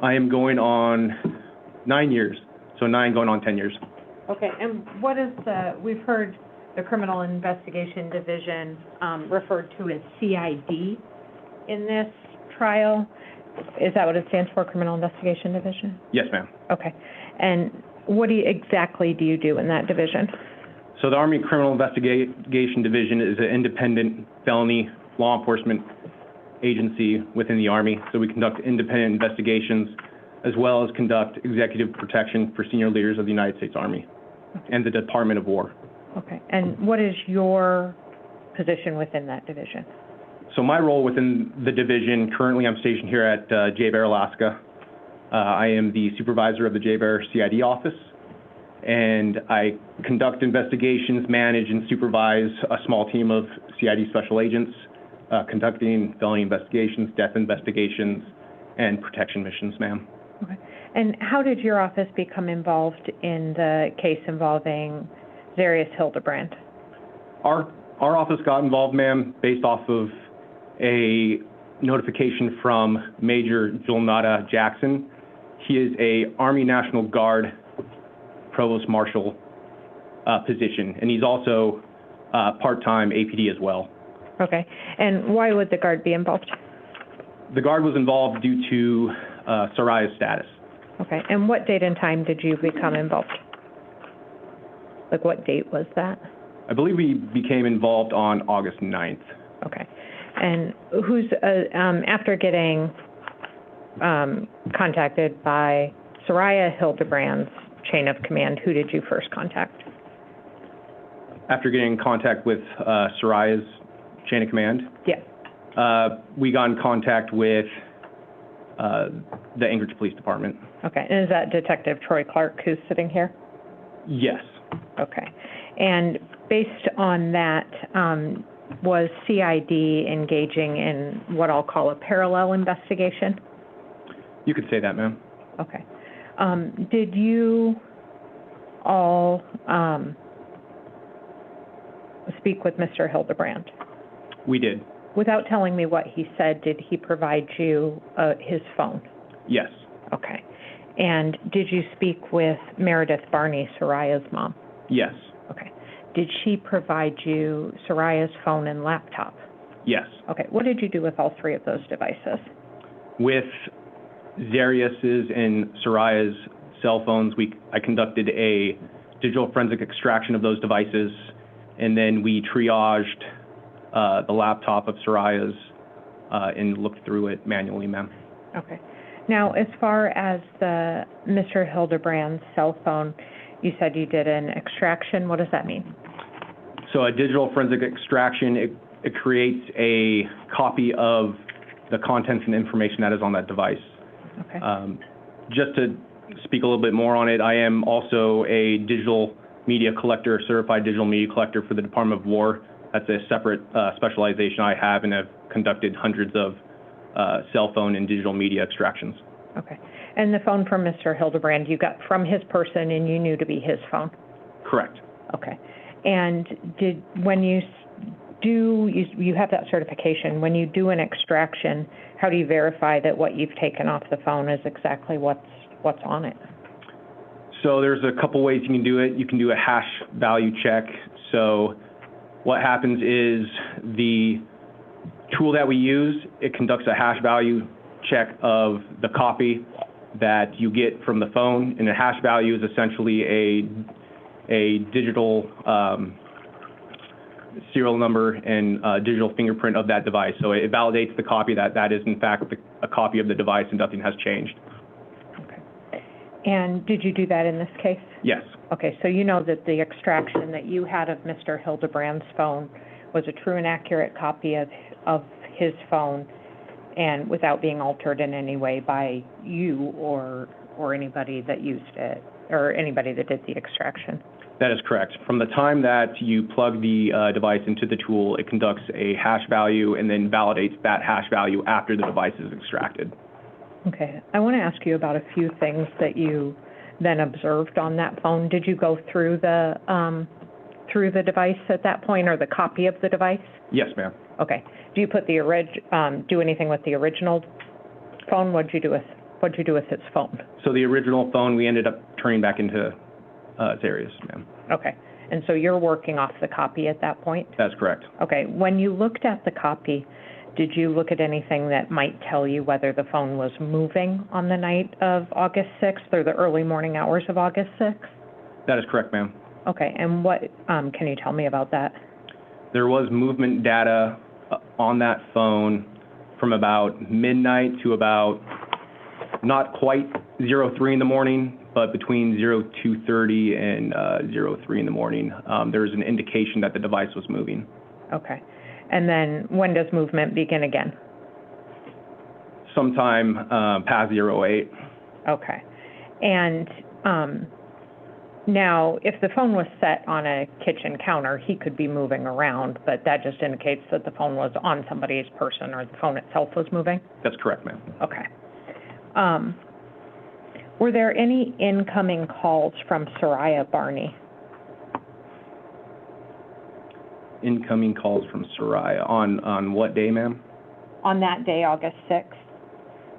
I am going on 9 years, so 9 going on 10 years. Okay, and what is we've heard the Criminal Investigation Division referred to as CID in this trial. Is that what it stands for, Criminal Investigation Division? Yes, ma'am. Okay. And what exactly do you do in that division? So the Army Criminal Investigation Division is an independent felony law enforcement agency within the Army. So we conduct independent investigations as well as conduct executive protection for senior leaders of the United States Army and the Department of War. Okay. And what is your position within that division? So my role within the division, currently I'm stationed here at J-Bear, Alaska. I am the supervisor of the J-Bear CID office, and I conduct investigations, manage, and supervise a small team of CID special agents, conducting felony investigations, death investigations, and protection missions, ma'am. Okay. And how did your office become involved in the case involving Zarrius Hildabrand? Our office got involved, ma'am, based off of a notification from Major Julnada Jackson. He is a Army National Guard Provost Marshal position, and he's also part-time APD as well. Okay. And why would the Guard be involved? The Guard was involved due to Zarrius status. Okay. And what date and time did you become involved? Like, what date was that? I believe we became involved on August 9th. Okay. And who's, after getting contacted by Zarrius Hildabrand's chain of command, who did you first contact? After getting in contact with Zarrius' chain of command? Yeah. We got in contact with the Anchorage Police Department. Okay. And is that Detective Troy Clark who's sitting here? Yes. Okay. And based on that, was CID engaging in what I'll call a parallel investigation? You could say that, ma'am. Okay. Did you all speak with Mr. Hildabrand? We did. Without telling me what he said, did he provide you his phone? Yes. Okay. And did you speak with Meredith Barney, Zarrius' mom? Yes. Okay. Did she provide you Zarrius' phone and laptop? Yes. Okay. What did you do with all three of those devices? With Zarrius's and Zarrius' cell phones, I conducted a digital forensic extraction of those devices, and then we triaged the laptop of Zarrius and looked through it manually, ma'am. Okay. Now, as far as the Mr. Hildabrand's cell phone, you said you did an extraction. What does that mean? So a digital forensic extraction, it creates a copy of the contents and information that is on that device. Okay. Just to speak a little bit more on it, I am also a digital media collector, certified digital media collector for the Department of War. That's a separate specialization I have, and have conducted hundreds of cell phone and digital media extractions. Okay. And the phone from Mr. Hildabrand you got from his person and you knew to be his phone? Correct. Okay. And when you you have that certification, when you do an extraction, how do you verify that what you've taken off the phone is exactly what's on it? So there's a couple ways you can do it. You can do a hash value check. So what happens is the tool that we use, it conducts a hash value check of the copy that you get from the phone, and the hash value is essentially a digital serial number and digital fingerprint of that device. So it validates the copy that is in fact a copy of the device and nothing has changed. Okay. And did you do that in this case? Yes. Okay, so you know that the extraction that you had of Mr. Hildabrand's phone was a true and accurate copy of his phone, and without being altered in any way by you or anybody that used it, or anybody that did the extraction? That is correct. From the time that you plug the device into the tool, it conducts a hash value and then validates that hash value after the device is extracted. Okay. I want to ask you about a few things that you then observed on that phone. Did you go through the device at that point, or the copy of the device? Yes, ma'am. Okay. Do you put do anything with the original phone? What'd you do with his phone? So the original phone we ended up turning back into Zarrius, ma'am. Okay. And so you're working off the copy at that point? That's correct. Okay. When you looked at the copy, did you look at anything that might tell you whether the phone was moving on the night of August 6th or the early morning hours of August 6th? That is correct, ma'am. Okay. And what can you tell me about that? There was movement data on that phone from about midnight to about not quite 03 in the morning, but between 02:30 and 03 in the morning. There was an indication that the device was moving. Okay. And then when does movement begin again? Sometime past 08. Okay. And now, if the phone was set on a kitchen counter, he could be moving around, but that just indicates that the phone was on somebody's person, or the phone itself was moving? That's correct, ma'am. Okay. Were there any incoming calls from Soraya Barney? Incoming calls from Soraya. On what day, ma'am? On that day, August 6th?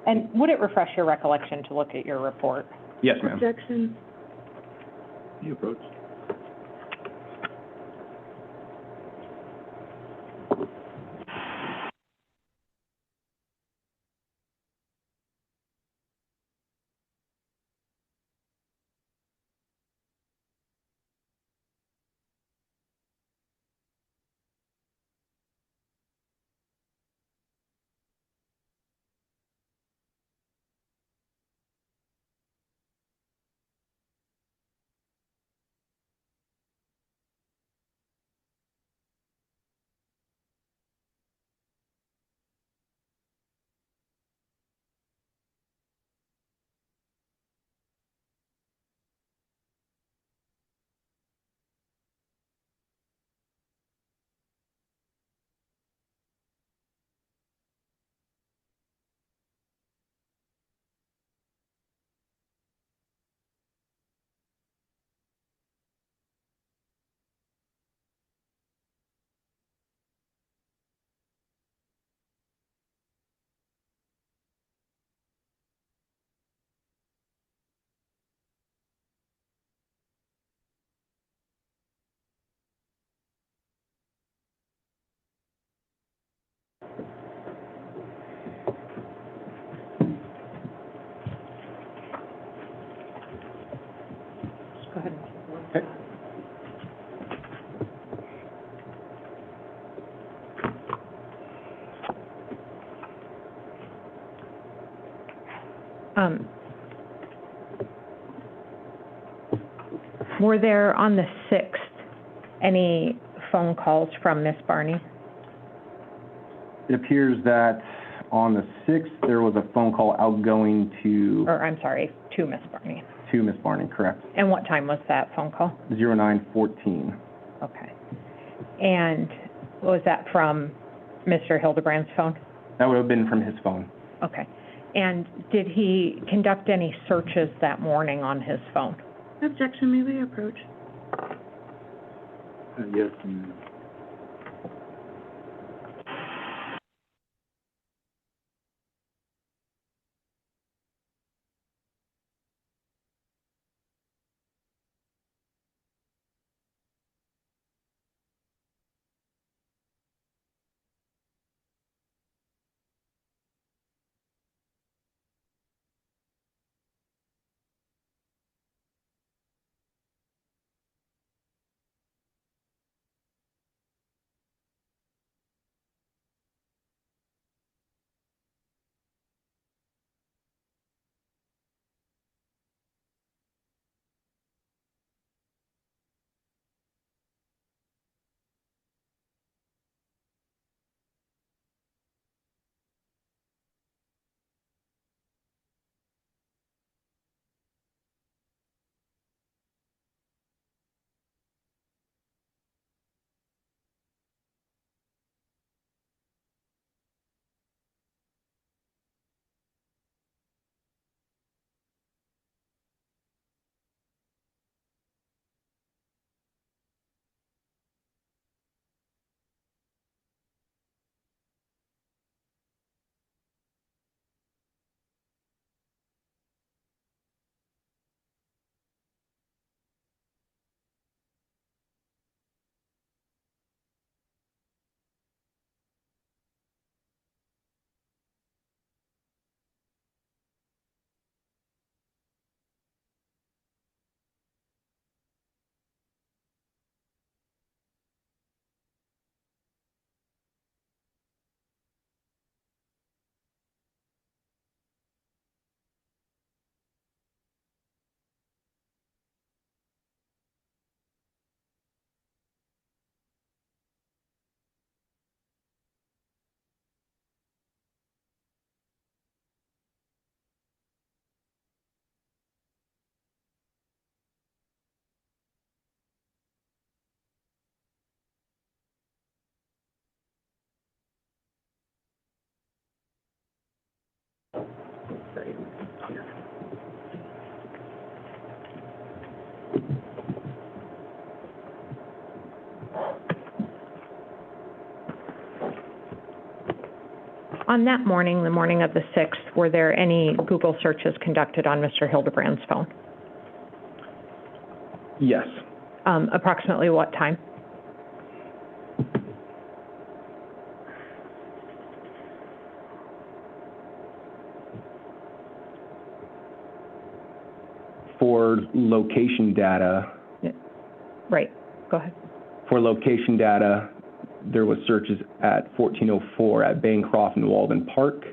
And would it refresh your recollection to look at your report? Yes, ma'am. Objection. You approach. Go ahead. Okay. Were there, on the 6th, any phone calls from Miss Barney? It appears that on the 6th, there was a phone call outgoing to Or, I'm sorry, to Miss Barney. Miss Barney, correct? And what time was that phone call? 0914. Okay. And was that from Mr. Hildebrand's phone? That would have been from his phone. Okay. And did he conduct any searches that morning on his phone? Objection, may we approach? Yes, ma'am. On that morning, the morning of the 6th, were there any Google searches conducted on Mr. Hildebrand's phone? Yes. Approximately what time? For location data, Right, go ahead. for location data, there was searches at 1404 at Bancroft and Walden Park.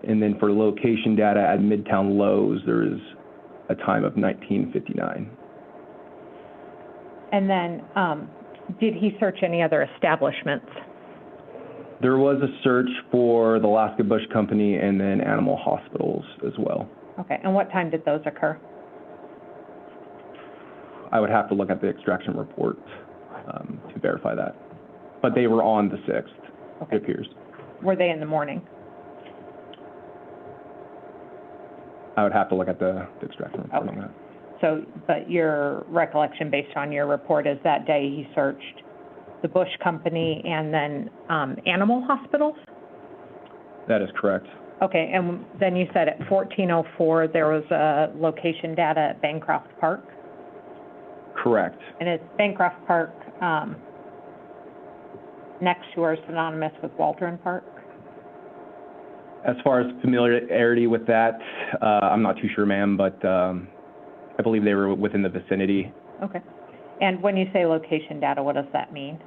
And then for location data at Midtown Lowe's, there is a time of 1959. And then, did he search any other establishments? There was a search for the Alaska Bush Company and then animal hospitals as well. Okay, and what time did those occur? I would have to look at the extraction report to verify that. But they were on the 6th, Okay. it appears. Were they in the morning? I would have to look at the extraction report on that. So, but your recollection based on your report is that day he searched the Bush Company and then animal hospitals? That is correct. Okay, and then you said at 1404 there was a location data at Bancroft Park? Correct. And is Bancroft Park next to or synonymous with Waldron Park? As far as familiarity with that, I'm not too sure, ma'am, but I believe they were within the vicinity. Okay. And when you say location data, what does that mean?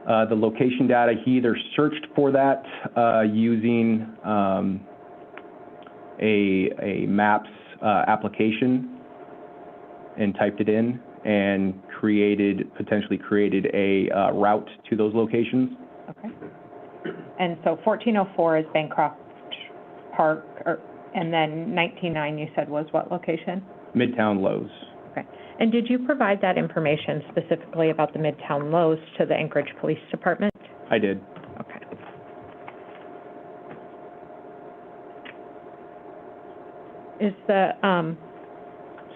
The location data, he either searched for that using a Maps application and typed it in and potentially created a route to those locations. Okay. And so 1404 is Bancroft Park, and then 199 you said was what location? Midtown Lowe's. Okay. And did you provide that information specifically about the Midtown Lowe's to the Anchorage Police Department? I did. Okay. Is the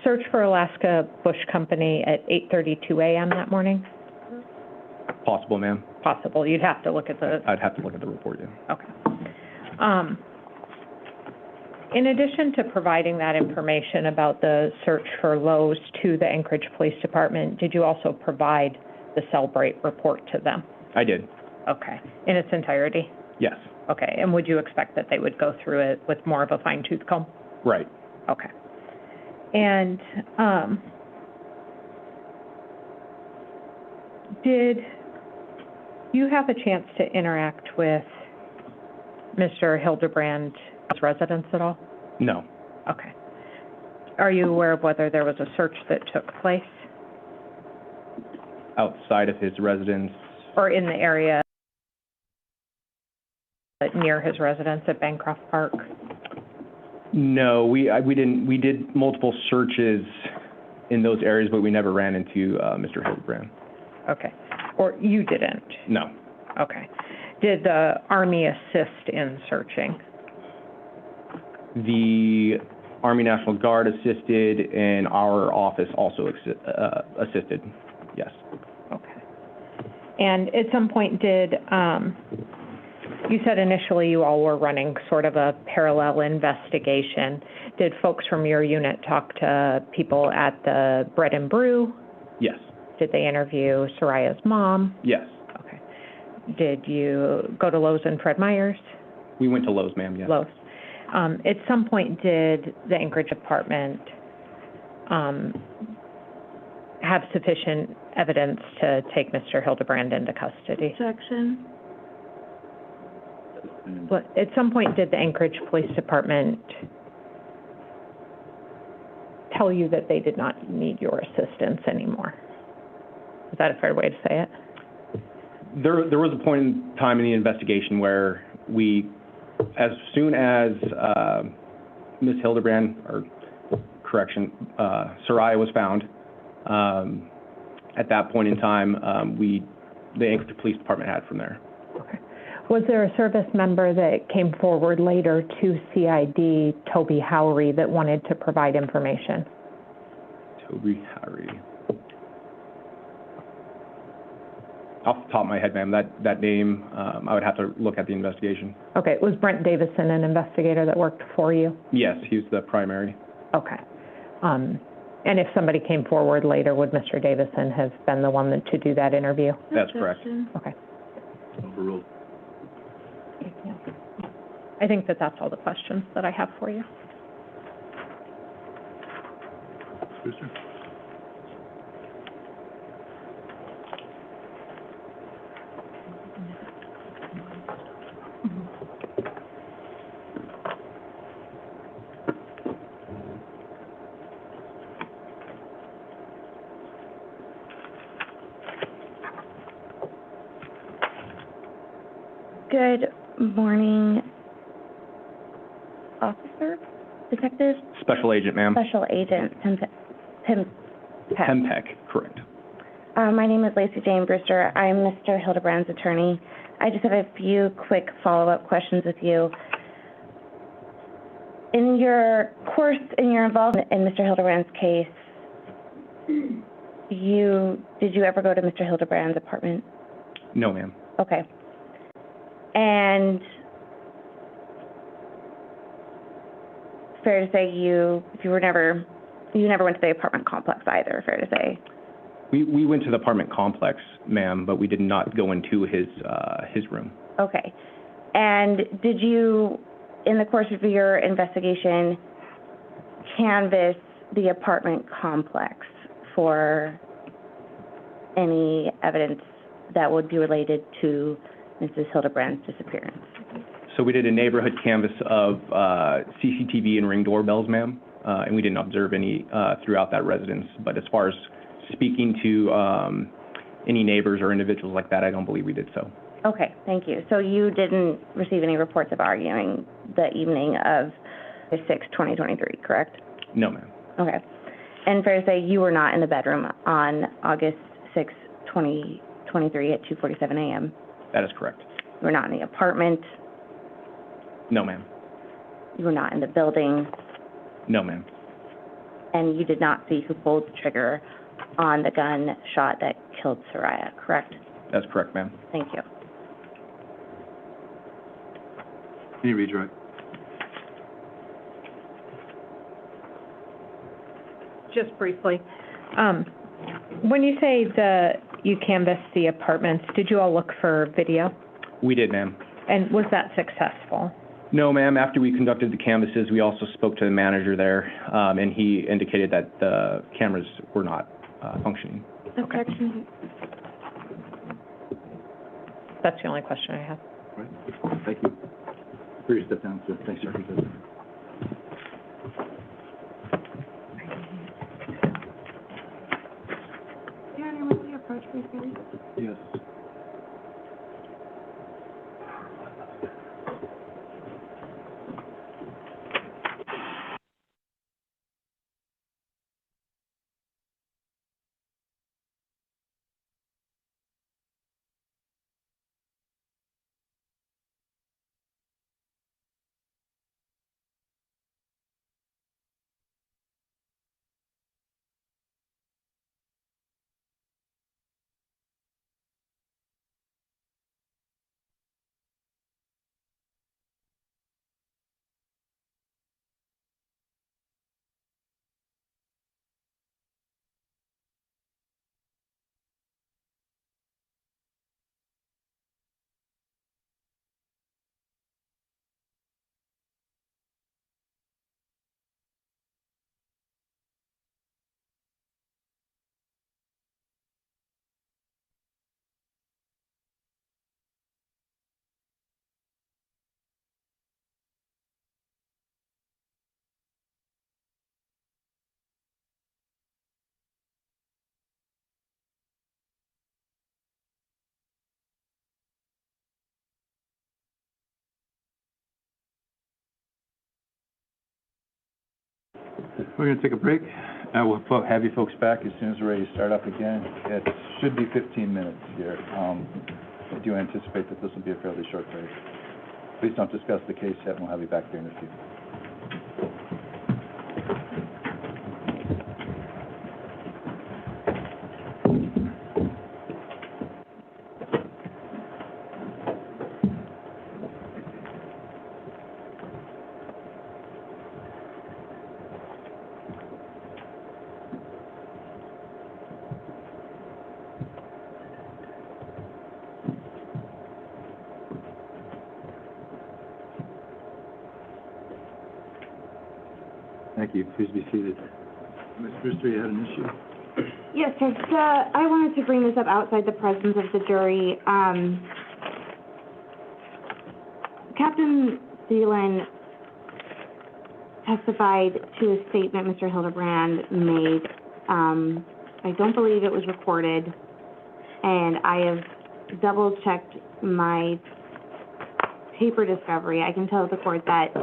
search for Alaska Bush Company at 8:32 a.m. that morning? Possible, ma'am. Possible. You'd have to look at the... I'd have to look at the report, yeah. Okay. In addition to providing that information about the search for Lowe's to the Anchorage Police Department, did you also provide the Celebrate report to them? I did. Okay. In its entirety? Yes. Okay. And would you expect that they would go through it with more of a fine-tooth comb? Right. Okay. And did you have a chance to interact with Mr. Hildabrand's residence at all? No. Okay. Are you aware of whether there was a search that took place? Outside of his residence? Or in the area near his residence at Bancroft Park? No, we didn't. We did multiple searches in those areas, but we never ran into Mr. Hildabrand. Okay. Or you didn't? No. Okay. Did the Army assist in searching? The Army National Guard assisted, and our office also assisted, yes. Okay. And at some point did, you said initially you all were running sort of a parallel investigation. Did folks from your unit talk to people at the Bread and Brew? Yes. Did they interview Zarrius' mom? Yes. Okay. Did you go to Lowe's and Fred Meyer's? We went to Lowe's, ma'am, yes. Lowe's. At some point, did the Anchorage Department have sufficient evidence to take Mr. Hildabrand into custody? Objection. At some point, did the Anchorage Police Department tell you that they did not need your assistance anymore? Is that a fair way to say it? There was a point in time in the investigation where we, as soon as Ms. Hildabrand, or correction, Zarrius was found, at that point in time, the Anchorage Police Department had from there. Okay. Was there a service member that came forward later to CID, Toby Howery, that wanted to provide information? Toby Howery. Off the top of my head, ma'am, that name, I would have to look at the investigation. Okay, was Brent Davison an investigator that worked for you? Yes, he's the primary. Okay. And if somebody came forward later, would Mr. Davison have been the one to do that interview? That's correct. Okay. Overruled. I think that's all the questions that I have for you. Brewster? Good morning, officer, detective, Special agent, ma'am. special agent, Hempek, correct. My name is Lacey Jane Brewster. I'm Mr. Hildabrand's attorney. I just have a few quick follow-up questions with you. In your involvement in Mr. Hildabrand's case, did you ever go to Mr. Hildabrand's apartment? No, ma'am. Okay. And fair to say you never went to the apartment complex either, fair to say? We went to the apartment complex, ma'am, but we did not go into his room. Okay. And did you, in the course of your investigation, canvass the apartment complex for any evidence that would be related to Mrs. Hildabrand's disappearance? So we did a neighborhood canvass of CCTV and Ring doorbells, ma'am, and we didn't observe any throughout that residence. But as far as speaking to any neighbors or individuals like that, I don't believe we did so. Okay, thank you. So you didn't receive any reports of arguing the evening of the 6th, 2023, correct? No, ma'am. Okay. And fair to say you were not in the bedroom on August 6th, 2023 at 2:47 a.m.? That is correct. You were not in the apartment? No, ma'am. You were not in the building? No, ma'am. And you did not see who pulled the trigger on the gun shot that killed Zarrius, correct? That's correct, ma'am. Thank you. Can you redirect? Just briefly, when you say you canvassed the apartments, did you all look for video? We did, ma'am. And was that successful? No, ma'am. After we conducted the canvasses, we also spoke to the manager there, and he indicated that the cameras were not functioning. Objection. That's the only question I have. Right. Thank you. Please step down, sir. Thanks, sir. Your Honor, will you approach, please? Yes. We're going to take a break. We'll have you folks back as soon as we're ready to start up again. It should be 15 minutes here. I do anticipate that this will be a fairly short break. Please don't discuss the case yet, and we'll have you back there in a few. you. Please be seated. Ms. Brewster, you had an issue? Yes, sir. I wanted to bring this up outside the presence of the jury. Captain Thielen testified to a statement Mr. Hildabrand made. I don't believe it was recorded, and I have double-checked my paper discovery. I can tell the court that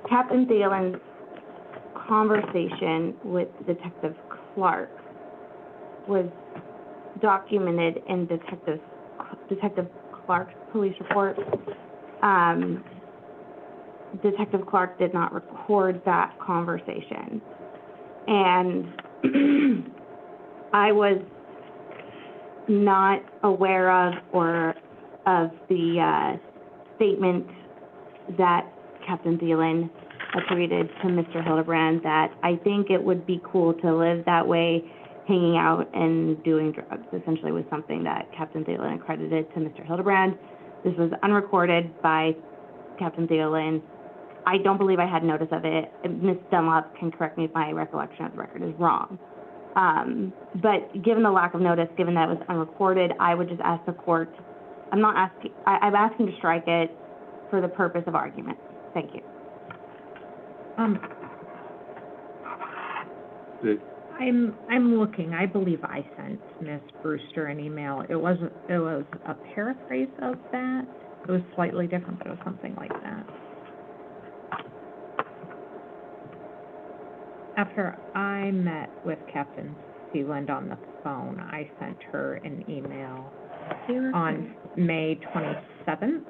Captain Thielen's conversation with Detective Clark was documented in Detective Clark's police report. Detective Clark did not record that conversation. And I was not aware of the statement that Captain Thielen attributed to Mr. Hildabrand, that I think it would be cool to live that way, hanging out and doing drugs, essentially was something that Captain Thielen accredited to Mr. Hildabrand. This was unrecorded by Captain Thielen. I don't believe I had notice of it. Ms. Dunlop can correct me if my recollection of the record is wrong. But given the lack of notice, given that it was unrecorded, I would just ask the court, I'm asking to strike it for the purpose of argument. Thank you. I'm looking. I believe I sent Ms. Brewster an email. It was a paraphrase of that. It was slightly different, but it was something like that. After I met with Captain Sealand on the phone, I sent her an email on May 27th.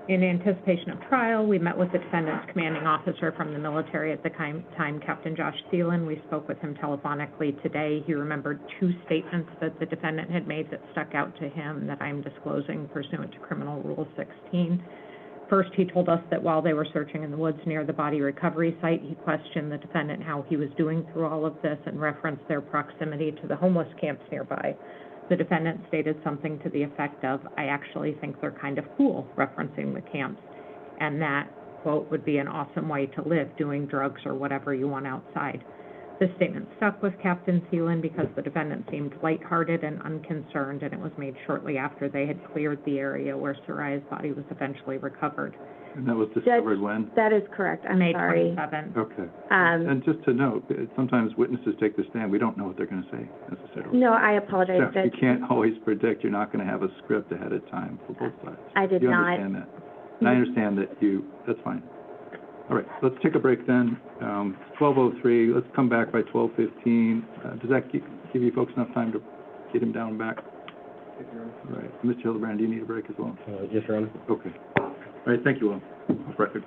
In anticipation of trial, we met with the defendant's commanding officer from the military at the time, Captain Josh Thielen. We spoke with him telephonically today. He remembered two statements that the defendant had made that stuck out to him that I'm disclosing pursuant to Criminal Rule 16. First, he told us that while they were searching in the woods near the body recovery site, he questioned the defendant how he was doing through all of this and referenced their proximity to the homeless camps nearby. The defendant stated something to the effect of, I actually think they're kind of cool, referencing the camps, and that, quote, would be an awesome way to live, doing drugs or whatever you want outside. This statement stuck with Captain Thielen because the defendant seemed lighthearted and unconcerned, and it was made shortly after they had cleared the area where Zarrius' body was eventually recovered. And that was discovered when? That is correct. I'm sorry. May 27th. Okay. And just to note, sometimes witnesses take the stand, we don't know what they're going to say necessarily. No, I apologize, Yeah, Judge. you can't always predict. You're not going to have a script ahead of time for both sides. I did you not. You understand that. And I understand that that's fine. All right, let's take a break then. 12:03, let's come back by 12:15. Does that give you folks enough time to get him down and back? All right. Mr. Hildabrand, do you need a break as well? Yes, Your Honor. Okay. All right, thank you, Will. Record.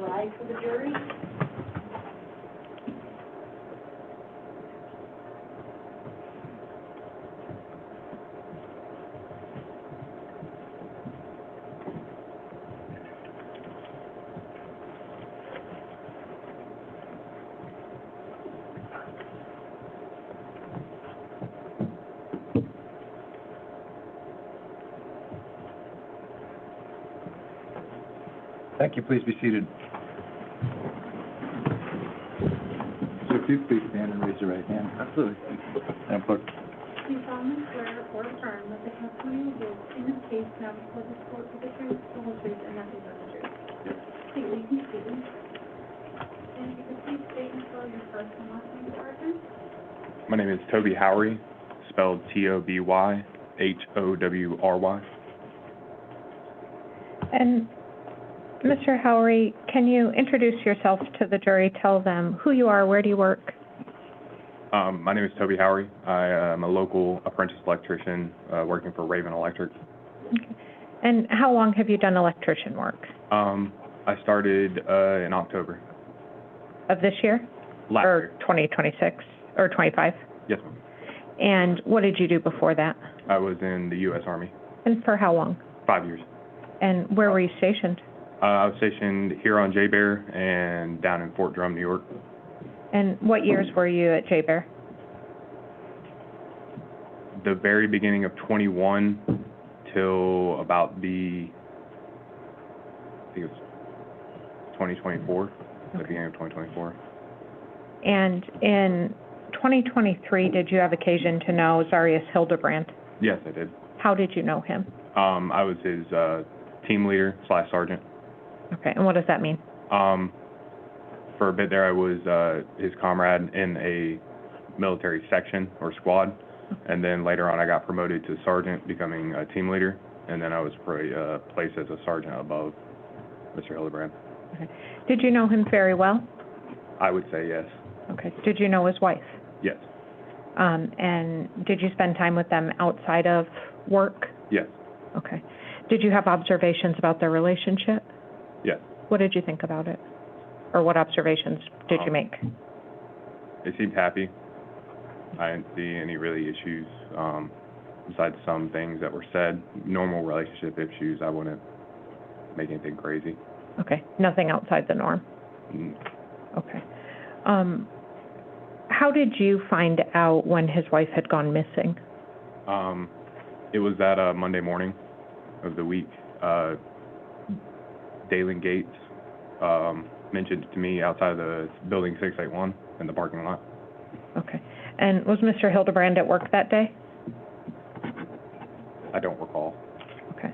Rise for the jury. Thank you. Please be seated. So if you please stand and raise your right hand. Absolutely. And clerk. Do you solemnly swear or affirm that the testimony you give in this case now before this court is the truth, the whole truth, and nothing but the truth? Yes. Please, you can state it. And if you could please state and spell your first and last name for record. My name is Toby Howery, spelled Tobyhowry. And Mr. Howery, can you introduce yourself to the jury? Tell them who you are, where do you work? My name is Toby Howery. I am a local apprentice electrician working for Raven Electric. Okay. And how long have you done electrician work? I started in October. Of this year? Last Or year. 2026, or 25? Yes, ma'am. And what did you do before that? I was in the U.S. Army. And for how long? 5 years. And where were you stationed? I was stationed here on J-Bear and down in Fort Drum, New York. And what years were you at J-Bear? The very beginning of 21 till about the, I think it was 2024, the beginning of 2024. And in 2023, did you have occasion to know Zarrius Hildabrand? Yes, I did. How did you know him? I was his team leader / sergeant. Okay, and what does that mean? For a bit there, I was his comrade in a military section or squad, and then later on I got promoted to sergeant, becoming a team leader, and then I was placed as a sergeant above Mr. Hildabrand. Okay. Did you know him very well? I would say yes. Okay. Did you know his wife? Yes. And did you spend time with them outside of work? Yes. Okay. Did you have observations about their relationship? Yes. What did you think about it? Or what observations did you make? They seemed happy. I didn't see any really issues, besides some things that were said. Normal relationship issues, I wouldn't make anything crazy. Okay. Nothing outside the norm? Mm. Okay. How did you find out when his wife had gone missing? It was that Monday morning of the week. Dalen Gates mentioned to me outside of the building 681 in the parking lot. Okay. And was Mr. Hildabrand at work that day? I don't recall. Okay.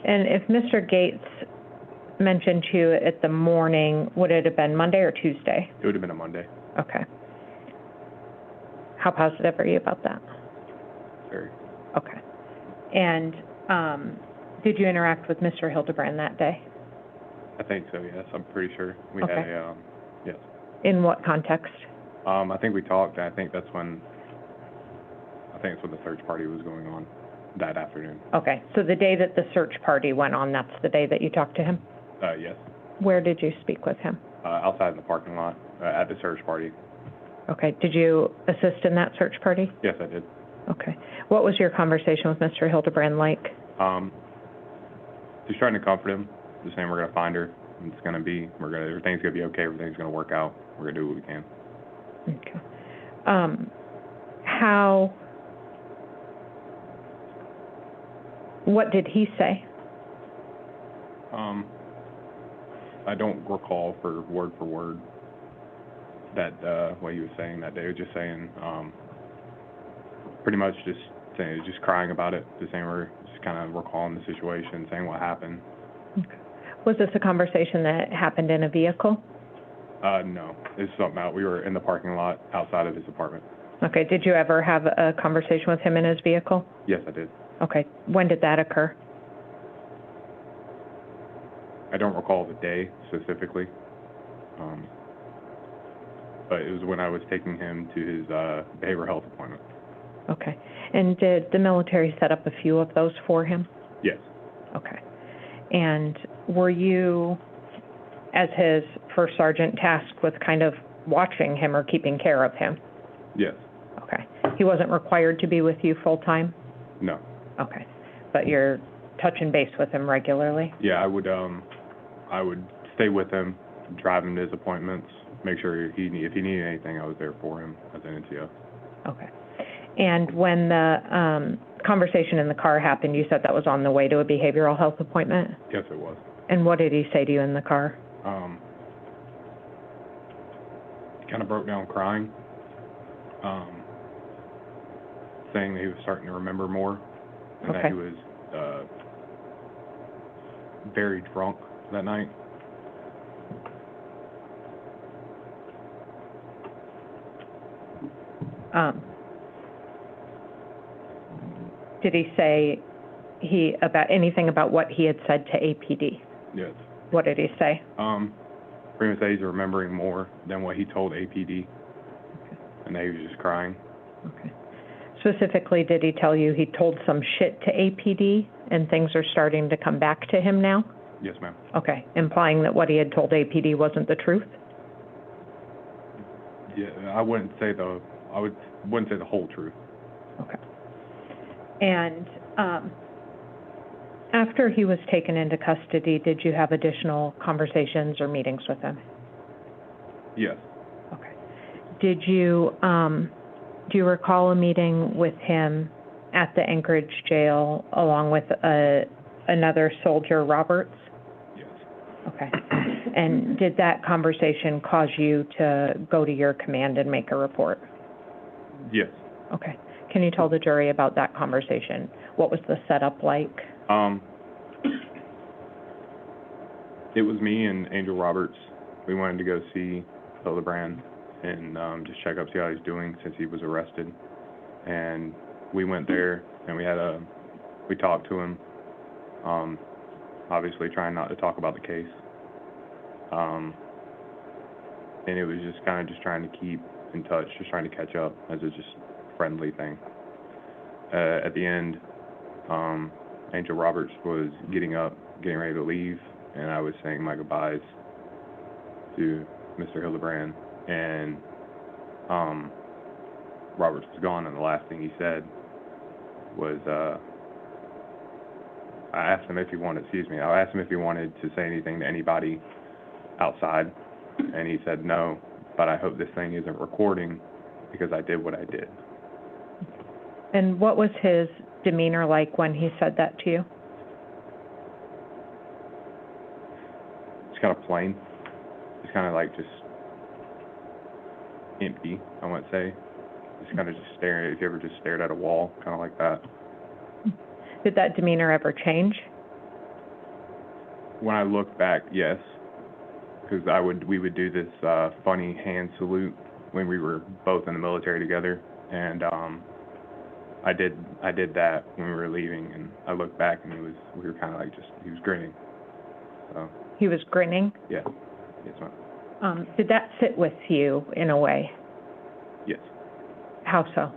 And if Mr. Gates mentioned to you at the morning, would it have been Monday or Tuesday? It would have been a Monday. Okay. How positive are you about that? Very. Okay. And, did you interact with Mr. Hildabrand that day? I think so, yes, I'm pretty sure. We had Okay. a, yes. In what context? I think we talked, and I think it's when the search party was going on that afternoon. Okay, so the day that the search party went on, that's the day that you talked to him? Yes, Where did you speak with him? outside in the parking lot, at the search party. Okay, did you assist in that search party? Yes, I did. Okay. What was your conversation with Mr. Hildabrand like? Just trying to comfort him, just saying we're gonna find her, and everything's gonna be okay, everything's gonna work out, we're gonna do what we can. Okay. What did he say? I don't recall for word that, what he was saying that day. He was just saying, pretty much just saying, just crying about it, just saying we're just kind of recalling the situation, saying what happened. Okay. Was this a conversation that happened in a vehicle? No, this is something we were in the parking lot outside of his apartment. Okay, did you ever have a conversation with him in his vehicle? Yes, I did. Okay, when did that occur? I don't recall the day specifically, but it was when I was taking him to his behavioral health appointment. Okay, and did the military set up a few of those for him? Yes. Okay, and were you, as his first sergeant, tasked with kind of watching him or keeping care of him? Yes. Okay, he wasn't required to be with you full-time? No. Okay, but you're touching base with him regularly? Yeah, I would stay with him, drive him to his appointments, make sure if he needed anything, I was there for him as an NCO. Okay. And when the conversation in the car happened, you said that was on the way to a behavioral health appointment? Yes, it was. And what did he say to you in the car? He kind of broke down crying, saying that he was starting to remember more, and that he was very drunk that night. Did he say anything about what he had said to APD? Yes. What did he say? Pretty much that he's remembering more than what he told APD, and that he was just crying. Okay. Specifically, did he tell you he told some shit to APD and things are starting to come back to him now? Yes, ma'am. Okay, implying that what he had told APD wasn't the truth? Yeah, I wouldn't say the whole truth. Okay. And after he was taken into custody, did you have additional conversations or meetings with him? Yes. Okay. Do you recall a meeting with him at the Anchorage jail along with another soldier, Roberts? Yes. Okay. And did that conversation cause you to go to your command and make a report? Yes. Okay. Can you tell the jury about that conversation? What was the setup like? It was me and Angel Roberts. We wanted to go see Hildabrand and just check up, see how he's doing since he was arrested. And we went there and we talked to him, obviously trying not to talk about the case. And it was just kind of just trying to keep in touch, just trying to catch up as a just friendly thing. At the end, Angel Roberts was getting up, getting ready to leave, and I was saying my goodbyes to Mr. Hildabrand, and Roberts was gone, and the last thing he said was, I asked him if he wanted to say anything to anybody outside, and he said no, but I hope this thing isn't recording because I did what I did. And what was his demeanor like when he said that to you? It's kind of plain. It's kind of like just empty, I might say. Just kind of just staring, if you ever just stared at a wall, kind of like that. Did that demeanor ever change? When I look back, yes. Because we would do this funny hand salute when we were both in the military together. And I did that when we were leaving, and I looked back, and we were kind of like he was grinning. So, He was grinning? yeah. Yes, ma'am. Did that sit with you in a way? Yes. How so?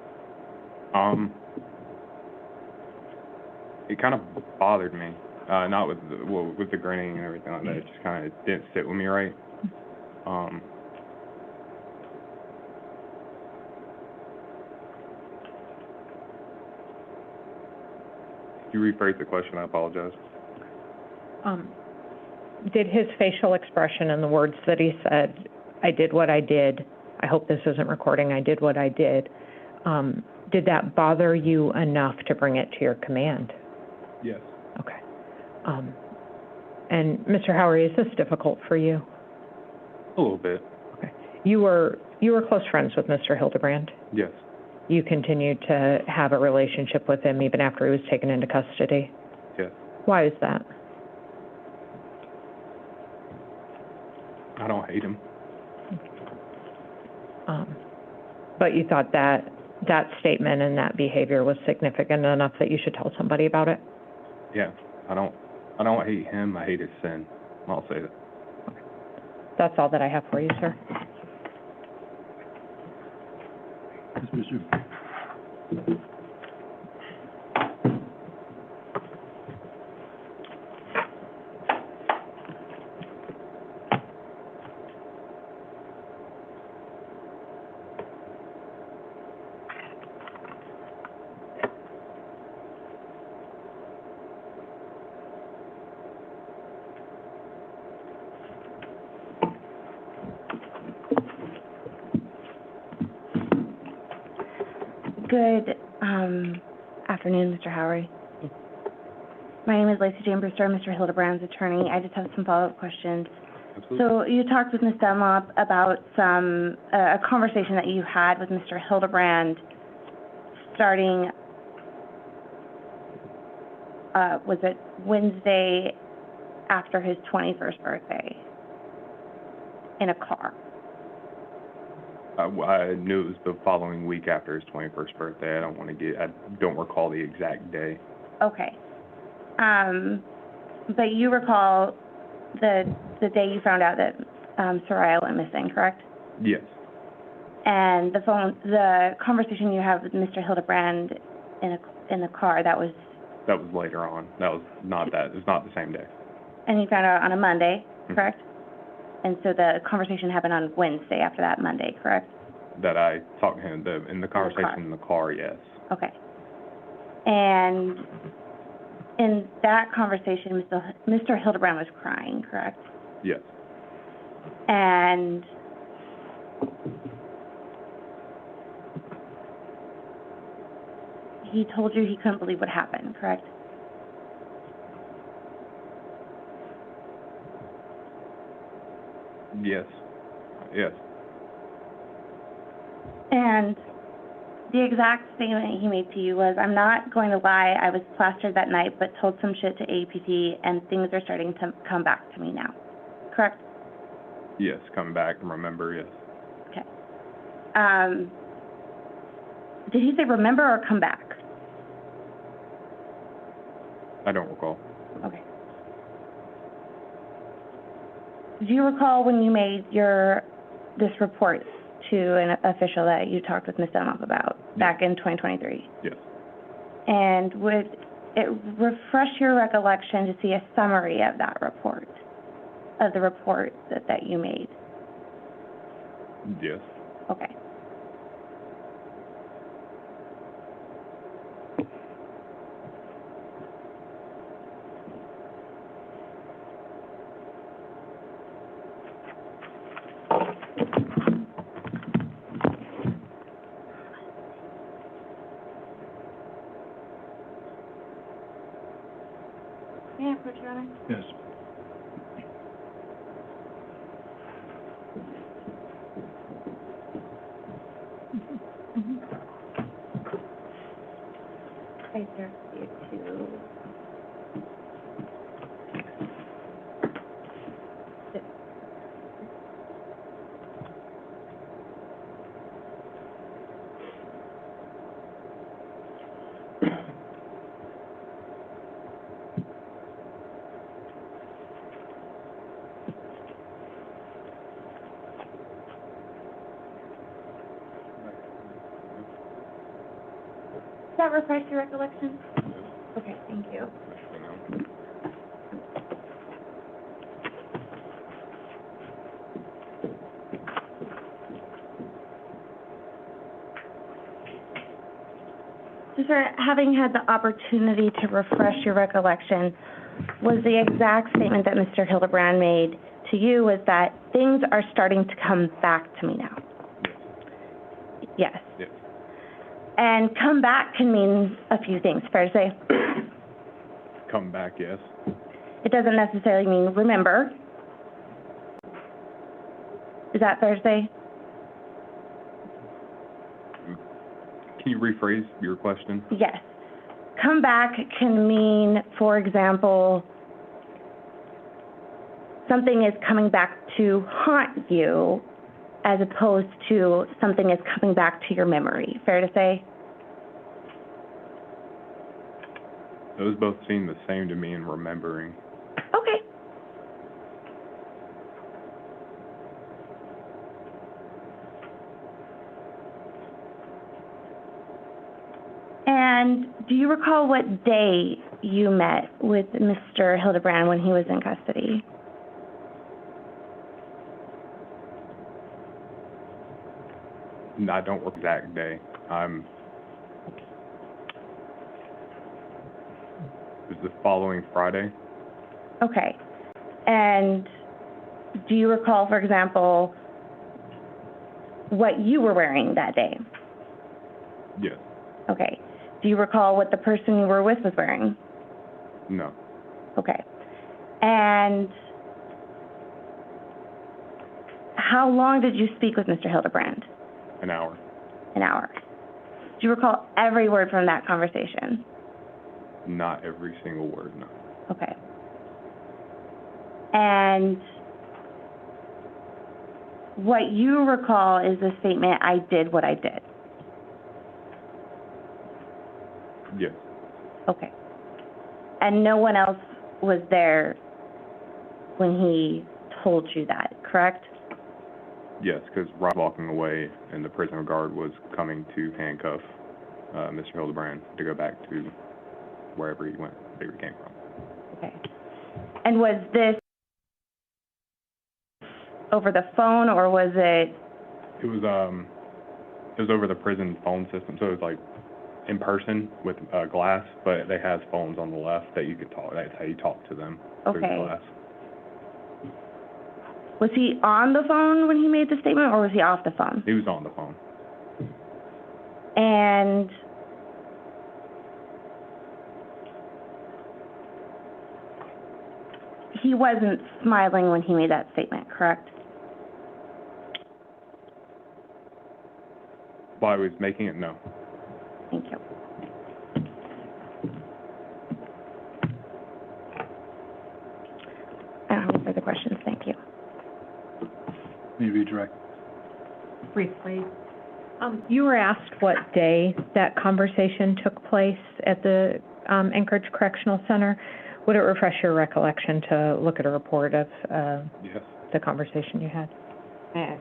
It kind of bothered me, not with the grinning and everything like that. It just kind of didn't sit with me right. Could you rephrase the question? I apologize. Did his facial expression and the words that he said, I did what I did, I hope this isn't recording, I did what I did that bother you enough to bring it to your command? Yes. Okay. And Mr. Howery, is this difficult for you? A little bit. Okay. You were close friends with Mr. Hildabrand? Yes. You continued to have a relationship with him even after he was taken into custody? Yes. Why is that? I don't hate him. But you thought that statement and that behavior was significant enough that you should tell somebody about it? Yeah. I don't hate him. I hate his sin. I'll say that. Okay. That's all that I have for you, sir. Good afternoon, Mr. Howery. My name is Lacey Jane Brewster, Mr. Hildabrand's attorney. I just have some follow-up questions. Absolutely. So you talked with Ms. Dunlop about a conversation that you had with Mr. Hildabrand starting, was it Wednesday after his 21st birthday in a car? I knew it was the following week after his 21st birthday. I don't recall the exact day. Okay. But you recall the day you found out that Zarrius went missing, correct? Yes. And the conversation you had with Mr. Hildabrand in the car, that was later on. It was not the same day. And you found out on a Monday, correct? And so the conversation happened on Wednesday after that Monday, correct? That I talked to him in the conversation in the car, yes. Okay. And in that conversation, Mr. Hildabrand was crying, correct? Yes. And he told you he couldn't believe what happened, correct? Yes. Yes. And the exact statement he made to you was, I'm not going to lie, I was plastered that night, but told some shit to APT, and things are starting to come back to me now. Correct? Yes, coming back and remember, yes. Okay. Did he say remember or come back? I don't recall. Okay. Do you recall when you made this report to an official that you talked with Ms. Dunlop about back in 2023? Yes. And would it refresh your recollection to see a summary of that report, of the report that you made? Yes. Okay. May I approach, Your Honor? Yes. I direct you to... that refresh your recollection? Okay, thank you. So, sir, having had the opportunity to refresh your recollection, was the exact statement that Mr. Hildabrand made to you was that things are starting to come back to me now? Yes. Yes. And come back can mean a few things, fair to say? Come back, yes. It doesn't necessarily mean remember. Is that fair to say? Can you rephrase your question? Yes. Come back can mean, for example, something is coming back to haunt you as opposed to something is coming back to your memory. Fair to say? Those both seem the same to me in remembering. Okay. And do you recall what day you met with Mr. Hildabrand when he was in custody? I don't work exact day. It was the following Friday. Okay. And do you recall, for example, what you were wearing that day? Yes. Okay. Do you recall what the person you were with was wearing? No. Okay. And how long did you speak with Mr. Hildabrand? An hour. An hour. Do you recall every word from that conversation? Not every single word, no. Okay. And what you recall is the statement, I did what I did. Yes. Okay. And no one else was there when he told you that, correct? Yes, because Rob walking away and the prisoner guard was coming to handcuff Mr. Hildabrand to go back to wherever he went, where he came from. Okay. And was this over the phone or was it? It was over the prison phone system, so it was like in person with glass, but they have phones on the left that you could talk. That's how you talk to them through the Okay. glass. Was he on the phone when he made the statement or was he off the phone? He was on the phone. And he wasn't smiling when he made that statement, correct? While I was making it, no. Thank you. I don't have any further questions, thank you. Maybe direct. Briefly, you were asked what day that conversation took place at the Anchorage Correctional Center. Would it refresh your recollection to look at a report of Yes. the conversation you had? Yes.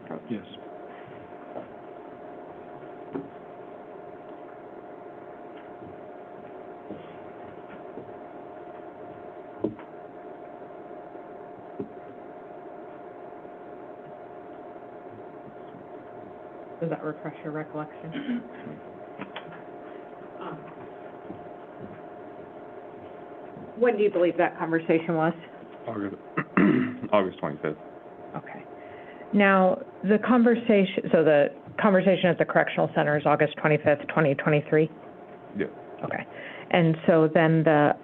Does that refresh your recollection? When do you believe that conversation was? August 25th. Okay. Now, the conversation at the Correctional Center is August 25th, 2023? Yeah. Okay. And so then the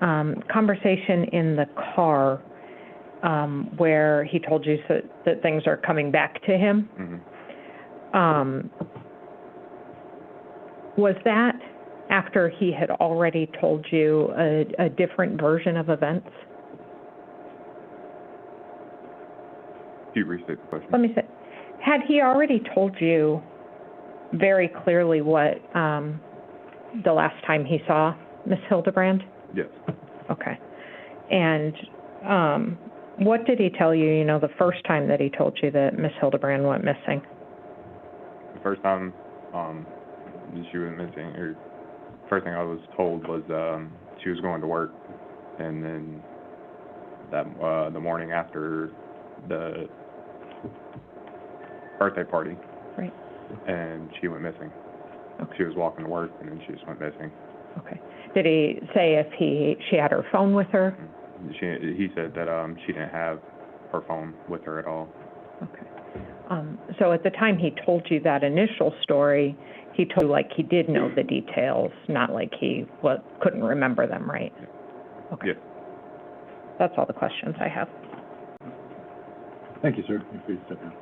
conversation in the car where he told you that things are coming back to him, was that after he had already told you a different version of events? Can you restate the question? Let me say, had he already told you very clearly what the last time he saw Miss Hildabrand? Yes. Okay. And what did he tell you, the first time that he told you that Miss Hildabrand went missing? The first time she went missing, or first thing I was told was, she was going to work, and then that, the morning after the birthday party. Right. And she went missing. Okay. She was walking to work, and then she just went missing. Okay. Did he say if she had her phone with her? He said that, she didn't have her phone with her at all. Okay. So at the time he told you that initial story, he told you like he did know the details, not like he couldn't remember them, right? Okay. Yeah. That's all the questions I have. Thank you, sir. You please step down.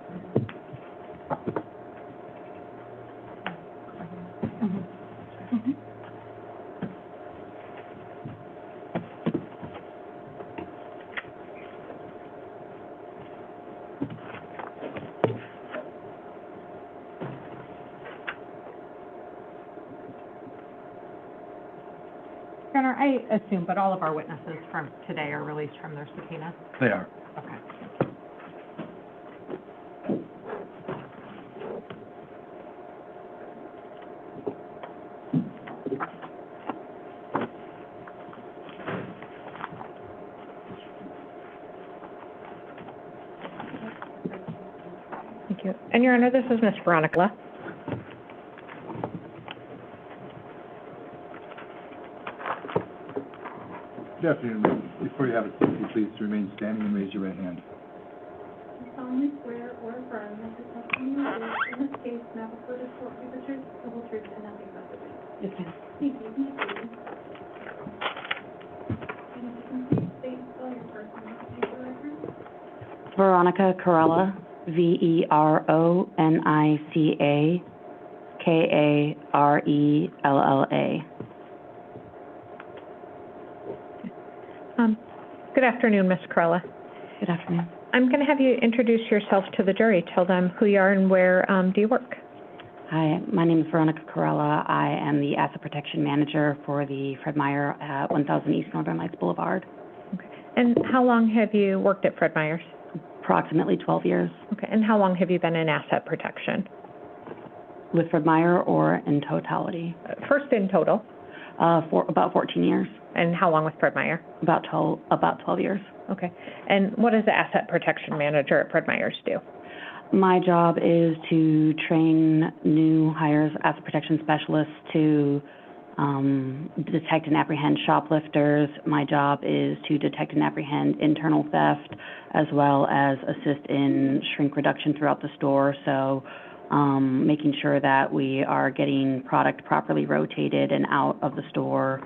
Your Honor, I assume, but all of our witnesses from today are released from their subpoena? They are. Okay. Thank you. And Your Honor, this is Ms. Veronica. Good afternoon, ma'am. Before you have a seat, will you please remain standing and raise your right hand. You solemnly swear or affirm that the testimony you give in this case now before this court will be the truth, the whole truth, and nothing but the truth. Yes, ma'am. Thank you. You may proceed. And if you can please state and spell your first name for the record. Veronica Carella, Veronica Karella. Good afternoon, Ms. Corella. Good afternoon. I'm going to have you introduce yourself to the jury. Tell them who you are and where do you work. Hi, my name is Veronica Carella. I am the Asset Protection Manager for the Fred Meyer at 1000 East Northern Lights Boulevard. Okay. And how long have you worked at Fred Meyer's? Approximately 12 years. Okay. And how long have you been in asset protection? With Fred Meyer or in totality? First in total. For about 14 years. And how long with Fred Meyer? About 12 years. Okay. And what does the asset protection manager at Fred Meyer's do? My job is to train new hires, asset protection specialists to detect and apprehend shoplifters. My job is to detect and apprehend internal theft, as well as assist in shrink reduction throughout the store. So making sure that we are getting product properly rotated and out of the store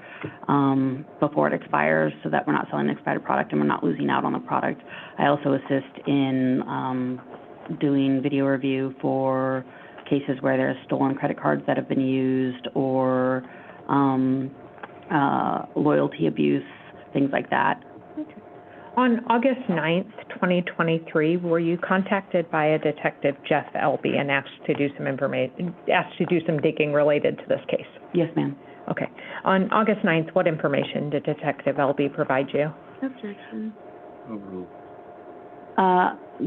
before it expires, so that we're not selling an expired product and we're not losing out on the product. I also assist in doing video review for cases where there's stolen credit cards that have been used or loyalty abuse, things like that. Okay. On August 9th, 2023, were you contacted by a detective, Jeff Elby, and asked to do some digging related to this case? Yes, ma'am. Okay. On August 9th, what information did Detective Elby provide you? Objection. Overruled.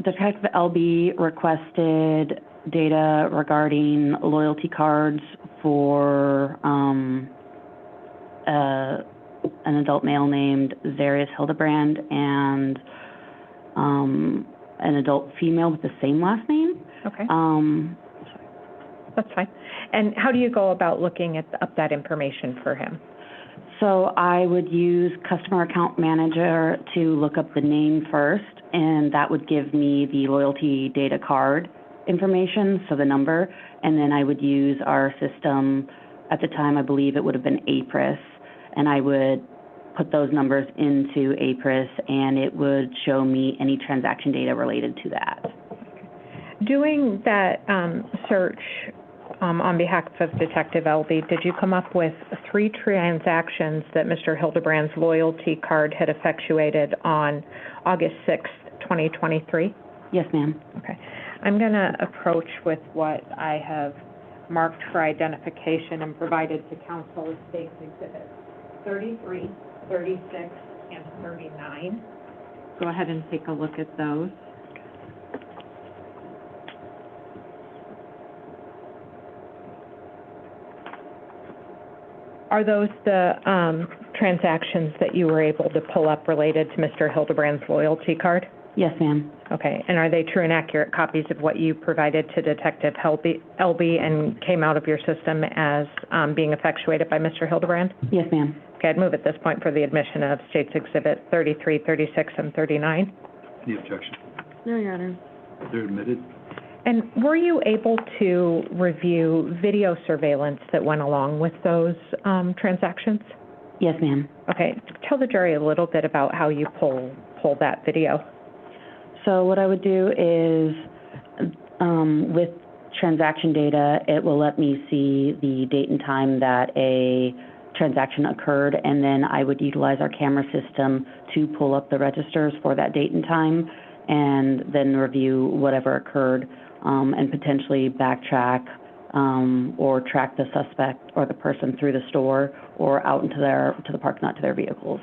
Detective Elby requested data regarding loyalty cards for an adult male named Zarrius Hildabrand and an adult female with the same last name. Okay. That's fine. And how do you go about looking up that information for him? So I would use Customer Account Manager to look up the name first, and that would give me the loyalty data card information, so the number, and then I would use our system. At the time, I believe it would have been APRIS, and I would put those numbers into APRIS, and it would show me any transaction data related to that. Doing that search on behalf of Detective Elby, did you come up with 3 transactions that Mr. Hildebrand's loyalty card had effectuated on August 6th, 2023? Yes, ma'am. Okay. I'm going to approach with what I have marked for identification and provided to counsel as state's exhibits 33, 36, and 39. Go ahead and take a look at those. Are those the transactions that you were able to pull up related to Mr. Hildebrand's loyalty card? Yes, ma'am. Okay, and are they true and accurate copies of what you provided to Detective Helby and came out of your system as being effectuated by Mr. Hildebrand? Yes, ma'am. Okay, I'd move at this point for the admission of States Exhibit 33, 36, and 39. Any objection? No, Your Honor. They're admitted. And were you able to review video surveillance that went along with those transactions? Yes, ma'am. Okay, tell the jury a little bit about how you pull that video. So what I would do is, with transaction data, it will let me see the date and time that a transaction occurred, and then I would utilize our camera system to pull up the registers for that date and time, and then review whatever occurred, and potentially backtrack, or track the suspect or the person through the store or out into to the parking lot to their vehicles.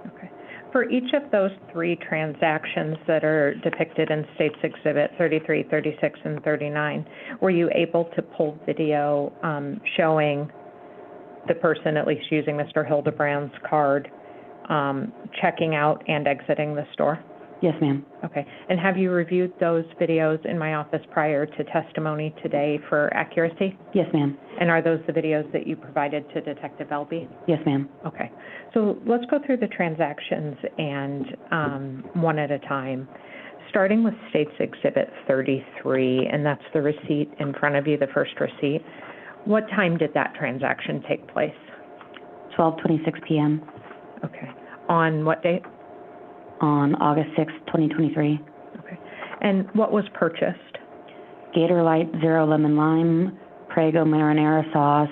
Okay. For each of those three transactions that are depicted in States Exhibit 33, 36, and 39, were you able to pull video showing the person, at least using Mr. Hildebrand's card, checking out and exiting the store? Yes, ma'am. Okay. And have you reviewed those videos in my office prior to testimony today for accuracy? Yes, ma'am. And are those the videos that you provided to Detective Elby? Yes, ma'am. Okay. So let's go through the transactions and one at a time. Starting with States Exhibit 33, and that's the receipt in front of you, the first receipt. What time did that transaction take place? 12:26 p.m. Okay. On what date? On August 6, 2023. Okay. And what was purchased? Gator Light Zero Lemon Lime, Prego Marinara Sauce,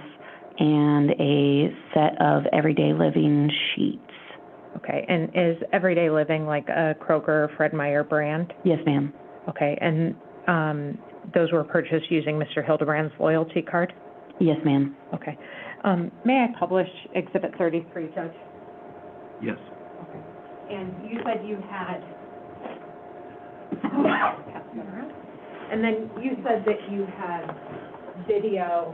and a set of Everyday Living sheets. Okay. And is Everyday Living like a Kroger, Fred Meyer brand? Yes, ma'am. Okay. And those were purchased using Mr. Hildebrand's loyalty card? Yes, ma'am. Okay. May I publish Exhibit 33, Judge? Yes. Okay. And you said you had, and then you said that you had video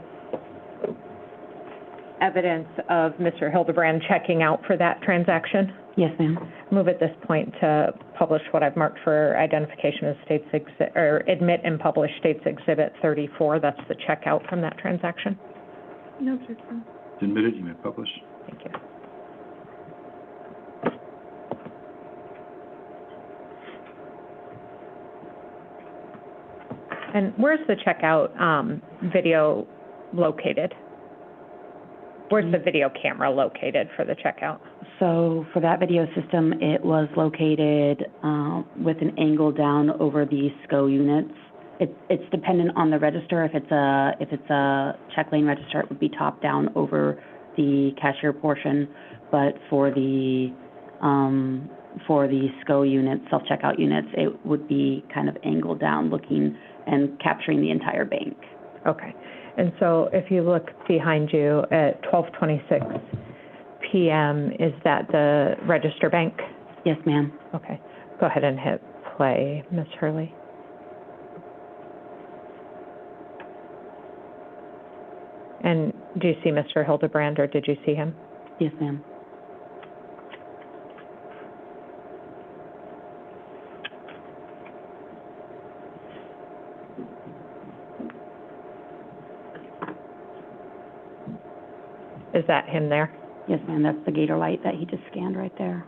evidence of Mr. Hildebrand checking out for that transaction? Yes, ma'am. Move at this point to publish what I've marked for identification as States or admit and publish States Exhibit 34. That's the checkout from that transaction. No objection. It's admitted. You may publish. Thank you. And where's the checkout video located? Where's the video camera located for the checkout? So for that video system, it was located with an angle down over the SCO units. It's dependent on the register. If it's a check lane register, it would be top down over the cashier portion. But for the SCO units, self-checkout units, it would be kind of angled down, looking and capturing the entire bank. Okay. And so if you look behind you at 12:26 p.m., is that the register bank? Yes, ma'am. Okay. Go ahead and hit play, Ms. Hurley. And do you see Mr. Hildebrand, or did you see him? Yes, ma'am. Is that him there? Yes, ma'am. That's the Gator Light that he just scanned right there.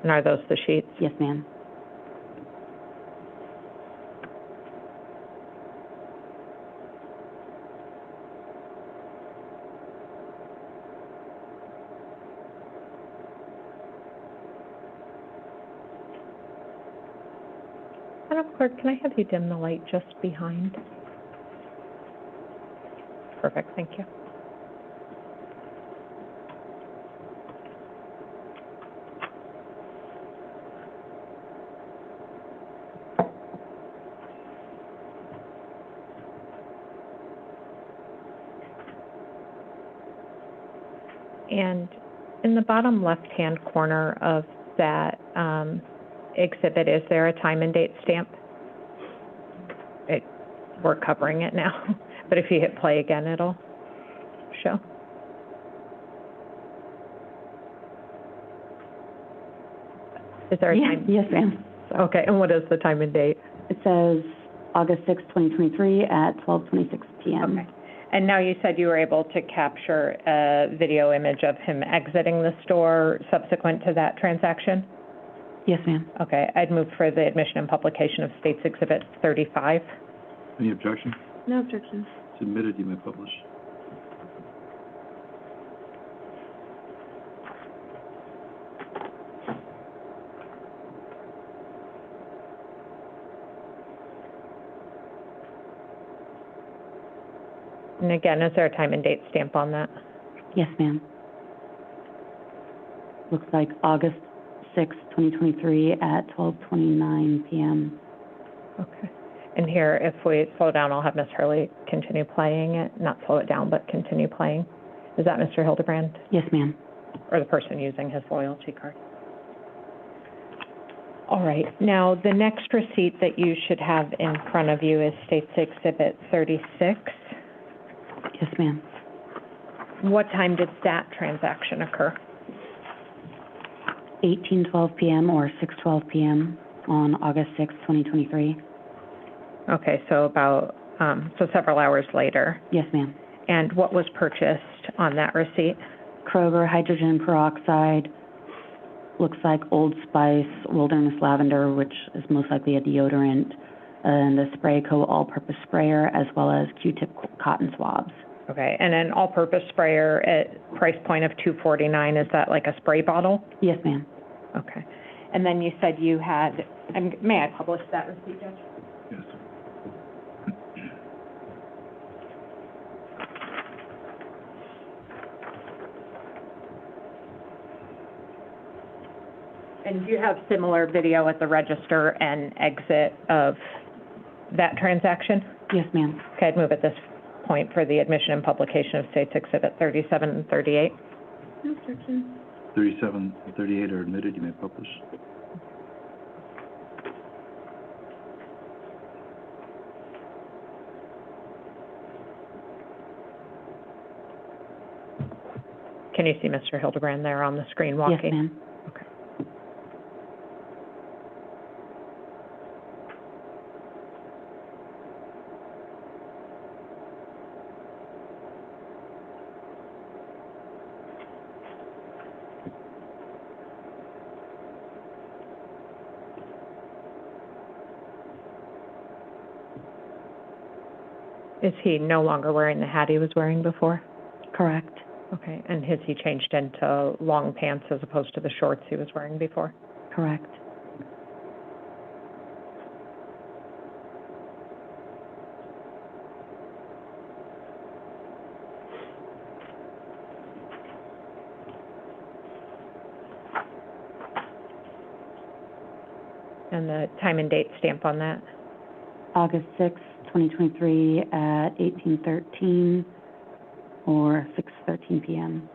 And are those the sheets? Yes, ma'am. Madam Clerk, can I have you dim the light just behind? Perfect, thank you. And in the bottom left-hand corner of that exhibit, is there a time and date stamp? We're covering it now, but if you hit play again, it'll show. Is there a time? Yes, ma'am. Okay, and what is the time and date? It says August 6th, 2023 at 12:26 p.m. Okay. And now you said you were able to capture a video image of him exiting the store subsequent to that transaction? Yes, ma'am. Okay, I'd move for the admission and publication of State's Exhibit 35. Any objection? No objection. It's admitted, you may publish. And again, is there a time and date stamp on that? Yes, ma'am. Looks like August 6th, 2023 at 12:29 p.m. Okay. And here, if we slow down, I'll have Ms. Hurley continue playing it, not slow it down, but continue playing. Is that Mr. Hildabrand? Yes, ma'am. Or the person using his loyalty card? All right. Now, the next receipt that you should have in front of you is State's Exhibit 36. Yes, ma'am. What time did that transaction occur? 18:12 p.m. or 6:12 p.m. on August 6th, 2023. Okay, so about, so several hours later. Yes, ma'am. And what was purchased on that receipt? Kroger hydrogen peroxide, looks like Old Spice Wilderness Lavender, which is most likely a deodorant, and the Spray Co. all-purpose sprayer, as well as Q-tip cotton swabs. Okay, and an all-purpose sprayer at price point of $249, is that like a spray bottle? Yes, ma'am. Okay. And then you said you had, may I publish that receipt, Judge? Yes. And do you have similar video at the register and exit of that transaction? Yes, ma'am. Okay, I'd move at this point for the admission and publication of State's Exhibit 37 and 38. No objection. 37 and 38 are admitted, you may publish. Can you see Mr. Hildebrand there on the screen walking? Yes, ma'am. Okay. Is he no longer wearing the hat he was wearing before? Correct. Okay, and has he changed into long pants as opposed to the shorts he was wearing before? Correct. And the time and date stamp on that? August 6th, 2023 at 18:13 or 6:13 p.m.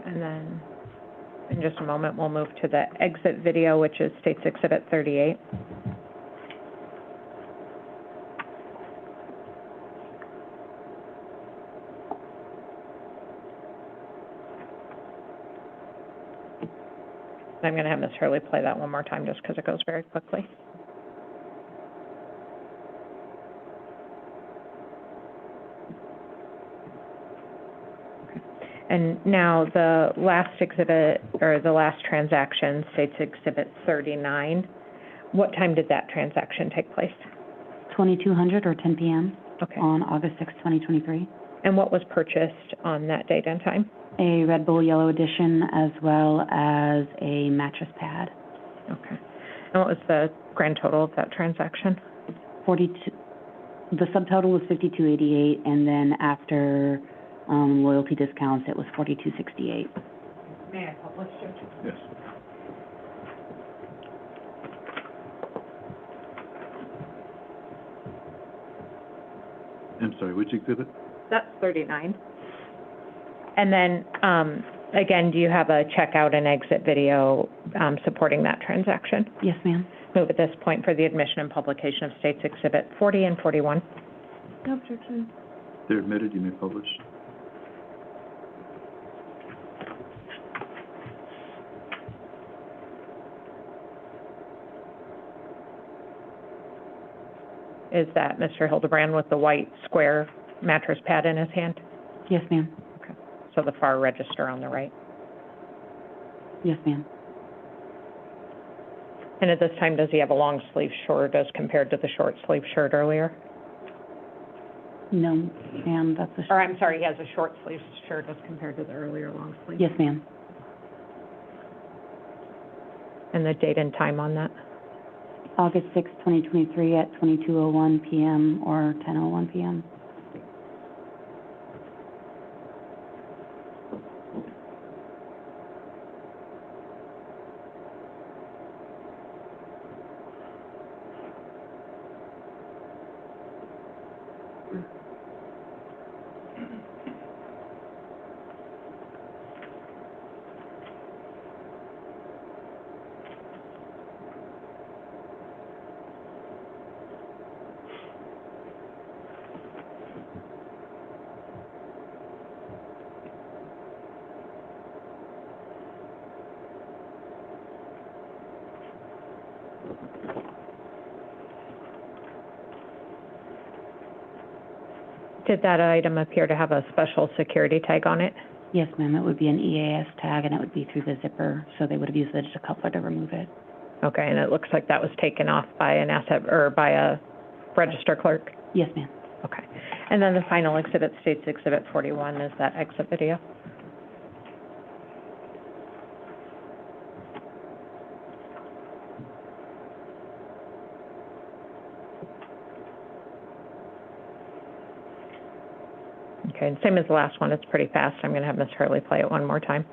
And then, in just a moment, we'll move to the exit video, which is State's Exhibit 38. I'm going to have Ms. Hurley play that one more time just because it goes very quickly. And now the last exhibit, or the last transaction, State's Exhibit 39. What time did that transaction take place? 2200 or 10 p.m. Okay. on August 6th, 2023. And what was purchased on that date and time? A Red Bull Yellow Edition as well as a mattress pad. Okay. And what was the grand total of that transaction? 42. The subtotal was 5288, and then after loyalty discounts, it was 4268. May I publish it? Yes. I'm sorry, which exhibit? That's 39. And then, again, do you have a checkout and exit video supporting that transaction? Yes, ma'am. Move at this point for the admission and publication of State's Exhibit 40 and 41. No objection. They're admitted, you may publish. Is that Mr. Hildabrand with the white square mattress pad in his hand? Yes, ma'am. Okay. So the far register on the right. Yes, ma'am. And at this time, does he have a long sleeve shirt as compared to the short sleeve shirt earlier? No, ma'am, that's a... Or, I'm sorry, he has a short sleeve shirt as compared to the earlier long sleeve? Yes, ma'am. And the date and time on that? August 6, 2023 at 22:01 p.m. or 10:01 p.m. Did that item appear to have a special security tag on it? Yes, ma'am, it would be an EAS tag, and it would be through the zipper, so they would have used it as a coupler to remove it. Okay, and it looks like that was taken off by an asset, or by a register clerk? Yes, ma'am. Okay. And then the final exhibit states Exhibit 41 is that exit video? Okay, and same as the last one, it's pretty fast. I'm going to have Ms. Hurley play it one more time.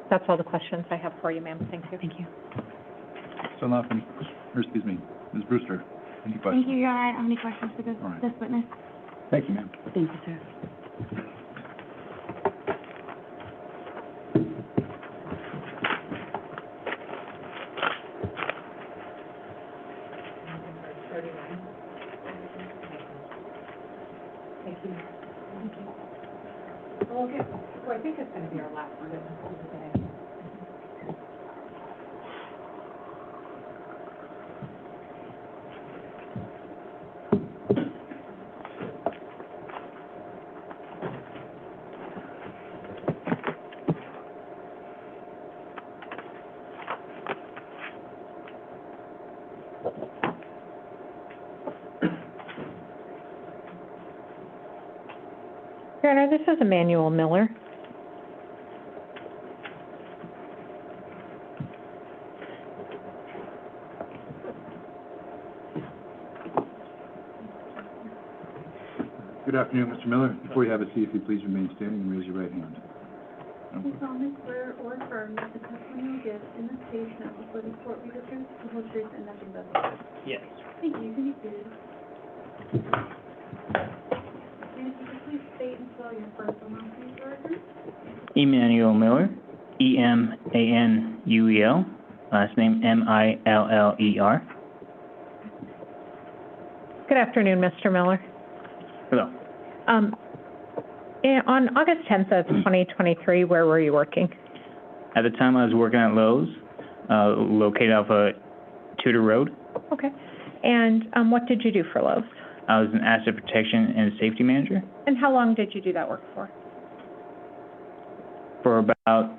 That's all the questions I have for you, ma'am. Thank you. Thank you. So nothing, or excuse me, Ms. Brewster, any questions? Thank you, Your Honor. I don't have any questions for All right. this witness. Thank you, ma'am. Thank you, sir. Thank you. Thank you. Well, I think it's going to be our last witness for today. Your Honor, this is Emmanuel Miller. Good afternoon, Mr. Miller. Before you have a seat, if you please remain standing and raise your right hand. Do you solemnly swear or affirm that the testimony you will give in this case now before this court will be the truth, the whole truth, and nothing but the truth? Yes. Thank you. You can be seated. And if you could please state and spell your first and last name for record? Emmanuel Miller, E-M-A-N-U-E-L, last name M-I-L-L-E-R. Good afternoon, Mr. Miller. Hello. On August 10th of 2023, where were you working? At the time, I was working at Lowe's, located off of Tudor Road. Okay. And what did you do for Lowe's? I was an asset protection and safety manager And how long did you do that work for? for about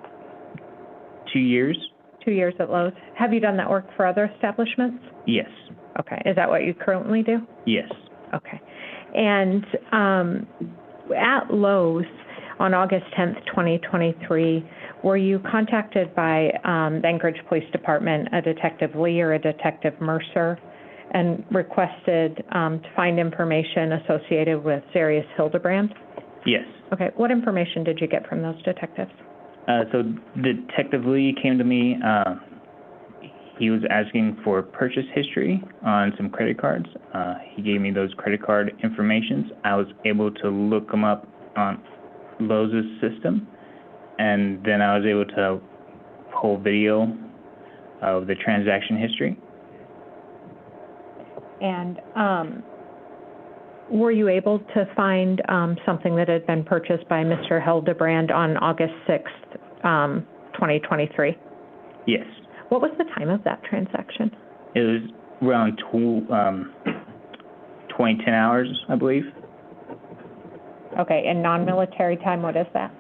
2 years. 2 years at Lowe's. Have you done that work for other establishments? Yes. Okay. Is that what you currently do? Yes. Okay. And at Lowe's, on August 10th, 2023, were you contacted by the Anchorage Police Department, a Detective Lee or a Detective Mercer, and requested to find information associated with Zarrius Hildabrand? Yes. Okay. What information did you get from those detectives? So Detective Lee came to me. He was asking for purchase history on some credit cards. He gave me those credit card informations. I was able to look them up on Lowe's system, and then I was able to pull video of the transaction history. And were you able to find something that had been purchased by Mr. Hildabrand on August 6th, 2023? Yes. What was the time of that transaction? It was around 2010 hours, I believe. Okay, and non-military time, what is that?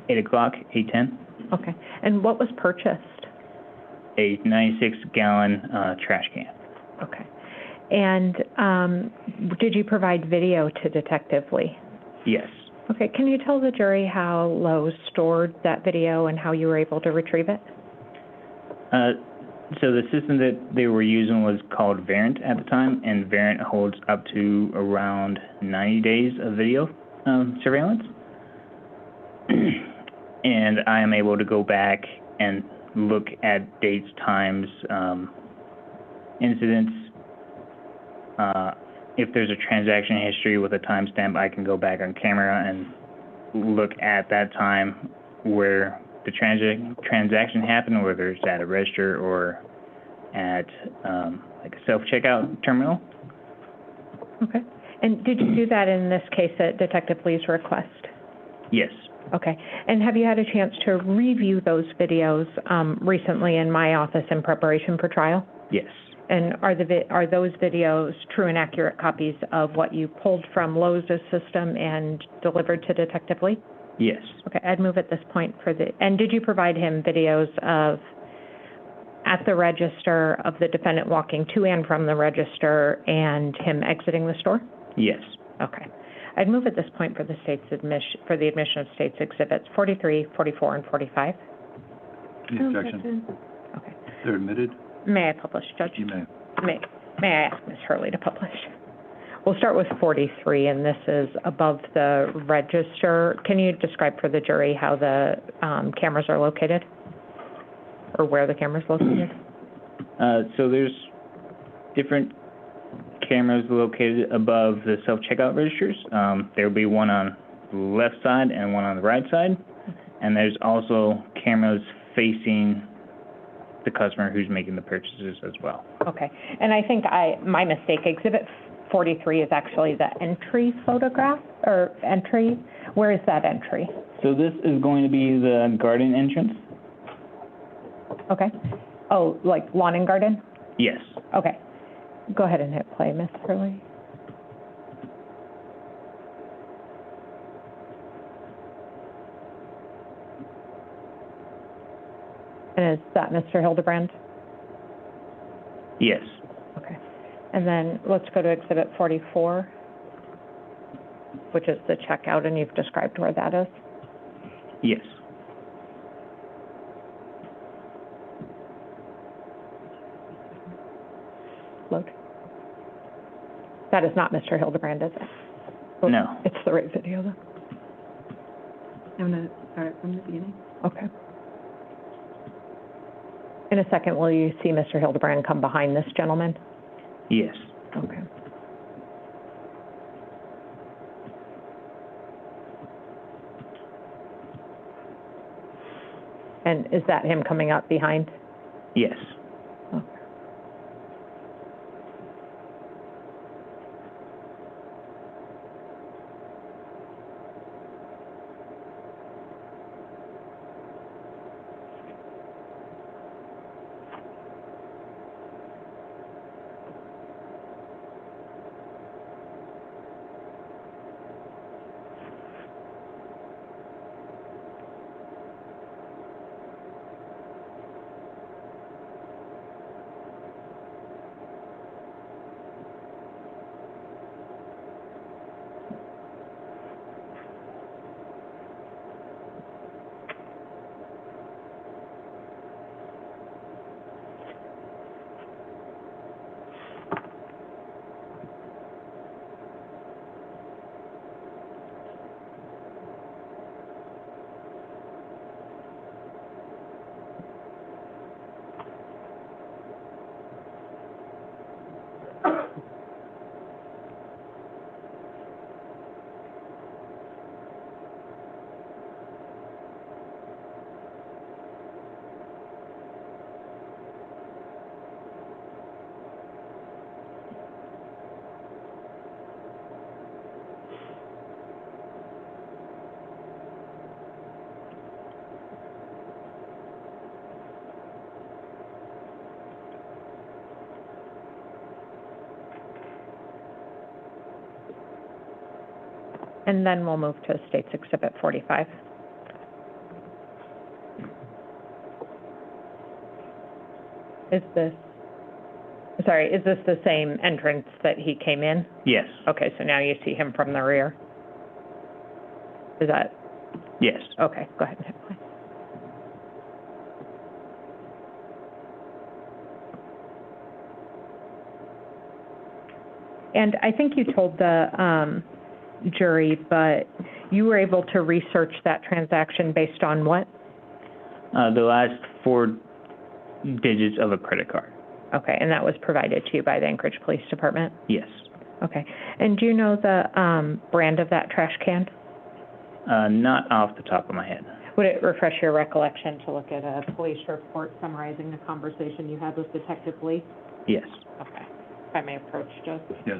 8 o'clock, 8:10. Okay, and what was purchased? A 96-gallon trash can. Okay. And did you provide video to Detective Lee? Yes. Okay, can you tell the jury how Lowe's stored that video and how you were able to retrieve it? So the system that they were using was called Variant at the time, and Variant holds up to around 90 days of video surveillance. And I am able to go back and look at dates, times, incidents. If there's a transaction history with a timestamp, I can go back on camera and look at that time where the transaction happened, whether it's at a register or at like a self-checkout terminal. Okay. And did you do that in this case at Detective Lee's request? Yes. Okay. And have you had a chance to review those videos recently in my office in preparation for trial? Yes. And are those videos true and accurate copies of what you pulled from Lowe's system and delivered to Detective Lee? Yes. Okay, I'd move at this point and did you provide him videos of, at the register, of the defendant walking to and from the register and him exiting the store? Yes. Okay. I'd move at this point for the admission of state's exhibits 43, 44, and 45. Any objection? Okay. They're admitted? May I publish, Judge? You may. May I ask Ms. Hurley to publish? We'll start with 43, and this is above the register. Can you describe for the jury how the cameras are located, or where the camera's located? So there's different cameras located above the self-checkout registers. There will be one on the left side and one on the right side. And there's also cameras facing the customer who's making the purchases as well. Okay. And I think my mistake, Exhibit 43 is actually the entry photograph, or entry. Where is that entry? So this is going to be the garden entrance? Okay. Oh, like lawn and garden? Yes. Okay. Go ahead and hit play, Ms. Hurley. And is that Mr. Hildabrand? Yes. Okay. And then let's go to Exhibit 44, which is the checkout, and you've described where that is. Yes. Load. That is not Mr. Hildabrand, is it? Oh, No. It's the right video, though. I'm going to start from the beginning. Okay. In a second, will you see Mr. Hildabrand come behind this gentleman? Yes. Okay. And is that him coming up behind? Yes. Okay. And then we'll move to State's Exhibit 45. Is this the same entrance that he came in? Yes. Okay, so now you see him from the rear? Is that, Yes. okay, go ahead. And I think you told the jury, but you were able to research that transaction based on what? The last 4 digits of a credit card. Okay, and that was provided to you by the Anchorage Police Department? Yes. Okay. And do you know the brand of that trash can? Not off the top of my head. Would it refresh your recollection to look at a police report summarizing the conversation you had with Detective Lee? Yes. Okay. If I may approach, Joe? Yes.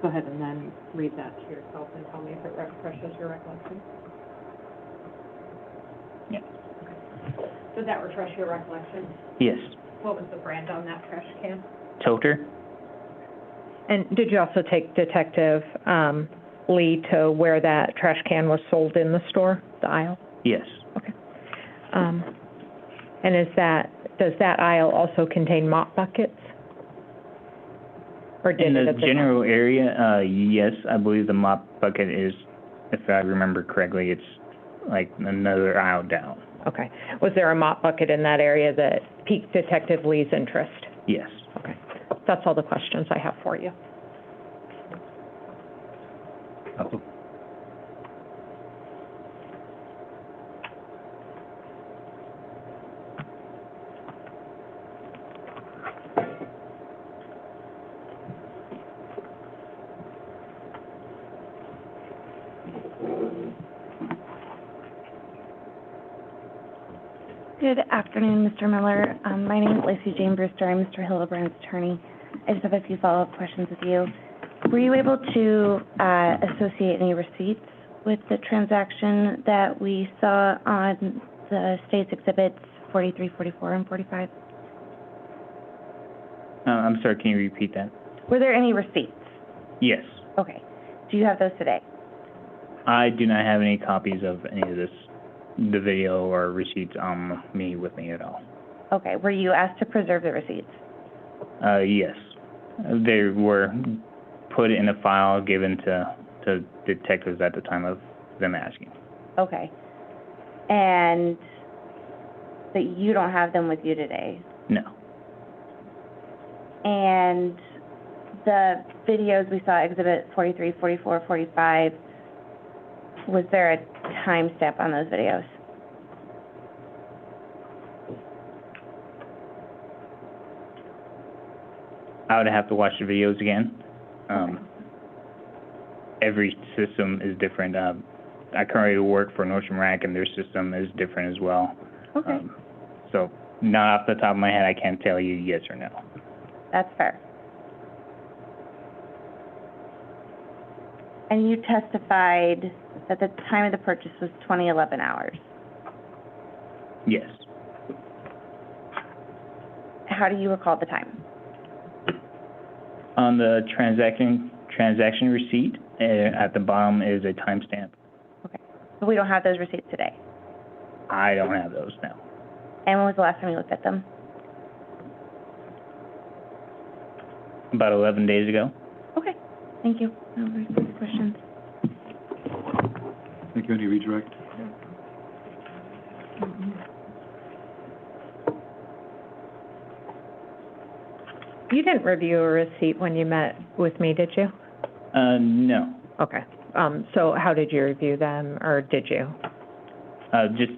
Go ahead and then read that to yourself and tell me if it refreshes your recollection. Yeah. Did that refresh your recollection? Yes. What was the brand on that trash can? Toter? And did you also take Detective Lee to where that trash can was sold in the store, the aisle? Yes. Okay. And does that aisle also contain mop buckets? Or did In it the at the general area, yes, I believe the mop bucket is, if I remember correctly, it's like another aisle down. Okay. Was there a mop bucket in that area that piqued Detective Lee's interest? Yes. Okay. That's all the questions I have for you. Counsel? Good afternoon, Mr. Miller. My name is Lacey Jane Brewster. I'm Mr. Hildabrand's attorney. I just have a few follow-up questions with you. Were you able to associate any receipts with the transaction that we saw on the state's exhibits 43, 44, and 45? I'm sorry, can you repeat that? Were there any receipts? Yes. Okay. Do you have those today? I do not have any copies of any of this, the video or receipts on me with me at all. Okay. Were you asked to preserve the receipts? Yes. They were put in a file given to detectives at the time of them asking. Okay. And but you don't have them with you today? No. And the videos we saw, exhibit 43, 44, 45, was there a timestamp on those videos? I would have to watch the videos again. Every system is different. I currently work for Nordstrom Rack, and their system is different as well. Okay. So not off the top of my head, I can't tell you yes or no. That's fair. And you testified that the time of the purchase was 2011 hours. Yes. How do you recall the time? On the transaction receipt, at the bottom is a timestamp. Okay. But we don't have those receipts today. I don't have those now. And when was the last time you looked at them? About 11 days ago. Okay. Thank you. No further questions. Thank you. Any redirect? You didn't review a receipt when you met with me, did you? No. Okay. So how did you review them, or did you? Just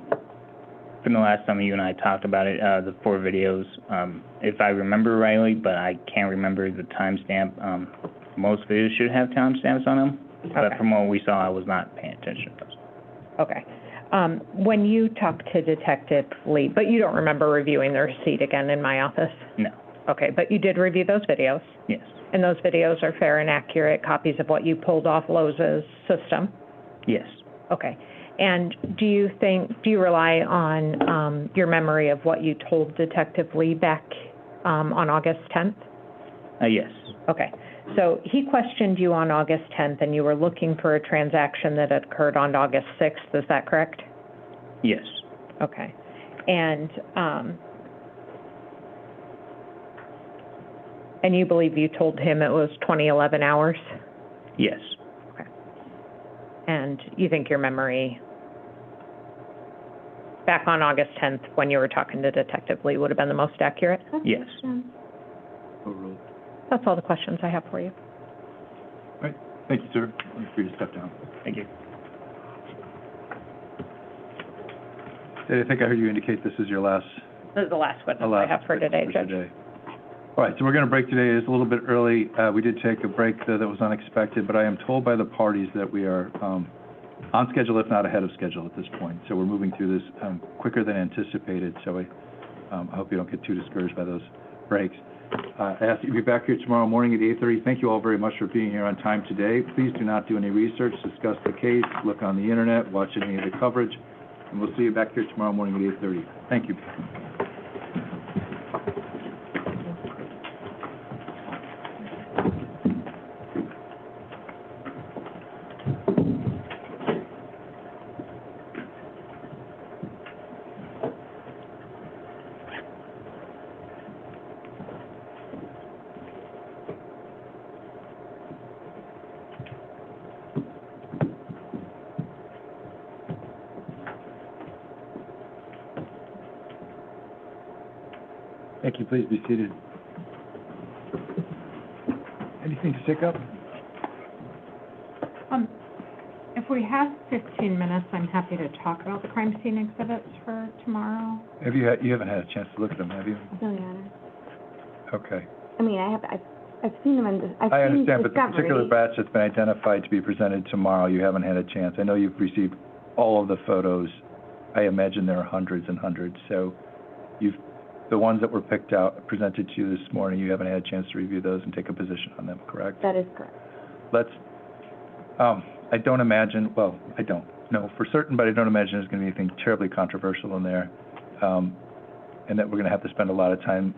from the last time you and I talked about it, the 4 videos, if I remember rightly, but I can't remember the timestamp. Most videos should have timestamps on them, but from what we saw, I was not paying attention to those. Okay. When you talked to Detective Lee, but you don't remember reviewing the receipt again in my office? No. Okay, but you did review those videos? Yes. And those videos are fair and accurate copies of what you pulled off Lowe's system? Yes. Okay. And do you rely on, your memory of what you told Detective Lee back, on August 10th? Yes. Okay. So he questioned you on August 10th, and you were looking for a transaction that had occurred on August 6th, is that correct? Yes. Okay. And you believe you told him it was 2011 hours? Yes. Okay. And you think your memory back on August 10th, when you were talking to Detective Lee, would have been the most accurate? Yes. Overruled. That's all the questions I have for you. All right, thank you, sir. I'm free to step down. Thank you. I think I heard you indicate this is your last. This is the last witness I have for today, Judge. All right, so we're going to break today. It's a little bit early. We did take a break that was unexpected, but I am told by the parties that we are on schedule, if not ahead of schedule at this point. So we're moving through this quicker than anticipated, so I hope you don't get too discouraged by those breaks. I ask that you be back here tomorrow morning at 8:30. Thank you all very much for being here on time today. Please do not do any research, discuss the case, look on the internet, watch any of the coverage, and we'll see you back here tomorrow morning at 8:30. Thank you. Thank you. Please be seated. Anything to stick up? If we have 15 minutes, I'm happy to talk about the crime scene exhibits for tomorrow. You haven't had a chance to look at them, have you? No, Your Honor. Okay. I mean, I've seen them in, I've I seen understand, but the particular Discovery. batch that's been identified to be presented tomorrow, you haven't had a chance. I know you've received all of the photos. I imagine there are hundreds and hundreds. So the ones that were picked out, presented to you this morning, you haven't had a chance to review those and take a position on them, correct? That is correct. I don't imagine, well, I don't know for certain, but I don't imagine there's going to be anything terribly controversial in there, and that we're going to have to spend a lot of time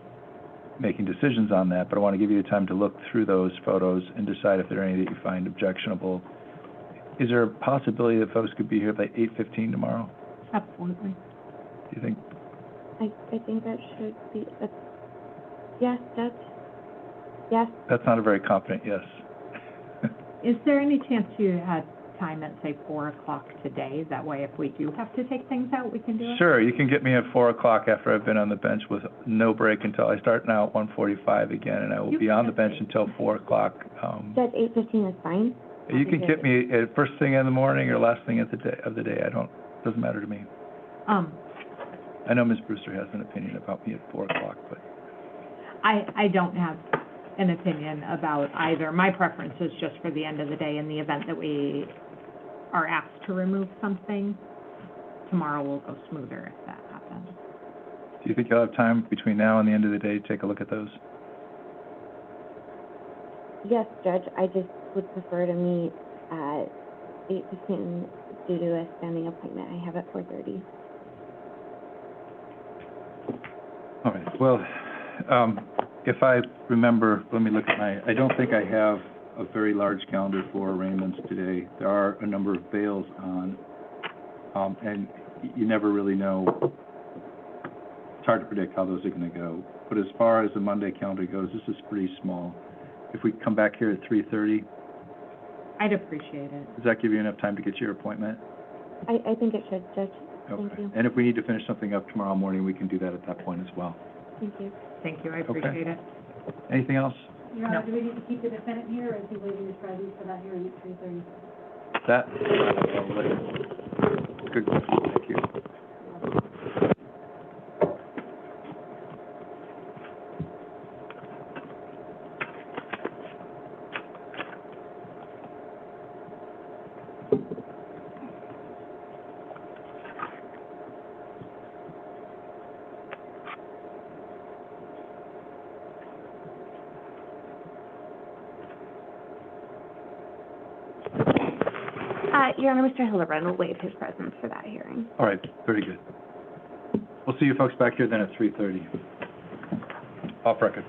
making decisions on that. But I want to give you the time to look through those photos and decide if there are any that you find objectionable. Is there a possibility that folks could be here by 8:15 tomorrow? Absolutely. Do you think? I think that should be, yes, yes. That's not a very confident yes. Is there any chance you had time at, say, 4 o'clock today? That way, if we do have to take things out, we can do it? Sure, you can get me at 4 o'clock after I've been on the bench with no break until I start now at 1:45 again, and I will be on the bench until 4 o'clock. Judge, 8:15 is fine. You can get me at first thing in the morning or last thing of the day. Doesn't matter to me. I know Ms. Brewster has an opinion about me at 4 o'clock, but. I don't have an opinion about either. My preference is just for the end of the day in the event that we are asked to remove something. Tomorrow will go smoother if that happens. Do you think you'll have time between now and the end of the day to take a look at those? Yes, Judge, I just would prefer to meet at 8:15 due to a standing appointment I have at 4:30. All right, well, if I remember, let me look at I don't think I have a very large calendar for arraignments today. There are a number of bails on, and you never really know. It's hard to predict how those are going to go. But as far as the Monday calendar goes, this is pretty small. If we come back here at 3:30, I'd appreciate it. does that give you enough time to get to your appointment? I think it should, Judge. Okay. Thank you. And if we need to finish something up tomorrow morning, we can do that at that point as well. Thank you. Thank you, I appreciate it. Anything else? Your Honor, do we need to keep the defendant here, or is he waiving his presence for that hearing at 3:30? That, good question, thank you. Your Honor, Mr. Hildabrand will waive his presence for that hearing. All right, very good. We'll see you folks back here then at 3:30. Off record.